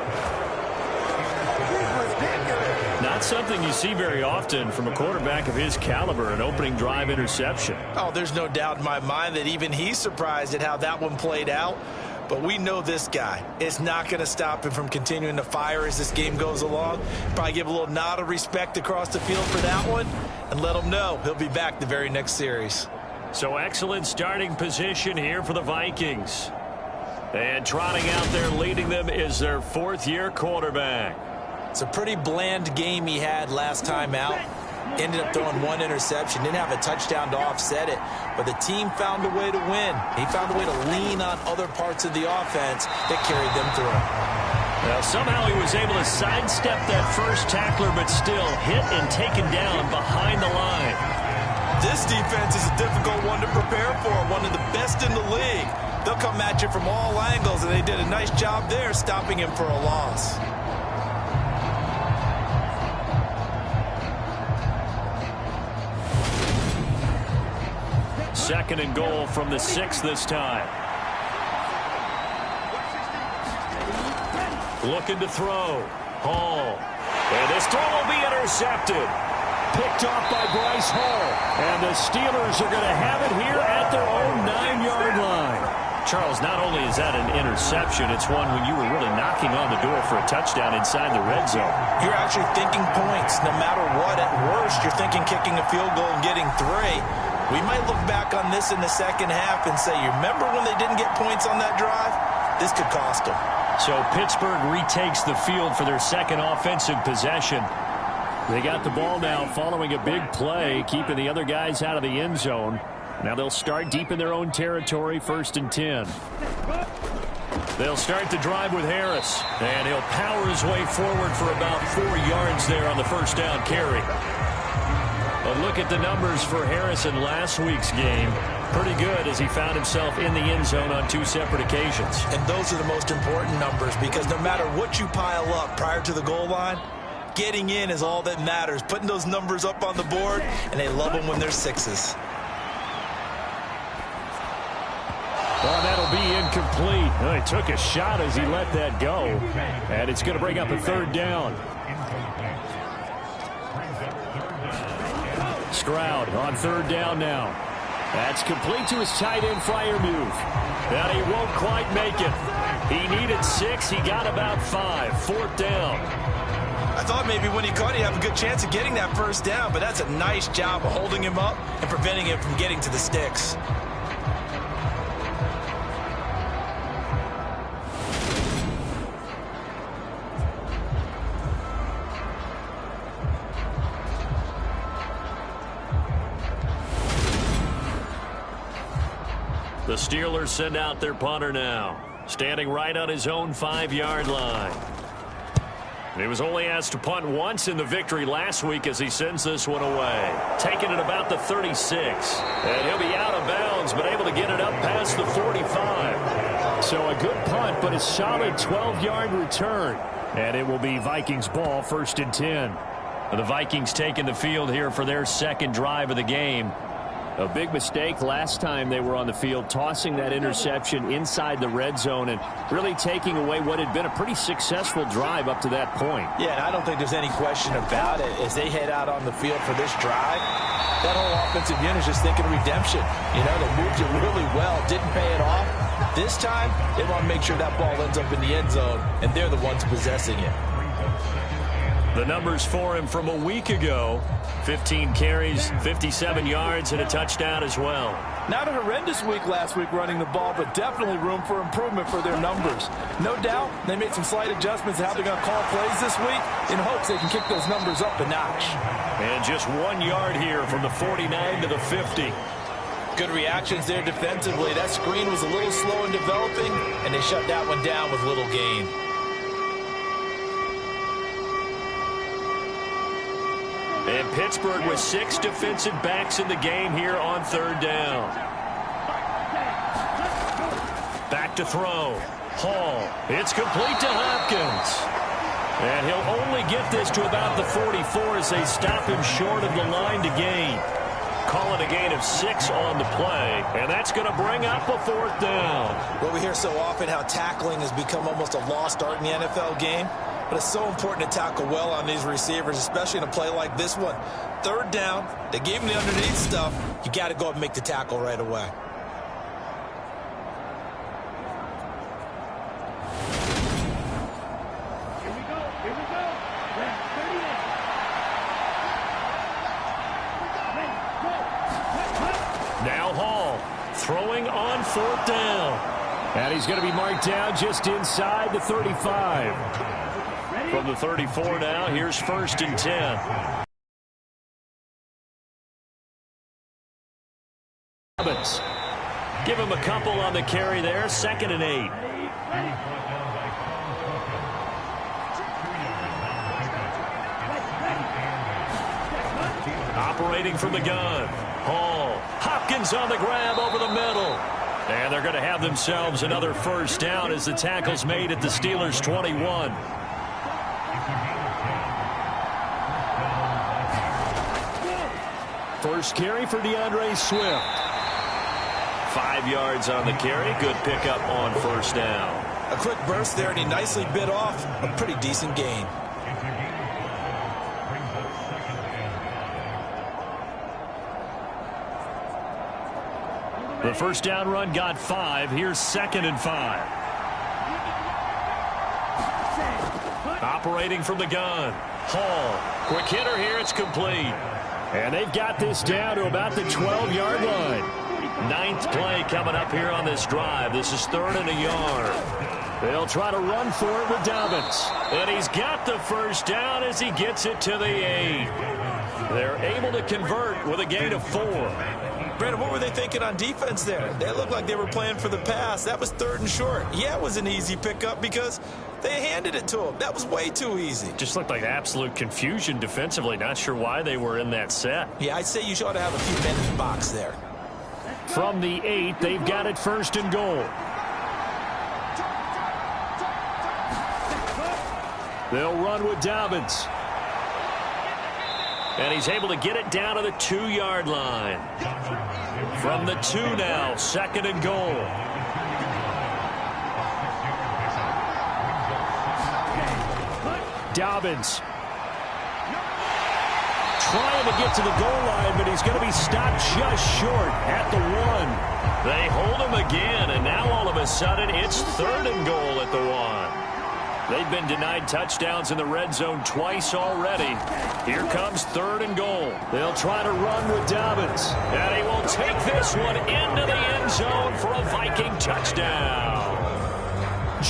Not something you see very often from a quarterback of his caliber, an opening drive interception. Oh, there's no doubt in my mind that even he's surprised at how that one played out. But we know this guy is not going to stop him from continuing to fire as this game goes along. Probably give a little nod of respect across the field for that one and let him know he'll be back the very next series. So excellent starting position here for the Vikings. And trotting out there leading them is their 4th-year quarterback. It's a pretty bland game he had last time out. Ended up throwing 1 interception. Didn't have a touchdown to offset it. But the team found a way to win. He found a way to lean on other parts of the offense that carried them through. Well, somehow he was able to sidestep that first tackler, but still hit and taken down behind the line. This defense is a difficult one to prepare for. One of the best in the league. They'll come at you from all angles, and they did a nice job there stopping him for a loss. 2nd and goal from the 6 this time. Looking to throw. Hall. And this throw will be intercepted. Picked off by Bryce Hall. And the Steelers are going to have it here at their own 9-yard line. Charles, not only is that an interception, it's one when you were really knocking on the door for a touchdown inside the red zone. You're actually thinking points. No matter what, at worst, you're thinking kicking a field goal and getting 3. We might look back on this in the second half and say, you remember when they didn't get points on that drive? This could cost them. So Pittsburgh retakes the field for their 2nd offensive possession. They got the ball now following a big play, keeping the other guys out of the end zone. Now they'll start deep in their own territory, 1st and 10. They'll start the drive with Harris, and he'll power his way forward for about 4 yards there on the first down carry. But look at the numbers for Harris in last week's game. Pretty good as he found himself in the end zone on 2 separate occasions. And those are the most important numbers because no matter what you pile up prior to the goal line, getting in is all that matters. Putting those numbers up on the board, and they love them when they're 6s. Well, that'll be incomplete. Well, he took a shot as he let that go. And it's going to bring up a 3rd down. Stroud on 3rd down now. That's complete to his tight end, Freiermuth. And he won't quite make it. He needed 6. He got about 5. 4th down. I thought maybe when he caught, he'd have a good chance of getting that first down, but that's a nice job of holding him up and preventing him from getting to the sticks. The Steelers send out their punter now, standing right on his own 5-yard line. He was only asked to punt once in the victory last week as he sends this one away. Taking it about the 36. And he'll be out of bounds, but able to get it up past the 45. So a good punt, but a solid 12-yard return. And it will be Vikings ball, 1st and 10. The Vikings taking the field here for their second drive of the game. A big mistake last time they were on the field, tossing that interception inside the red zone and really taking away what had been a pretty successful drive up to that point. Yeah, and I don't think there's any question about it. As they head out on the field for this drive, that whole offensive unit is just thinking redemption. You know, they moved it really well, didn't pay it off. This time, they want to make sure that ball ends up in the end zone, and they're the ones possessing it. The numbers for him from a week ago: 15 carries, 57 yards, and a touchdown as well. Not a horrendous week last week running the ball, but definitely room for improvement for their numbers. No doubt they made some slight adjustments to how they're going to call plays this week in hopes they can kick those numbers up a notch. And just 1 yard here from the 49 to the 50. Good reactions there defensively. That screen was a little slow in developing, and they shut that one down with little gain. And Pittsburgh with 6 defensive backs in the game here on 3rd down. Back to throw. Hall. It's complete to Hopkins. And he'll only get this to about the 44 as they stop him short of the line to gain. Call it a gain of 6 on the play, and that's going to bring up a 4th down. Well, we hear so often how tackling has become almost a lost art in the NFL game. But it's so important to tackle well on these receivers, especially in a play like this one. 3rd down, they gave him the underneath stuff. You got to go and make the tackle right away. Here we go. Left 38. Now Hall throwing on 4th down. And he's going to be marked down just inside the 35. From the 34 now, here's 1st and 10. Give him a couple on the carry there, 2nd and 8. Operating from the gun. Hall. Hopkins on the grab over the middle. And they're going to have themselves another 1st down as the tackle's made at the Steelers' 21. First carry for DeAndre Swift. 5 yards on the carry. Good pickup on 1st down. A quick burst there, and he nicely bit off a pretty decent gain. The 1st down run got 5. Here's 2nd and 5. Operating from the gun. Hall. Quick hitter here. It's complete. And they've got this down to about the 12-yard line. 9th play coming up here on this drive. This is 3rd and a yard. They'll try to run for it with Dobbins. And he's got the 1st down as he gets it to the 8. They're able to convert with a gain of 4. Brandon, what were they thinking on defense there? They looked like they were playing for the pass. That was 3rd and short. Yeah, it was an easy pickup because they handed it to him. That was way too easy. Just looked like absolute confusion defensively. Not sure why they were in that set. Yeah, I'd say you ought to have a few men in the box there. From the 8, they've got it 1st and goal. They'll run with Dobbins. And he's able to get it down to the 2-yard line. From the 2 now, 2nd and goal. Dobbins trying to get to the goal line, but he's going to be stopped just short at the 1. They hold him again, and now all of a sudden it's 3rd and goal at the 1. They've been denied touchdowns in the red zone twice already. Here comes 3rd and goal. They'll try to run with Dobbins. And he will take this one into the end zone for a Viking touchdown.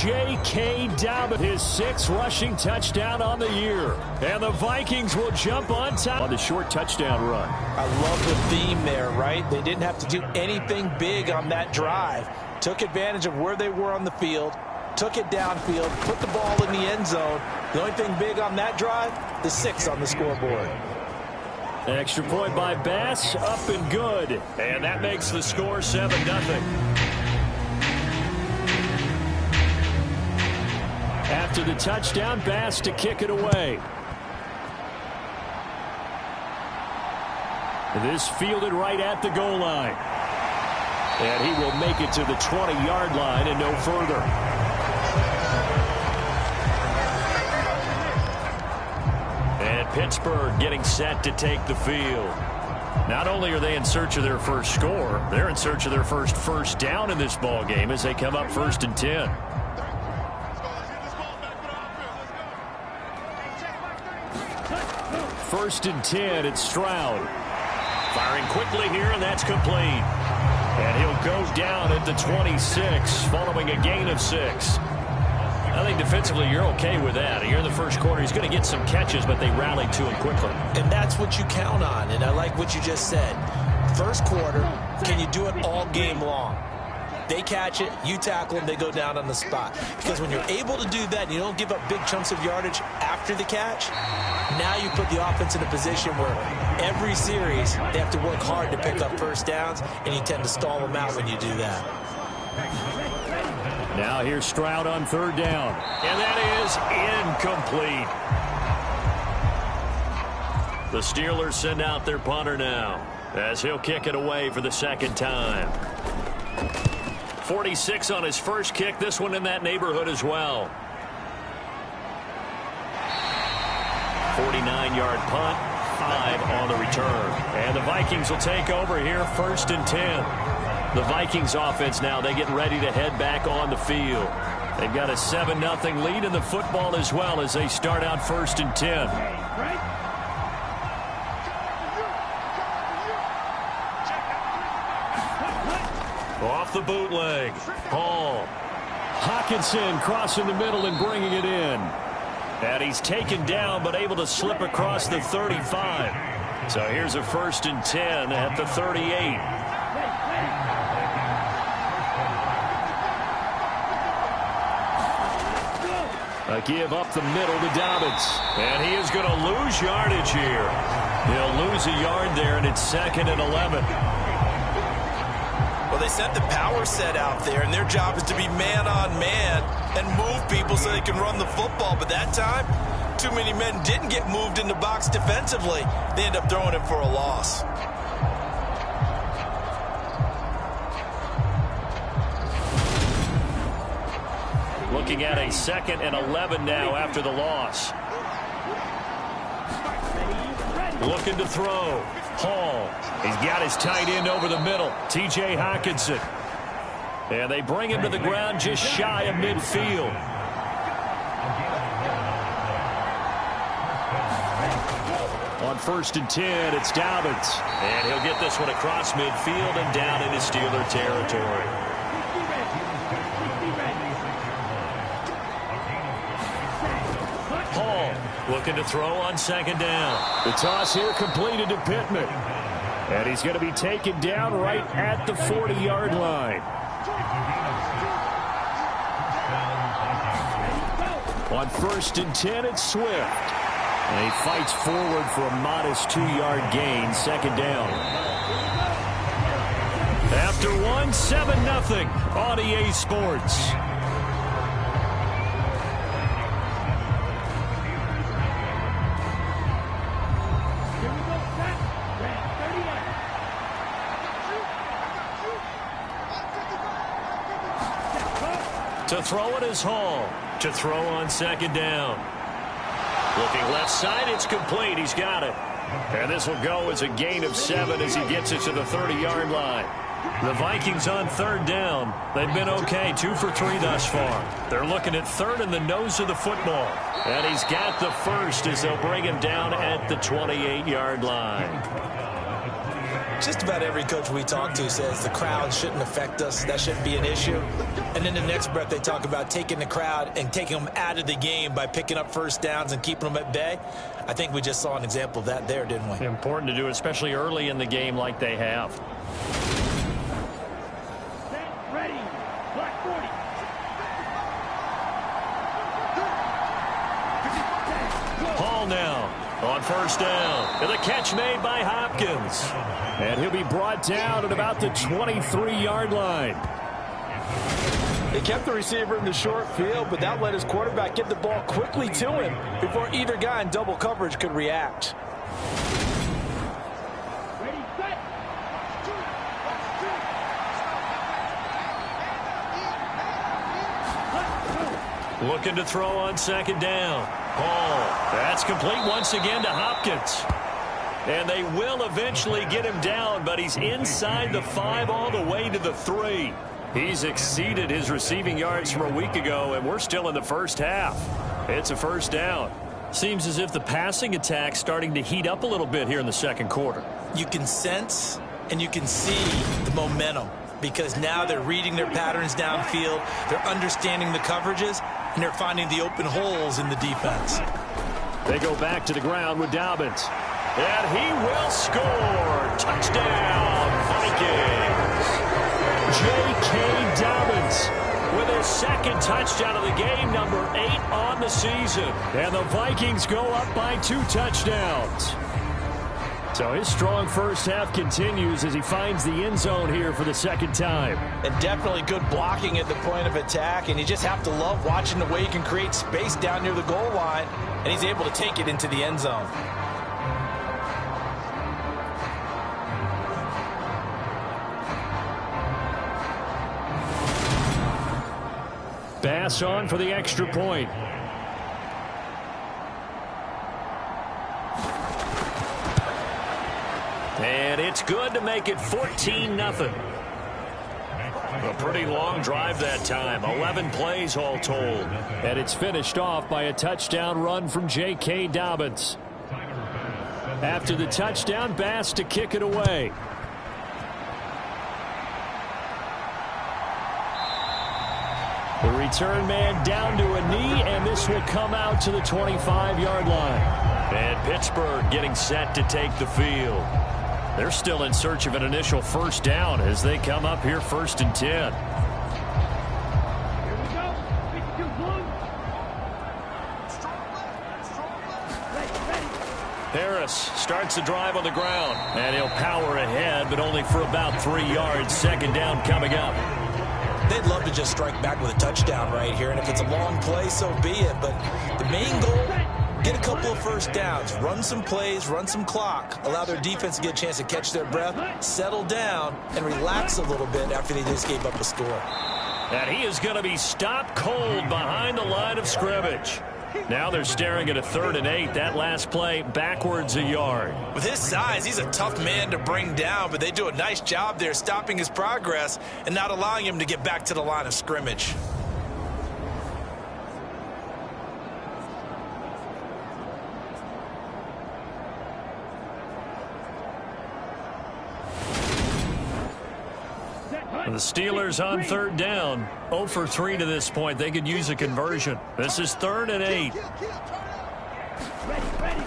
J.K. Dobbins, his 6th rushing touchdown on the year. And the Vikings will jump on top on the short touchdown run. I love the theme there, right? They didn't have to do anything big on that drive. Took advantage of where they were on the field, took it downfield, put the ball in the end zone. The only thing big on that drive, the 6 on the scoreboard. Extra point by Bass, up and good. And that makes the score 7-0. After the touchdown, Bass to kick it away. This fielded right at the goal line. And he will make it to the 20-yard line and no further. And Pittsburgh getting set to take the field. Not only are they in search of their first score, they're in search of their first down in this ball game as they come up 1st and 10. First and 10, it's Stroud. Firing quickly here, and that's complete. And he'll go down at the 26, following a gain of 6. I think defensively you're okay with that. Here in the first quarter, he's going to get some catches, but they rallied to him quickly. And that's what you count on, and I like what you just said. First quarter, can you do it all game long? They catch it, you tackle them, they go down on the spot. Because when you're able to do that, and you don't give up big chunks of yardage after the catch, now you put the offense in a position where every series they have to work hard to pick up first downs, and you tend to stall them out when you do that. Now here's Stroud on 3rd down. And that is incomplete. The Steelers send out their punter now as he'll kick it away for the 2nd time. 46 on his first kick. This one in that neighborhood as well. 49-yard punt, 5 on the return. And the Vikings will take over here 1st and 10. The Vikings offense now, they get ready to head back on the field. They've got a 7-0 lead in the football as well as they start out 1st and 10. Off the bootleg. Hall. Hawkinson crossing the middle and bringing it in. And he's taken down but able to slip across the 35. So here's a 1st and 10 at the 38. A give up the middle to Dobbins. And he is going to lose yardage here. He'll lose a yard there, and it's 2nd and 11. Well, they sent the power set out there, and their job is to be man-on-man and move people so they can run the football. But that time, too many men didn't get moved in the box defensively. They end up throwing him for a loss. Looking at a 2nd and 11 now after the loss. Looking to throw. Hall. He's got his tight end over the middle. T.J. Hawkinson. And they bring him to the ground just shy of midfield. On 1st and 10, it's Dobbins. And he'll get this one across midfield and down into Steeler territory. Hall looking to throw on 2nd down. The toss here completed to Pittman. And he's going to be taken down right at the 40-yard line. On 1st and 10, it's Swift. And he fights forward for a modest 2-yard gain, 2nd down. After 7-0 on EA Sports. To throw it is Hall. To throw on 2nd down. Looking left side, it's complete. He's got it. And this will go as a gain of 7 as he gets it to the 30-yard line. The Vikings on 3rd down. They've been okay, 2 for 3 thus far. They're looking at 3rd in the nose of the football. And he's got the first as they'll bring him down at the 28-yard line. Just about every coach we talk to says the crowd shouldn't affect us. That shouldn't be an issue. And in the next breath, they talk about taking the crowd and taking them out of the game by picking up first downs and keeping them at bay. I think we just saw an example of that there, didn't we? Important to do, especially early in the game like they have. Set, ready. Black 40. Hall now on first down. And the catch made by Hopkins. And he'll be brought down at about the 23-yard line. They kept the receiver in the short field, but that let his quarterback get the ball quickly to him before either guy in double coverage could react. Ready, set. Looking to throw on second down. Hall. That's complete once again to Hopkins. And they will eventually get him down, but he's inside the 5 all the way to the 3. He's exceeded his receiving yards from a week ago, and we're still in the first half. It's a first down. Seems as if the passing attack's starting to heat up a little bit here in the second quarter. You can sense and you can see the momentum because now they're reading their patterns downfield, they're understanding the coverages, and they're finding the open holes in the defense. They go back to the ground with Dobbins. And he will score. Touchdown, Vikings. J.K. Dobbins with his second touchdown of the game, number 8 on the season. And the Vikings go up by 2 touchdowns. So his strong first half continues as he finds the end zone here for the second time. And definitely good blocking at the point of attack, and you just have to love watching the way he can create space down near the goal line, and he's able to take it into the end zone. Bass on for the extra point. And it's good to make it 14-0. A pretty long drive that time. 11 plays all told. And it's finished off by a touchdown run from J.K. Dobbins. After the touchdown, Bass to kick it away. The return man down to a knee, and this will come out to the 25-yard line. And Pittsburgh getting set to take the field. They're still in search of an initial first down as they come up here 1st and 10. Here we go. 52 blue. Ready. Harris starts the drive on the ground, and he'll power ahead, but only for about 3 yards. Second down coming up. They'd love to just strike back with a touchdown right here, and if it's a long play, so be it. But the main goal, get a couple of first downs, run some plays, run some clock, allow their defense to get a chance to catch their breath, settle down, and relax a little bit after they just gave up a score. And he is going to be stopped cold behind the line of scrimmage. Now they're staring at a 3rd and 8. That last play backwards a yard. With his size, he's a tough man to bring down, but they do a nice job there stopping his progress and not allowing him to get back to the line of scrimmage. The Steelers on 3rd down. 0 for 3 to this point. They could use a conversion. This is 3rd and 8.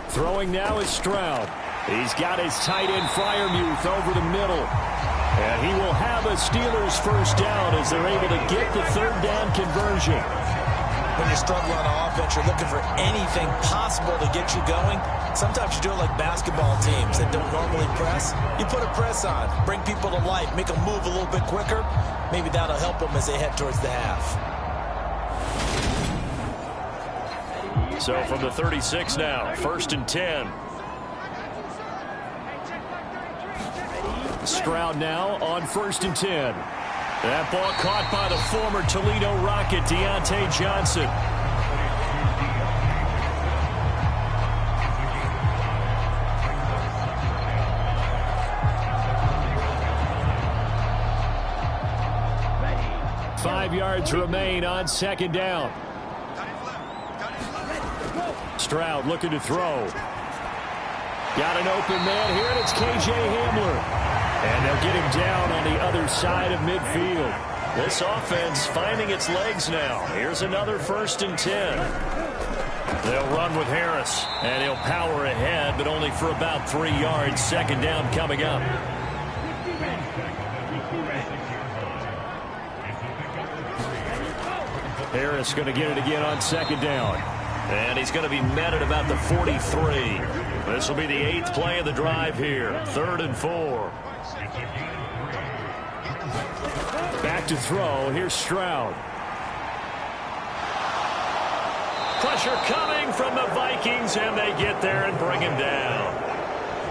Throwing now is Stroud. He's got his tight end Freiermuth over the middle. And he will have a Steelers first down as they're able to get the 3rd down conversion. When you're struggling on offense, you're looking for anything possible to get you going. Sometimes you do it like basketball teams that don't normally press. You put a press on, bring people to life, make them move a little bit quicker. Maybe that'll help them as they head towards the half. So from the 36 now, 1st and 10. Stroud now on 1st and 10. That ball caught by the former Toledo Rocket, Deontay Johnson. Ready. 5 yards remain on 2nd down. Stroud looking to throw. Got an open man here, and it's K.J. Hamler. And they'll get him down on the other side of midfield. This offense finding its legs now. Here's another 1st and 10. They'll run with Harris, and he'll power ahead, but only for about 3 yards. 2nd down coming up. Harris going to get it again on 2nd down. And he's going to be met at about the 43. This will be the 8th play of the drive here. 3rd and 4. Back to throw. Here's Stroud. Pressure coming from the Vikings, and they get there and bring him down.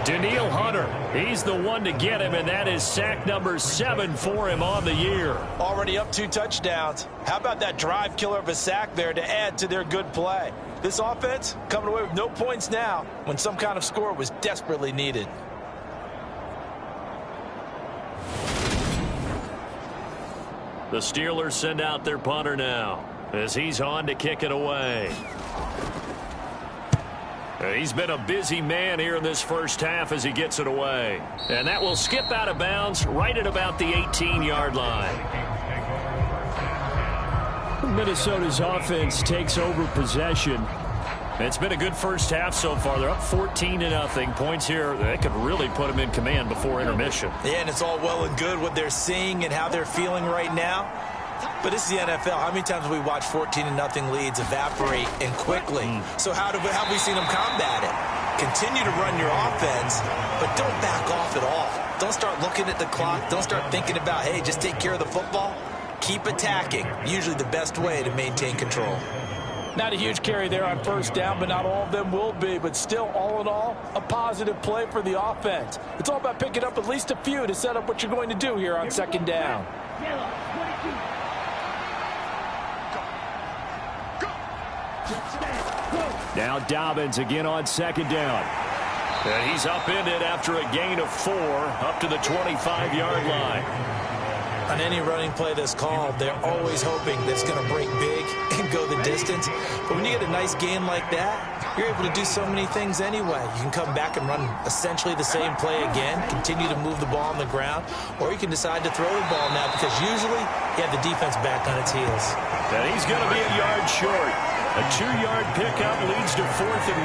Danielle Hunter, he's the one to get him, and that is sack number 7 for him on the year. Already up 2 touchdowns. How about that drive killer of a sack there to add to their good play? This offense coming away with no points now when some kind of score was desperately needed. The Steelers send out their punter now as he's on to kick it away. He's been a busy man here in this first half as he gets it away. And that will skip out of bounds right at about the 18-yard line. Minnesota's offense takes over possession. It's been a good first half so far. They're up 14-0. Points here, they could really put them in command before intermission. Yeah, and it's all well and good what they're seeing and how they're feeling right now. But this is the NFL. How many times have we watched 14-0 leads evaporate and quickly? So how have we seen them combat it? Continue to run your offense, but don't back off at all. Don't start looking at the clock. Don't start thinking about, hey, just take care of the football. Keep attacking. Usually the best way to maintain control. Not a huge carry there on 1st down, but not all of them will be. But still, all in all, a positive play for the offense. It's all about picking up at least a few to set up what you're going to do here on 2nd down. Now Dobbins again on 2nd down. And he's upended after a gain of 4 up to the 25-yard line. On any running play that's called, they're always hoping that it's going to break big and go the distance. But when you get a nice gain like that, you're able to do so many things anyway. You can come back and run essentially the same play again, continue to move the ball on the ground, or you can decide to throw the ball now because usually you have the defense back on its heels. And he's going to be a yard short. A 2-yard pickup leads to 4th and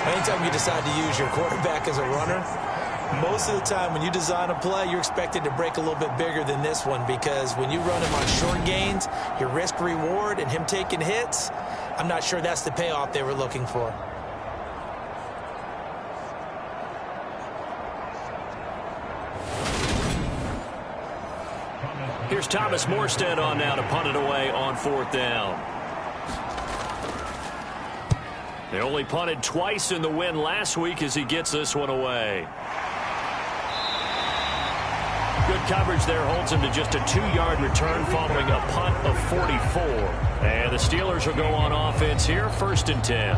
1. Anytime you decide to use your quarterback as a runner, most of the time when you design a play, you're expected to break a little bit bigger than this one because when you run him on short gains, your risk-reward and him taking hits, I'm not sure that's the payoff they were looking for. Here's Thomas Morstead on now to punt it away on 4th down. They only punted twice in the win last week as he gets this one away. Good coverage there holds him to just a 2-yard return following a punt of 44. And the Steelers will go on offense here, 1st and 10.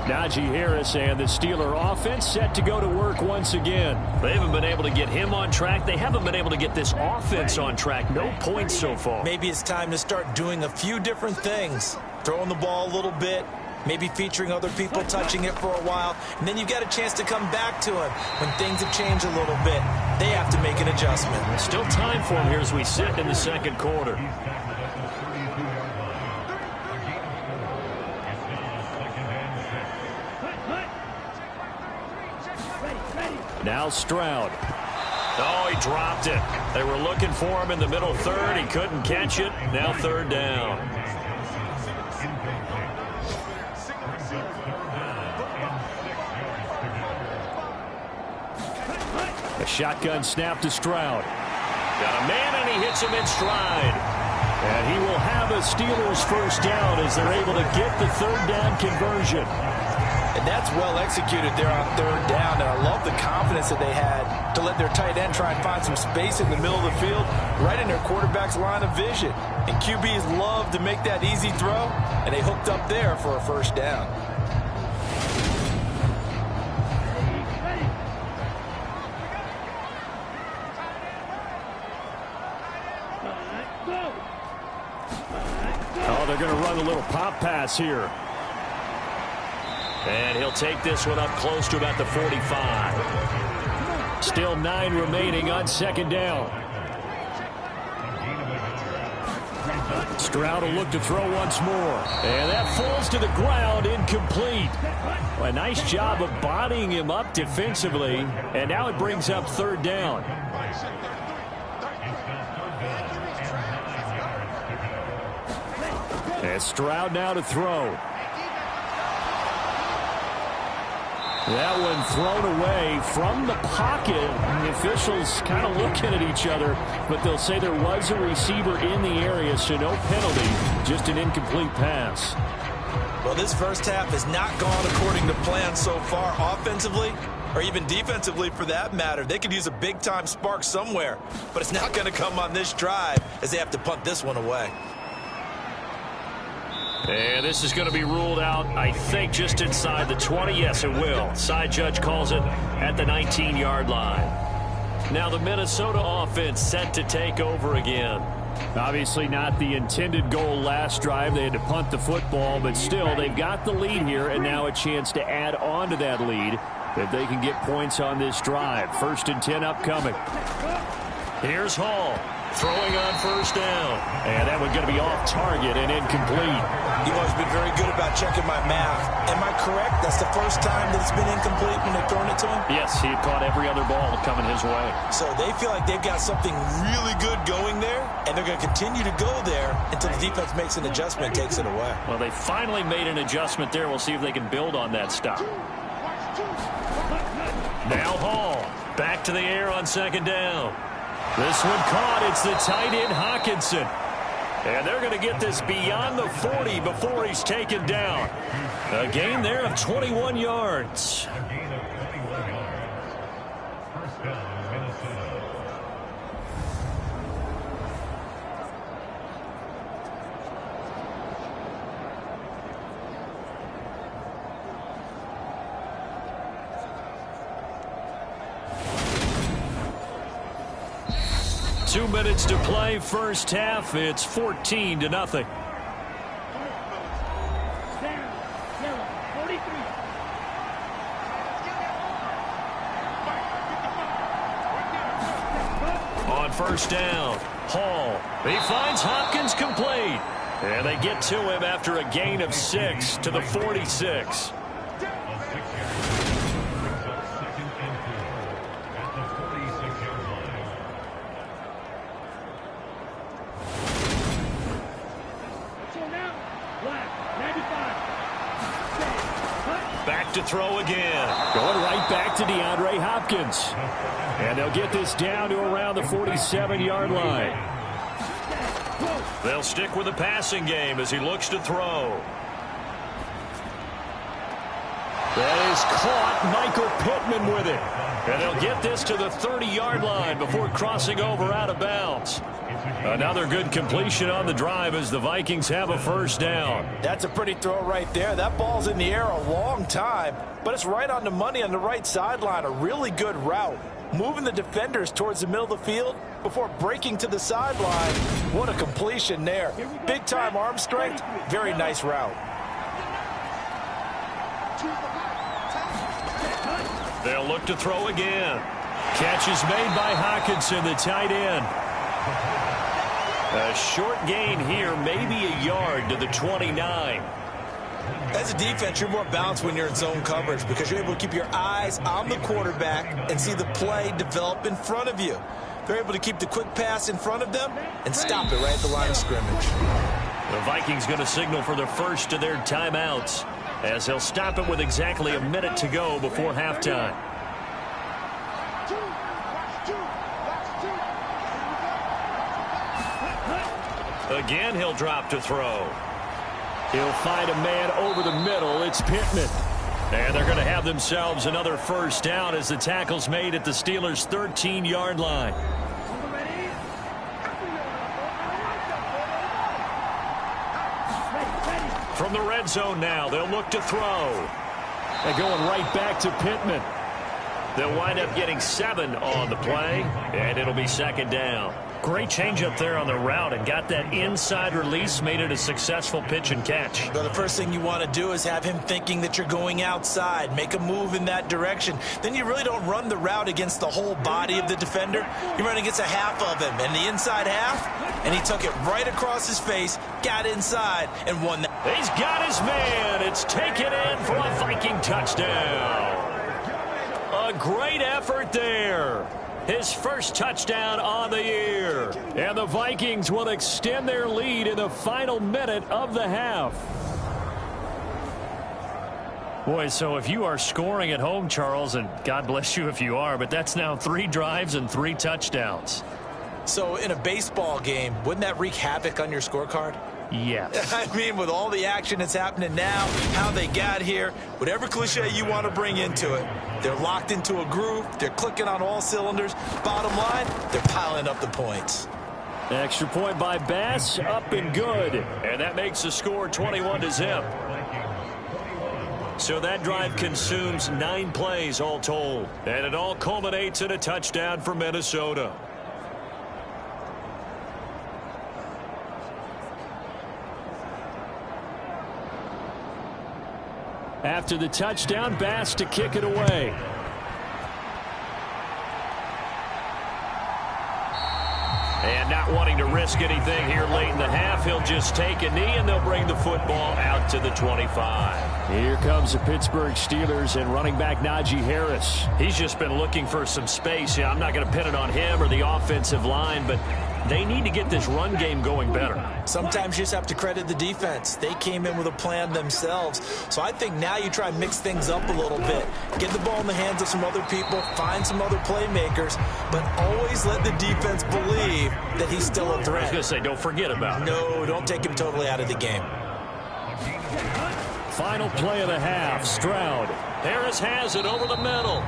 Najee Harris and the Steeler offense set to go to work once again. They haven't been able to get him on track. They haven't been able to get this offense on track. No points so far. Maybe it's time to start doing a few different things. Throwing the ball a little bit. Maybe featuring other people touching it for a while. And then you've got a chance to come back to him when things have changed a little bit. They have to make an adjustment. There's still time for him here as we sit in the 2nd quarter. Now Stroud. Oh, he dropped it. They were looking for him in the middle 3rd. He couldn't catch it. Now 3rd down. A shotgun snap to Stroud. Got a man, and he hits him in stride. And he will have a Steelers 1st down as they're able to get the 3rd down conversion. And that's well executed there on 3rd down. And I love the confidence that they had to let their tight end try and find some space in the middle of the field, right in their quarterback's line of vision. And QBs love to make that easy throw, and they hooked up there for a 1st down. Oh, they're going to run a little pop pass here. And he'll take this one up close to about the 45. Still 9 remaining on second down. Stroud will look to throw once more. And that falls to the ground, incomplete. Well, a nice job of bodying him up defensively. And now it brings up third down. And Stroud now to throw. That one thrown away from the pocket. And the officials kind of looking at each other, but they'll say there was a receiver in the area, so no penalty, just an incomplete pass. Well, this first half has not gone according to plan so far offensively, or even defensively for that matter. They could use a big-time spark somewhere, but it's not going to come on this drive as they have to punt this one away. And this is going to be ruled out, I think, just inside the 20. Yes, it will. Side judge calls it at the 19-yard line. Now the Minnesota offense set to take over again. Obviously not the intended goal last drive. They had to punt the football, but still, they've got the lead here, and now a chance to add on to that lead if they can get points on this drive. 1st and 10 upcoming. Here's Hall. Throwing on first down. And that one's going to be off target and incomplete. You've always been very good about checking my math. Am I correct? That's the first time that it's been incomplete when they've thrown it to him? Yes, he had caught every other ball coming his way. So they feel like they've got something really good going there, and they're going to continue to go there until the defense makes an adjustment and takes it away. Well, they finally made an adjustment there. We'll see if they can build on that stop. Now Hall. Back to the air on second down. This one caught. It's the tight end, Hawkinson. And they're going to get this beyond the 40 before he's taken down. A gain there of 21 yards. 2 minutes to play, first half. It's 14-0. On first down, Hall. He finds Hopkins complete. And they get to him after a gain of 6 to the 46. Back to throw again. Going right back to DeAndre Hopkins. And they'll get this down to around the 47-yard line. They'll stick with the passing game as he looks to throw. That is caught. Michael Pittman with it. And they'll get this to the 30-yard line before crossing over out of bounds. Another good completion on the drive as the Vikings have a first down. That's a pretty throw right there. That ball's in the air a long time, but it's right on the money on the right sideline. A really good route. Moving the defenders towards the middle of the field before breaking to the sideline. What a completion there. Big-time arm strength. Very nice route. They'll look to throw again. Catch is made by Hawkinson, the tight end. A short gain here, maybe a yard to the 29. As a defense, you're more balanced when you're in zone coverage because you're able to keep your eyes on the quarterback and see the play develop in front of you. They're able to keep the quick pass in front of them and stop it right at the line of scrimmage. The Vikings going to signal for the first of their timeouts as they'll stop it with exactly a minute to go before halftime. Again, he'll drop to throw. He'll find a man over the middle. It's Pittman. And they're going to have themselves another first down as the tackle's made at the Steelers' 13-yard line. From the red zone now, they'll look to throw. They're going right back to Pittman. They'll wind up getting 7 on the play, and it'll be second down. Great change up there on the route and got that inside release, made it a successful pitch and catch. But the first thing you want to do is have him thinking that you're going outside, make a move in that direction. Then you really don't run the route against the whole body of the defender. You run against a half of him, and the inside half, and he took it right across his face, got inside, and won that. He's got his man. It's taken in for a Viking touchdown. A great effort there. His first touchdown on the year. And the Vikings will extend their lead in the final minute of the half. Boy, so if you are scoring at home, Charles, and God bless you if you are, but that's now 3 drives and 3 touchdowns. So in a baseball game, wouldn't that wreak havoc on your scorecard? Yes. I mean, with all the action that's happening now, how they got here, whatever cliche you want to bring into it, they're locked into a groove, they're clicking on all cylinders. Bottom line, they're piling up the points. Extra point by Bass, up and good. And that makes the score 21-0. So that drive consumes 9 plays all told. And it all culminates in a touchdown for Minnesota. After the touchdown, Bass to kick it away. And not wanting to risk anything here late in the half, he'll just take a knee and they'll bring the football out to the 25. Here comes the Pittsburgh Steelers and running back Najee Harris. He's just been looking for some space. Yeah, I'm not going to pin it on him or the offensive line, but they need to get this run game going better. Sometimes you just have to credit the defense. They came in with a plan themselves. So I think now you try and mix things up a little bit. Get the ball in the hands of some other people, find some other playmakers, but always let the defense believe that he's still a threat. I was going to say, don't forget about it. No, don't take him totally out of the game. Final play of the half, Stroud. Harris has it over the middle.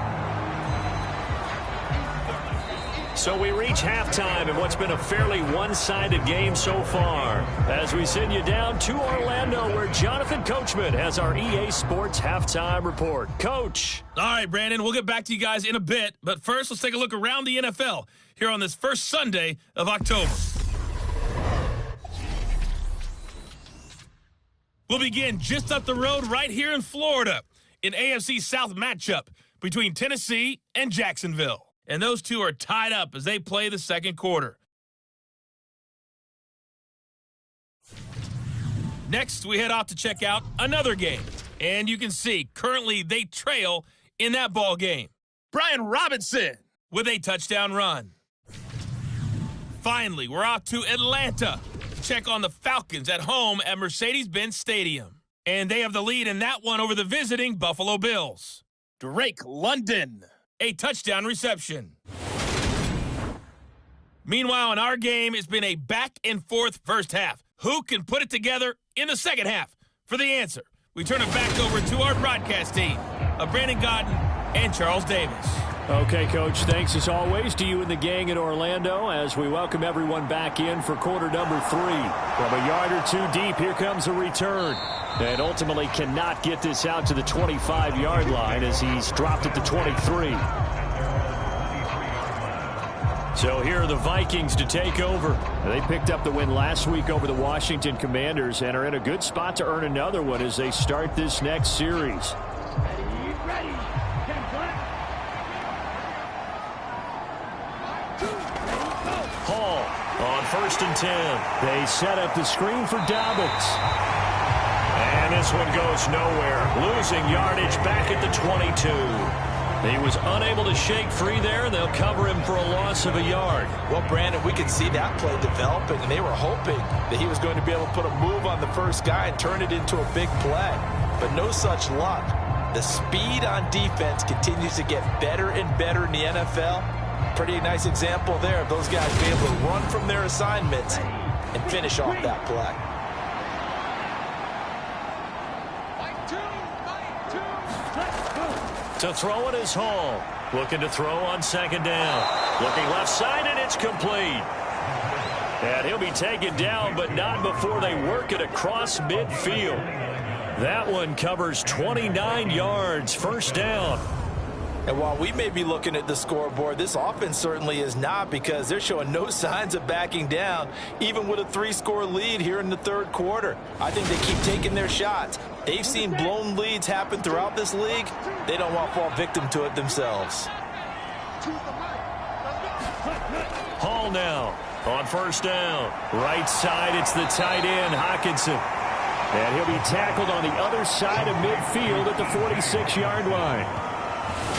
So we reach halftime in what's been a fairly one-sided game so far. As we send you down to Orlando, where Jonathan Coachman has our EA Sports halftime report. Coach. All right, Brandon, we'll get back to you guys in a bit. But first, let's take a look around the NFL here on this first Sunday of October. We'll begin just up the road right here in Florida, an AFC South matchup between Tennessee and Jacksonville. And those two are tied up as they play the second quarter. Next, we head off to check out another game. And you can see, currently they trail in that ball game. Brian Robinson with a touchdown run. Finally, we're off to Atlanta to check on the Falcons at home at Mercedes-Benz Stadium. And they have the lead in that one over the visiting Buffalo Bills. Drake London, a touchdown reception. Meanwhile, in our game, it's been a back-and-forth first half. Who can put it together in the second half? For the answer, we turn it back over to our broadcast team of Brandon Godden and Charles Davis. Okay, Coach, thanks as always to you and the gang in Orlando as we welcome everyone back in for quarter number 3. From a yard or two deep, here comes a return. And ultimately cannot get this out to the 25-yard line as he's dropped at the 23. So here are the Vikings to take over. They picked up the win last week over the Washington Commanders and are in a good spot to earn another one as they start this next series. Ready. Hall on 1st and 10. They set up the screen for Dobbins. And this one goes nowhere. Losing yardage back at the 22. He was unable to shake free there, and they'll cover him for a loss of a yard. Well, Brandon, we could see that play developing, and they were hoping that he was going to be able to put a move on the first guy and turn it into a big play. But no such luck. The speed on defense continues to get better and better in the NFL. Pretty nice example there of those guys being able to run from their assignments and finish off that play. To throw it is Hall. Looking to throw on second down. Looking left side, and it's complete. And he'll be taken down, but not before they work it across midfield. That one covers 29 yards. First down. And while we may be looking at the scoreboard, this offense certainly is not, because they're showing no signs of backing down, even with a 3-score lead here in the third quarter. I think they keep taking their shots. They've seen blown leads happen throughout this league. They don't want to fall victim to it themselves. Hall now on first down. Right side, it's the tight end, Hockenson. And he'll be tackled on the other side of midfield at the 46-yard line.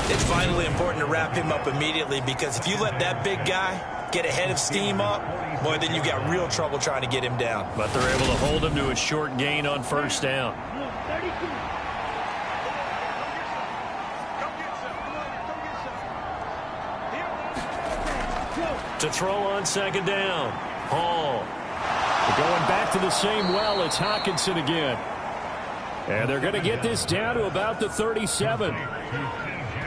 It's vitally important to wrap him up immediately, because if you let that big guy get ahead of steam up, boy, then you got real trouble trying to get him down. But they're able to hold him to a short gain on first down. 32. To throw on second down, Hall. Going back to the same well, it's Hockenson again. And they're going to get this down to about the 37.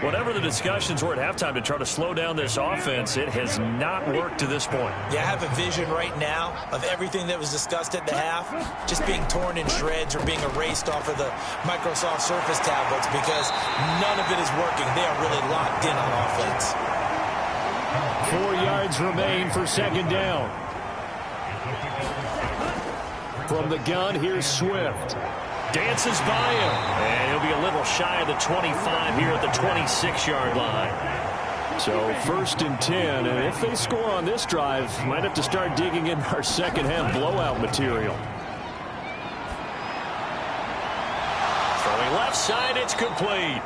Whatever the discussions were at halftime to try to slow down this offense, it has not worked to this point. Yeah, I have a vision right now of everything that was discussed at the half just being torn in shreds or being erased off of the Microsoft Surface tablets, because none of it is working. They are really locked in on offense. 4 yards remain for second down. From the gun, here's Swift. Dances by him, and he'll be a little shy of the 25 here at the 26-yard line. So first and 10, and if they score on this drive, might have to start digging in our second-half blowout material. Throwing left side, it's complete.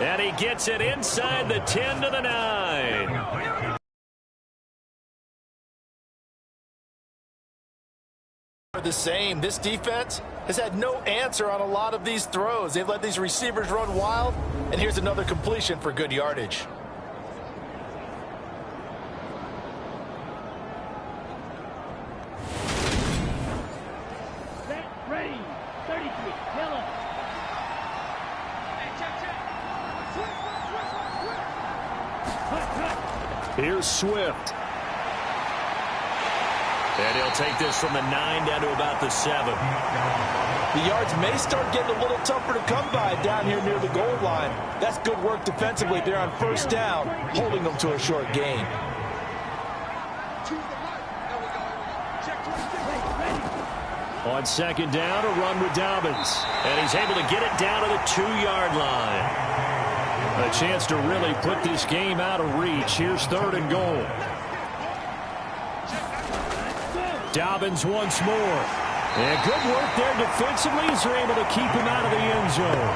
And he gets it inside the 10 to the 9. The same. This defense has had no answer on a lot of these throws. They've let these receivers run wild, and here's another completion for good yardage. Set, ready. 33. Yellow. Here's Swift. And he'll take this from the 9 down to about the 7. The yards may start getting a little tougher to come by down here near the goal line. That's good work defensively there on first down, holding them to a short gain. On second down, a run with Dobbins. And he's able to get it down to the 2-yard line. A chance to really put this game out of reach. Here's third and goal. Dobbins once more. And good work there defensively as they're able to keep him out of the end zone.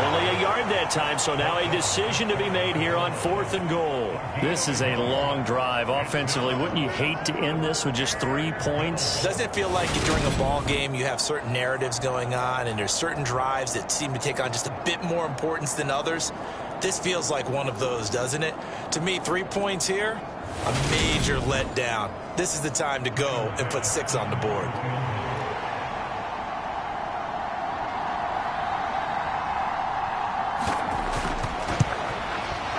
Only a yard that time, so now a decision to be made here on fourth and goal. This is a long drive offensively. Wouldn't you hate to end this with just 3 points? Doesn't it feel like during a ball game you have certain narratives going on, and there's certain drives that seem to take on just a bit more importance than others? This feels like one of those, doesn't it? To me, 3 points here, a major letdown. This is the time to go and put 6 on the board.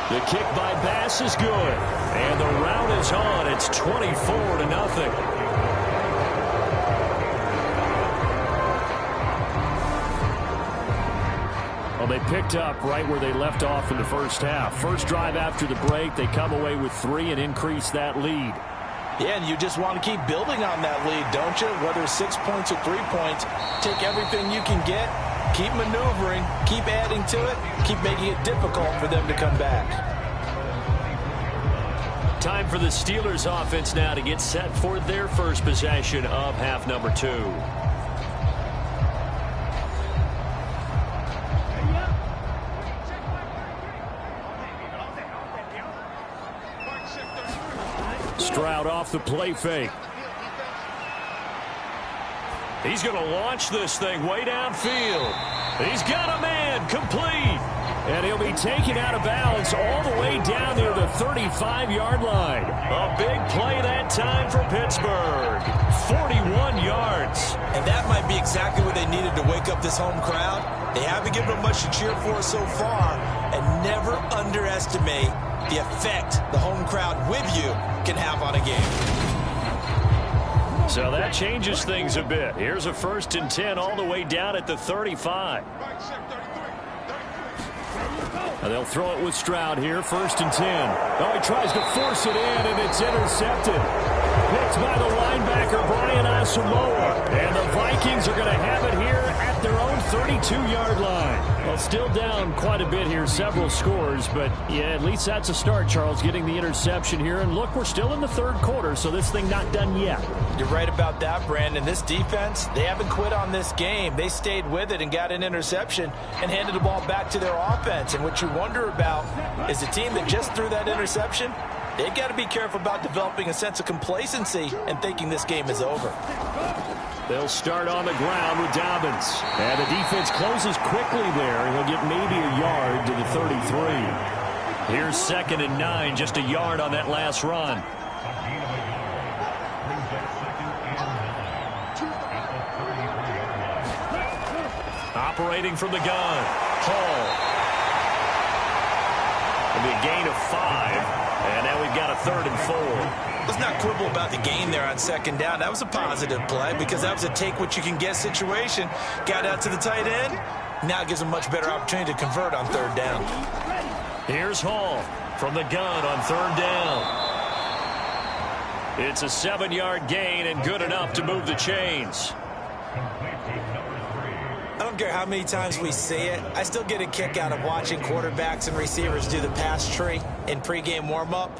The kick by Bass is good. And the route is on. It's 24-0. Well, they picked up right where they left off in the first half. First drive after the break, they come away with 3 and increase that lead. Yeah, and you just want to keep building on that lead, don't you? Whether it's 6 points or 3 points, take everything you can get, keep maneuvering, keep adding to it, keep making it difficult for them to come back. Time for the Steelers offense now to get set for their first possession of half number 2. Stroud off the play fake. He's going to launch this thing way downfield. He's got a man, complete. And he'll be taken out of bounds all the way down near the 35-yard line. A big play that time for Pittsburgh. 41 yards. And that might be exactly what they needed to wake up this home crowd. They haven't given them much to cheer for so far. And never underestimate the effect the home crowd with you can have on a game. So that changes things a bit. Here's a 1st and 10 all the way down at the 35. They'll throw it with Stroud here, 1st and 10. Oh, he tries to force it in, and it's intercepted. Picked by the linebacker, Brian Asamoah. And the Vikings are going to have it here at their own 32-yard line. Well, still down quite a bit here, several scores. But, yeah, at least that's a start, Charles, getting the interception here. And, look, we're still in the 3rd quarter, so this thing not done yet. You're right about that, Brandon. This defense, they haven't quit on this game. They stayed with it and got an interception and handed the ball back to their offense. And what you wonder about is the team that just threw that interception, they've got to be careful about developing a sense of complacency and thinking this game is over. They'll start on the ground with Dobbins. And the defense closes quickly there. He'll get maybe a yard to the 33. Here's 2nd and 9, just a yard on that last run. Operating from the gun, Hall. It'll be a gain of 5, and now we've got a 3rd and 4. Let's not quibble about the gain there on 2nd down. That was a positive play because that was a take-what-you-can-get situation. Got out to the tight end. Now it gives him a much better opportunity to convert on 3rd down. Here's Hall from the gun on 3rd down. It's a 7-yard gain and good enough to move the chains. I don't care how many times we see it. I still get a kick out of watching quarterbacks and receivers do the pass tree in pregame warm-up.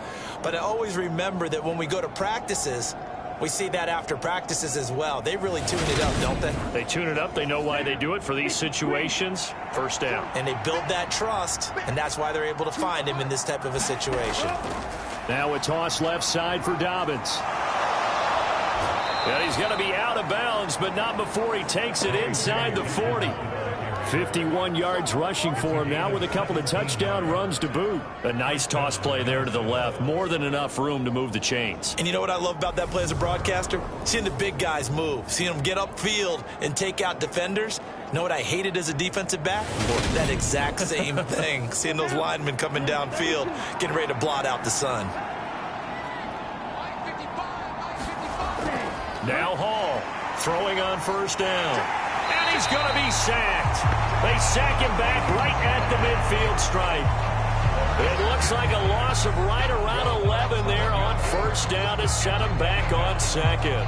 But I always remember that when we go to practices, we see that after practices as well. They really tune it up, don't they? They tune it up. They know why they do it for these situations. 1st down. And they build that trust, and that's why they're able to find him in this type of a situation. Now a toss left side for Dobbins. And he's going to be out of bounds, but not before he takes it inside the 40. 51 yards rushing for him now with a couple of touchdown runs to boot. A nice toss play there to the left. More than enough room to move the chains. And you know what I love about that play as a broadcaster? Seeing the big guys move. Seeing them get upfield and take out defenders. You know what I hated as a defensive back? That exact same thing. Seeing those linemen coming downfield, getting ready to blot out the sun. Now Hall throwing on 1st down. And he's going to be sacked. They sack him back right at the midfield stripe. It looks like a loss of right around 11 there on 1st down to set him back on 2nd.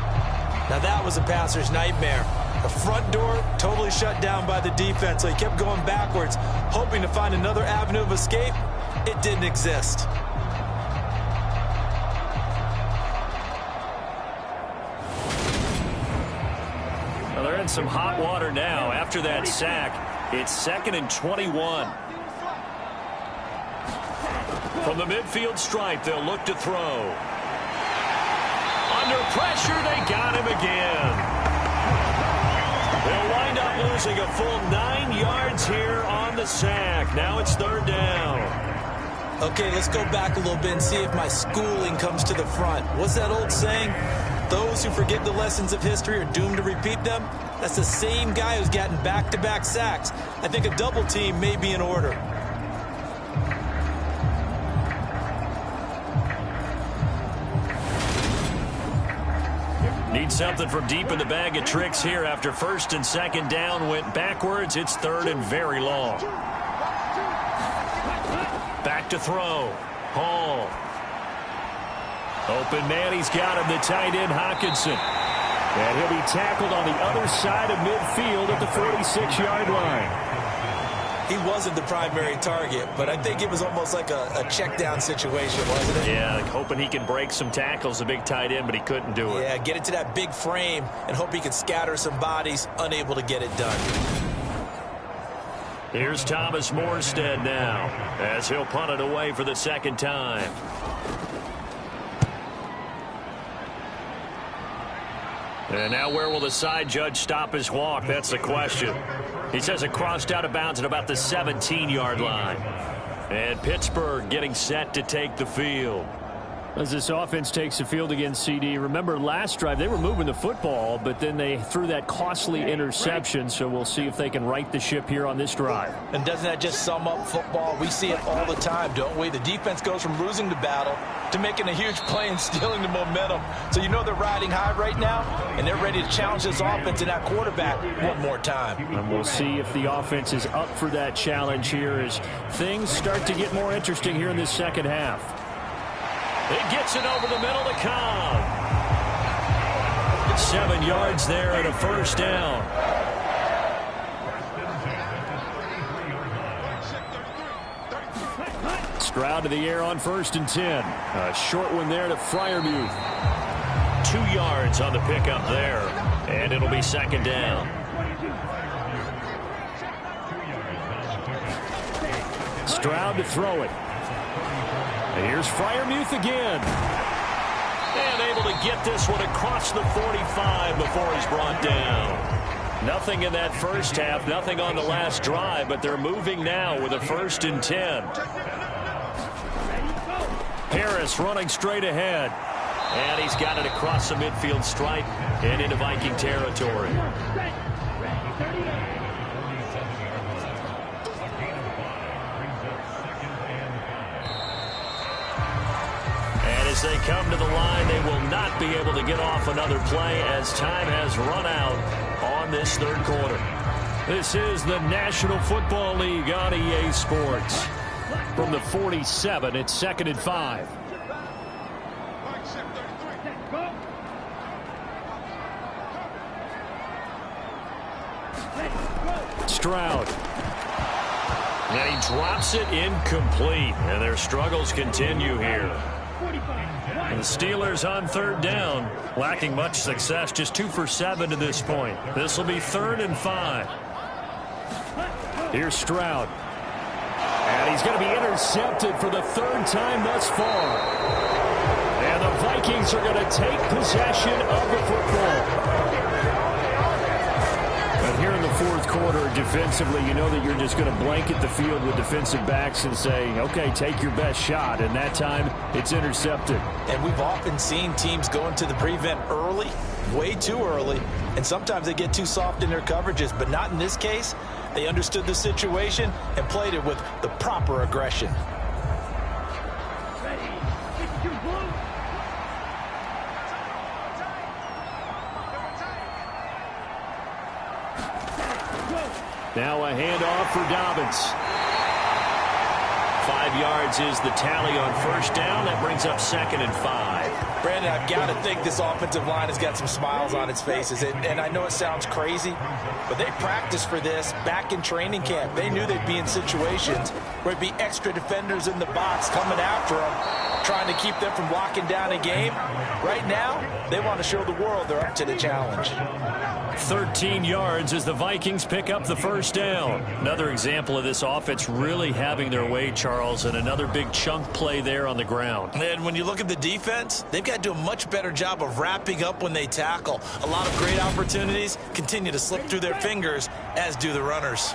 Now that was a passer's nightmare. The front door totally shut down by the defense, so he kept going backwards, hoping to find another avenue of escape. It didn't exist. They're in some hot water now. After that sack, it's 2nd and 21. From the midfield stripe, they'll look to throw. Under pressure, they got him again. They'll wind up losing a full 9 yards here on the sack. Now it's 3rd down. Okay, let's go back a little bit and see if my schooling comes to the front. What's that old saying? Those who forget the lessons of history are doomed to repeat them. That's the same guy who's gotten back-to-back sacks. I think a double team may be in order. Need something from deep in the bag of tricks here after 1st and 2nd down went backwards. It's 3rd and very long. Back to throw. Hall. Open man, he's got him, the tight end, Hockenson. And he'll be tackled on the other side of midfield at the 46-yard line. He wasn't the primary target, but I think it was almost like a check-down situation, wasn't it? Yeah, hoping he can break some tackles, a big tight end, but he couldn't do it. Yeah, get it to that big frame and hope he can scatter some bodies, unable to get it done. Here's Thomas Morstead now, as he'll punt it away for the 2nd time. And now where will the side judge stop his walk? That's the question. He says it crossed out of bounds at about the 17-yard line. And Pittsburgh getting set to take the field. As this offense takes the field against CD, remember last drive they were moving the football, but then they threw that costly interception, so we'll see if they can right the ship here on this drive. And doesn't that just sum up football? We see it all the time, don't we? The defense goes from losing the battle to making a huge play and stealing the momentum. So you know they're riding high right now, and they're ready to challenge this offense and that quarterback one more time. And we'll see if the offense is up for that challenge here as things start to get more interesting here in this second half. It gets it over the middle to Cobb. 7 yards there and a first down. Stroud to the air on 1st and 10. A short one there to Freiermuth. 2 yards on the pickup there. And it'll be 2nd down. Stroud to throw it. And here's Freiermuth again. And able to get this one across the 45 before he's brought down. Nothing in that first half, nothing on the last drive, but they're moving now with a 1st and 10. Harris running straight ahead. And he's got it across the midfield stripe and into Viking territory. As they come to the line, they will not be able to get off another play as time has run out on this 3rd quarter. This is the National Football League on EA Sports. From the 47, it's 2nd and 5. Stroud. And he drops it incomplete. And their struggles continue here. And the Steelers on 3rd down, lacking much success, just 2 for 7 to this point. This will be 3rd and 5. Here's Stroud. And he's going to be intercepted for the 3rd time thus far. And the Vikings are going to take possession of the football. But here in the 4th quarter, defensively, you know that you're just going to blanket the field with defensive backs and say, okay, take your best shot. And that time, it's intercepted. And we've often seen teams go into the prevent early, way too early, and sometimes they get too soft in their coverages, but not in this case. They understood the situation and played it with the proper aggression. Now a handoff for Dobbins. 5 yards is the tally on 1st down. That brings up 2nd and 5. Brandon, I've got to think this offensive line has got some smiles on its faces. And I know it sounds crazy, but they practiced for this back in training camp. They knew they'd be in situations where there'd be extra defenders in the box coming after them, trying to keep them from locking down a game. Right now, they want to show the world they're up to the challenge. 13 yards as the Vikings pick up the 1st down. Another example of this offense really having their way, Charles, and another big chunk play there on the ground. And when you look at the defense, they've got to do a much better job of wrapping up when they tackle. A lot of great opportunities continue to slip through their fingers, as do the runners.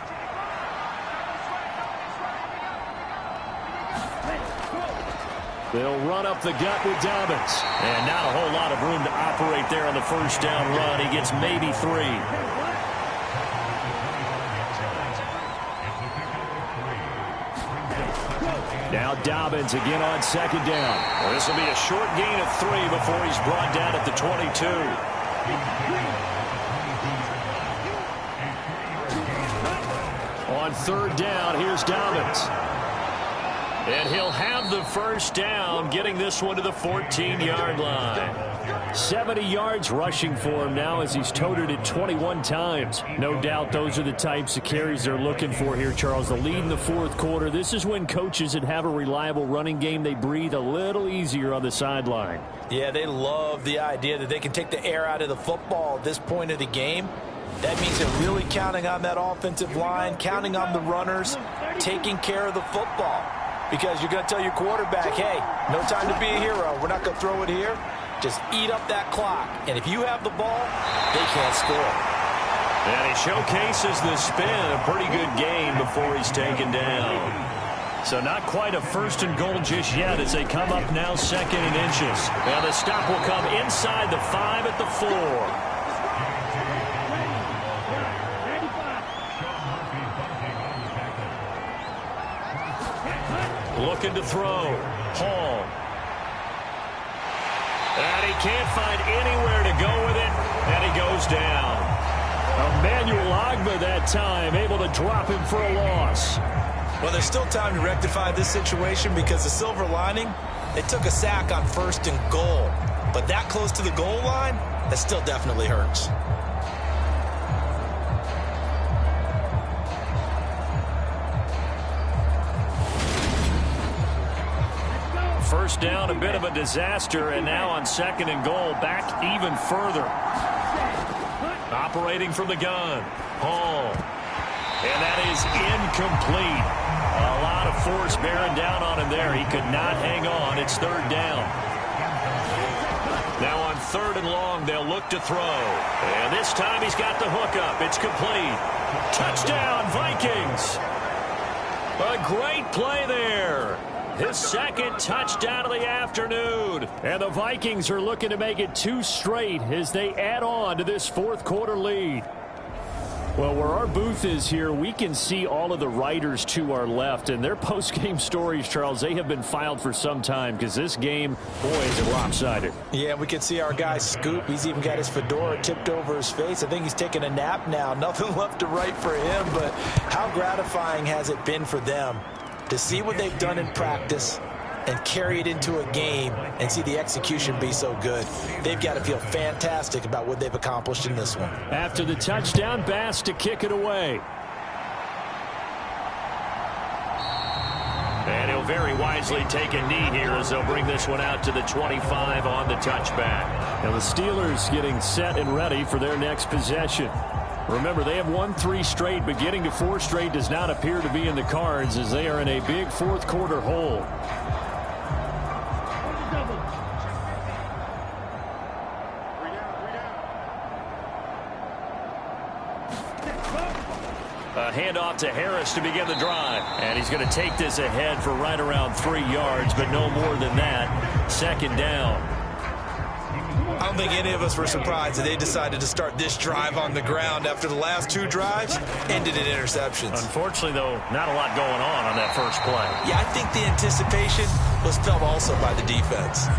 They'll run up the gut with Dobbins. And not a whole lot of room to operate there on the 1st down run. He gets maybe 3. Now Dobbins again on 2nd down. Well, this will be a short gain of 3 before he's brought down at the 22. On 3rd down, here's Dobbins. And he'll have the 1st down, getting this one to the 14-yard line. 70 yards rushing for him now as he's toted it 21 times. No doubt those are the types of carries they're looking for here, Charles. The lead in the 4th quarter. This is when coaches that have a reliable running game, they breathe a little easier on the sideline. Yeah, they love the idea that they can take the air out of the football at this point of the game. That means they're really counting on that offensive line, counting on the runners, taking care of the football. Because you're going to tell your quarterback, hey, no time to be a hero. We're not going to throw it here. Just eat up that clock. And if you have the ball, they can't score. And he showcases the spin. A pretty good gain before he's taken down. So not quite a 1st and goal just yet as they come up now 2nd and inches. Now the stop will come inside the 5 at the 4. Looking to throw. Hall. And he can't find anywhere to go with it, and he goes down. Emmanuel Agba that time, able to drop him for a loss. Well, there's still time to rectify this situation because the silver lining, they took a sack on 1st and goal. But that close to the goal line, that still definitely hurts. First down, a bit of a disaster, and now on 2nd and goal, back even further. Operating from the gun, Hall. And that is incomplete. A lot of force bearing down on him there. He could not hang on. It's 3rd down. Now on 3rd and long, they'll look to throw. And this time he's got the hook up. It's complete. Touchdown, Vikings. A great play there. His 2nd touchdown of the afternoon. And the Vikings are looking to make it 2 straight as they add on to this 4th quarter lead. Well, where our booth is here, we can see all of the writers to our left. And their post-game stories, Charles, they have been filed for some time because this game, boy, is it lopsided. Yeah, we can see our guy Scoop. He's even got his fedora tipped over his face. I think he's taking a nap now. Nothing left to write for him. But how gratifying has it been for them to see what they've done in practice and carry it into a game and see the execution be so good? They've got to feel fantastic about what they've accomplished in this one. After the touchdown, Bass to kick it away. And he'll very wisely take a knee here as they'll bring this one out to the 25 on the touchback. Now the Steelers getting set and ready for their next possession. Remember, they have won 3 straight, but getting to 4 straight does not appear to be in the cards as they are in a big 4th quarter hole. A handoff to Harris to begin the drive. And he's going to take this ahead for right around 3 yards, but no more than that. 2nd down. I don't think any of us were surprised that they decided to start this drive on the ground after the last 2 drives ended in interceptions. Unfortunately, though, not a lot going on that first play. Yeah, I think the anticipation was felt also by the defense.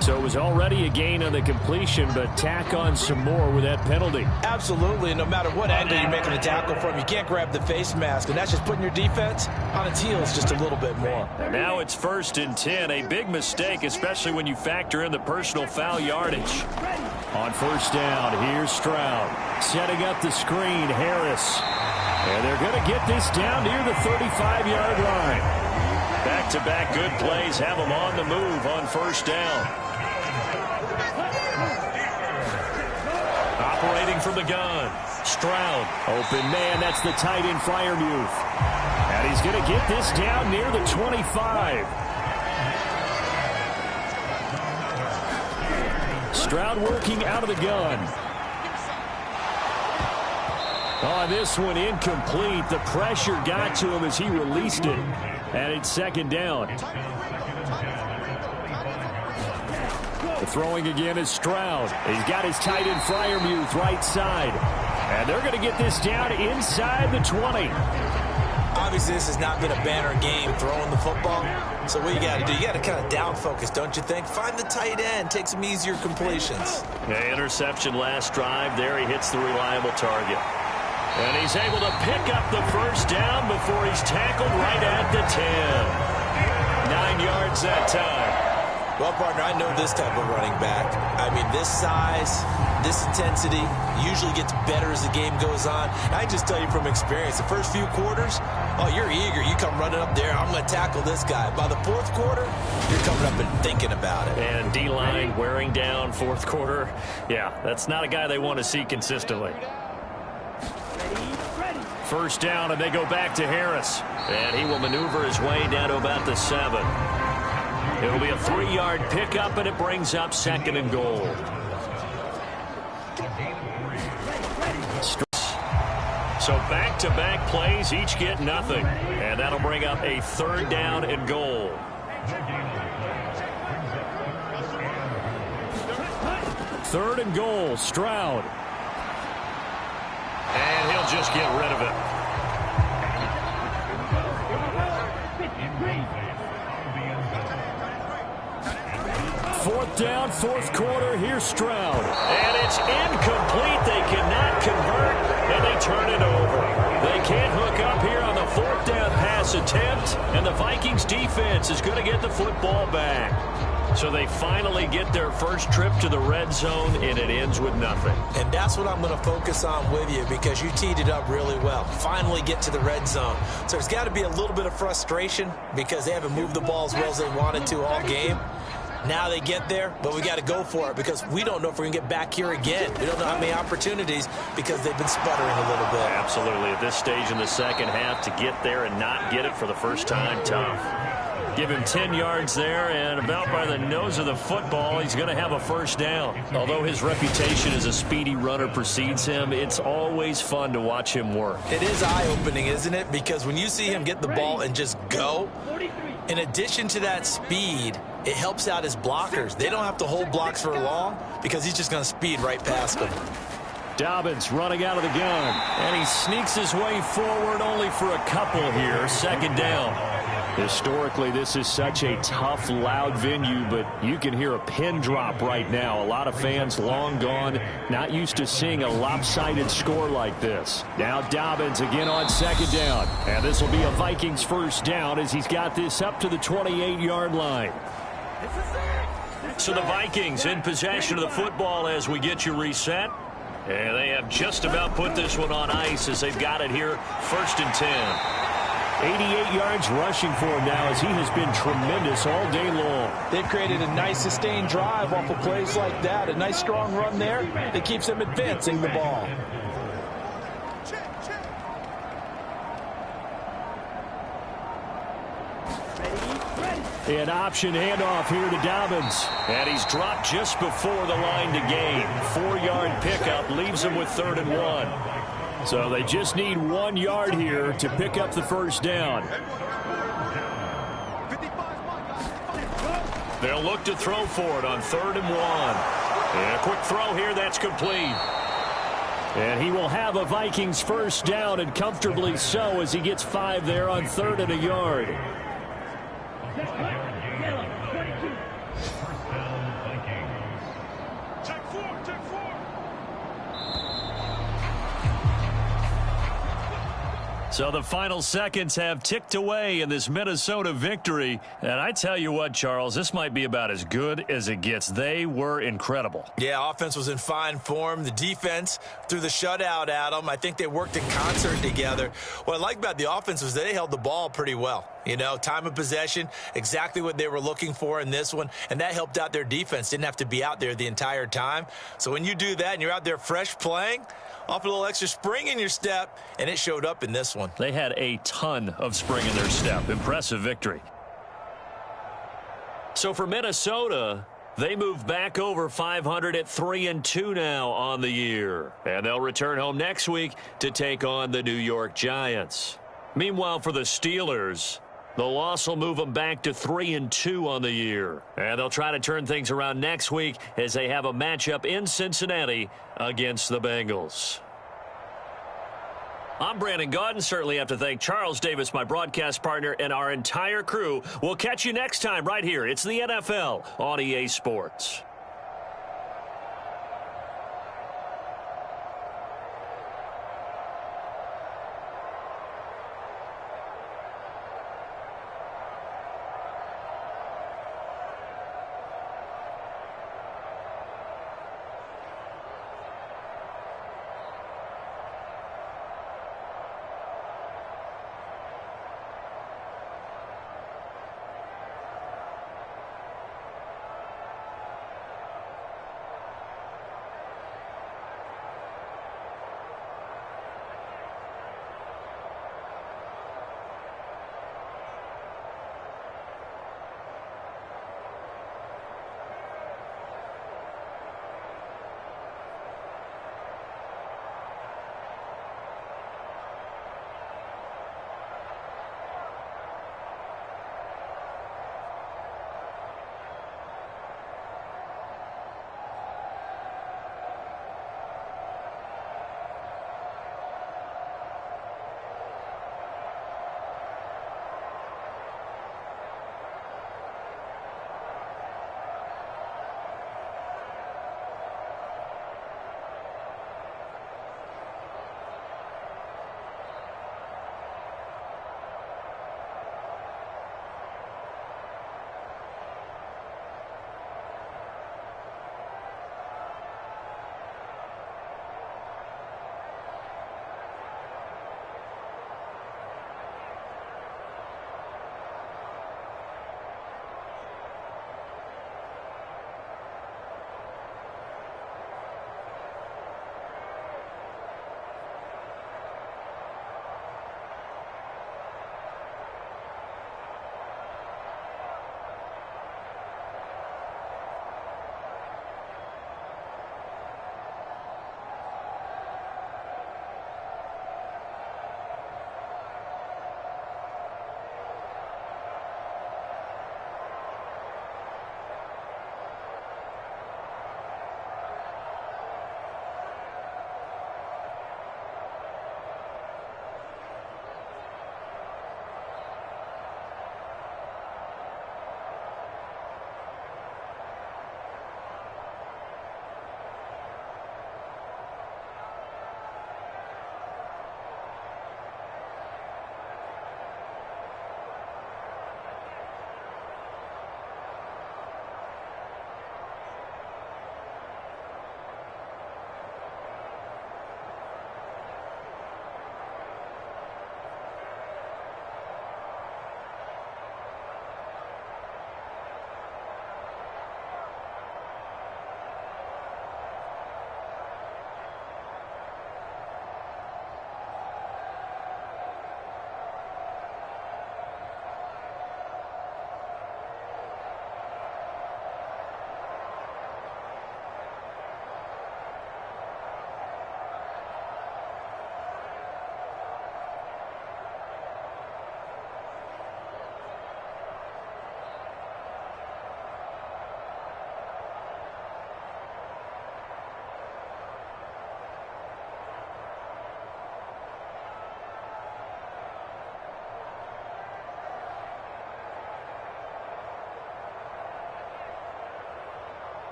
So it was already a gain on the completion, but tack on some more with that penalty. Absolutely. No matter what angle you're making the tackle from, you can't grab the face mask, and that's just putting your defense on its heels just a little bit more. And now it's 1st and 10, a big mistake, especially when you factor in the personal foul yardage. On 1st down, here's Stroud. Setting up the screen, Harris. And they're going to get this down near the 35-yard line. Back-to-back good plays have them on the move on 1st down. Operating from the gun, Stroud. Open man, that's the tight end Freiermuth. And he's going to get this down near the 25. Stroud working out of the gun. On this one, incomplete. The pressure got to him as he released it. And it's 2nd down. The throwing again is Stroud. He's got his tight end Freiermuth right side. And they're going to get this down inside the 20. Obviously, this has not been a banner game throwing the football. So what you got to do, you got to kind of down focus, don't you think? Find the tight end, take some easier completions. Yeah, interception last drive. There he hits the reliable target. And he's able to pick up the 1st down before he's tackled right at the 10. 9 yards that time. Well, partner, I know this type of running back. I mean, this size, this intensity usually gets better as the game goes on. I just tell you from experience, the first few quarters, oh, you're eager. You come running up there, I'm going to tackle this guy. By the 4th quarter, you're coming up and thinking about it. And D-line wearing down 4th quarter. Yeah, that's not a guy they want to see consistently. 1st down, and they go back to Harris. And he will maneuver his way down to about the 7. It'll be a 3-yard pickup, and it brings up 2nd and goal. So back-to-back plays, each get nothing. And that'll bring up a 3rd down and goal. Third and goal, Stroud. And he'll just get rid of it. 4th down, 4th quarter. Here's Stroud. And it's incomplete. They cannot convert, and they turn it over. They can't hook up here on the 4th down pass attempt, and the Vikings defense is going to get the football back. So they finally get their first trip to the red zone, and it ends with nothing. And that's what I'm going to focus on with you, because you teed it up really well. Finally get to the red zone. So there's got to be a little bit of frustration because they haven't moved the ball as well as they wanted to all game. Now they get there, but we got to go for it because we don't know if we're going to get back here again. We don't know how many opportunities because they've been sputtering a little bit. Absolutely. At this stage in the second half, to get there and not get it for the first time, tough. Give him 10 yards there, and about by the nose of the football, he's going to have a first down. Although his reputation as a speedy runner precedes him, it's always fun to watch him work. It is eye-opening, isn't it? Because when you see him get the ball and just go, in addition to that speed, it helps out his blockers. They don't have to hold blocks for long because he's just going to speed right past them. Dobbins running out of the gun, and he sneaks his way forward only for a couple here. 2nd down. Historically, this is such a tough, loud venue, but you can hear a pin drop right now. A lot of fans long gone, not used to seeing a lopsided score like this. Now Dobbins again on 2nd down, and this will be a Vikings first down as he's got this up to the 28-yard line. So the Vikings in possession of the football as we get you reset. And they have just about put this one on ice as they've got it here 1st and 10. 88 yards rushing for him now as he has been tremendous all day long. They've created a nice sustained drive off of plays like that. A nice strong run there that keeps them advancing the ball. An option handoff here to Dobbins. And he's dropped just before the line to gain. 4-yard pickup leaves him with 3rd and 1. So they just need 1 yard here to pick up the first down. They'll look to throw for it on 3rd and 1. And a quick throw here, that's complete. And he will have a Vikings first down, and comfortably so as he gets 5 there on 3rd and a yard. So the final seconds have ticked away in this Minnesota victory. And I tell you what, Charles, this might be about as good as it gets. They were incredible. Yeah, offense was in fine form. The defense threw the shutout at them. I think they worked in concert together. What I like about the offense was they held the ball pretty well. You know, time of possession, exactly what they were looking for in this one. And that helped out their defense. Didn't have to be out there the entire time. So when you do that and you're out there fresh playing, off a little extra spring in your step, and it showed up in this one. They had a ton of spring in their step. Impressive victory. So for Minnesota, they move back over 500 at 3-2 now on the year. And they'll return home next week to take on the New York Giants. Meanwhile, for the Steelers, the loss will move them back to 3-2 on the year. And they'll try to turn things around next week as they have a matchup in Cincinnati against the Bengals. I'm Brandon Gaudin. Certainly have to thank Charles Davis, my broadcast partner, and our entire crew. We'll catch you next time right here. It's the NFL on EA Sports.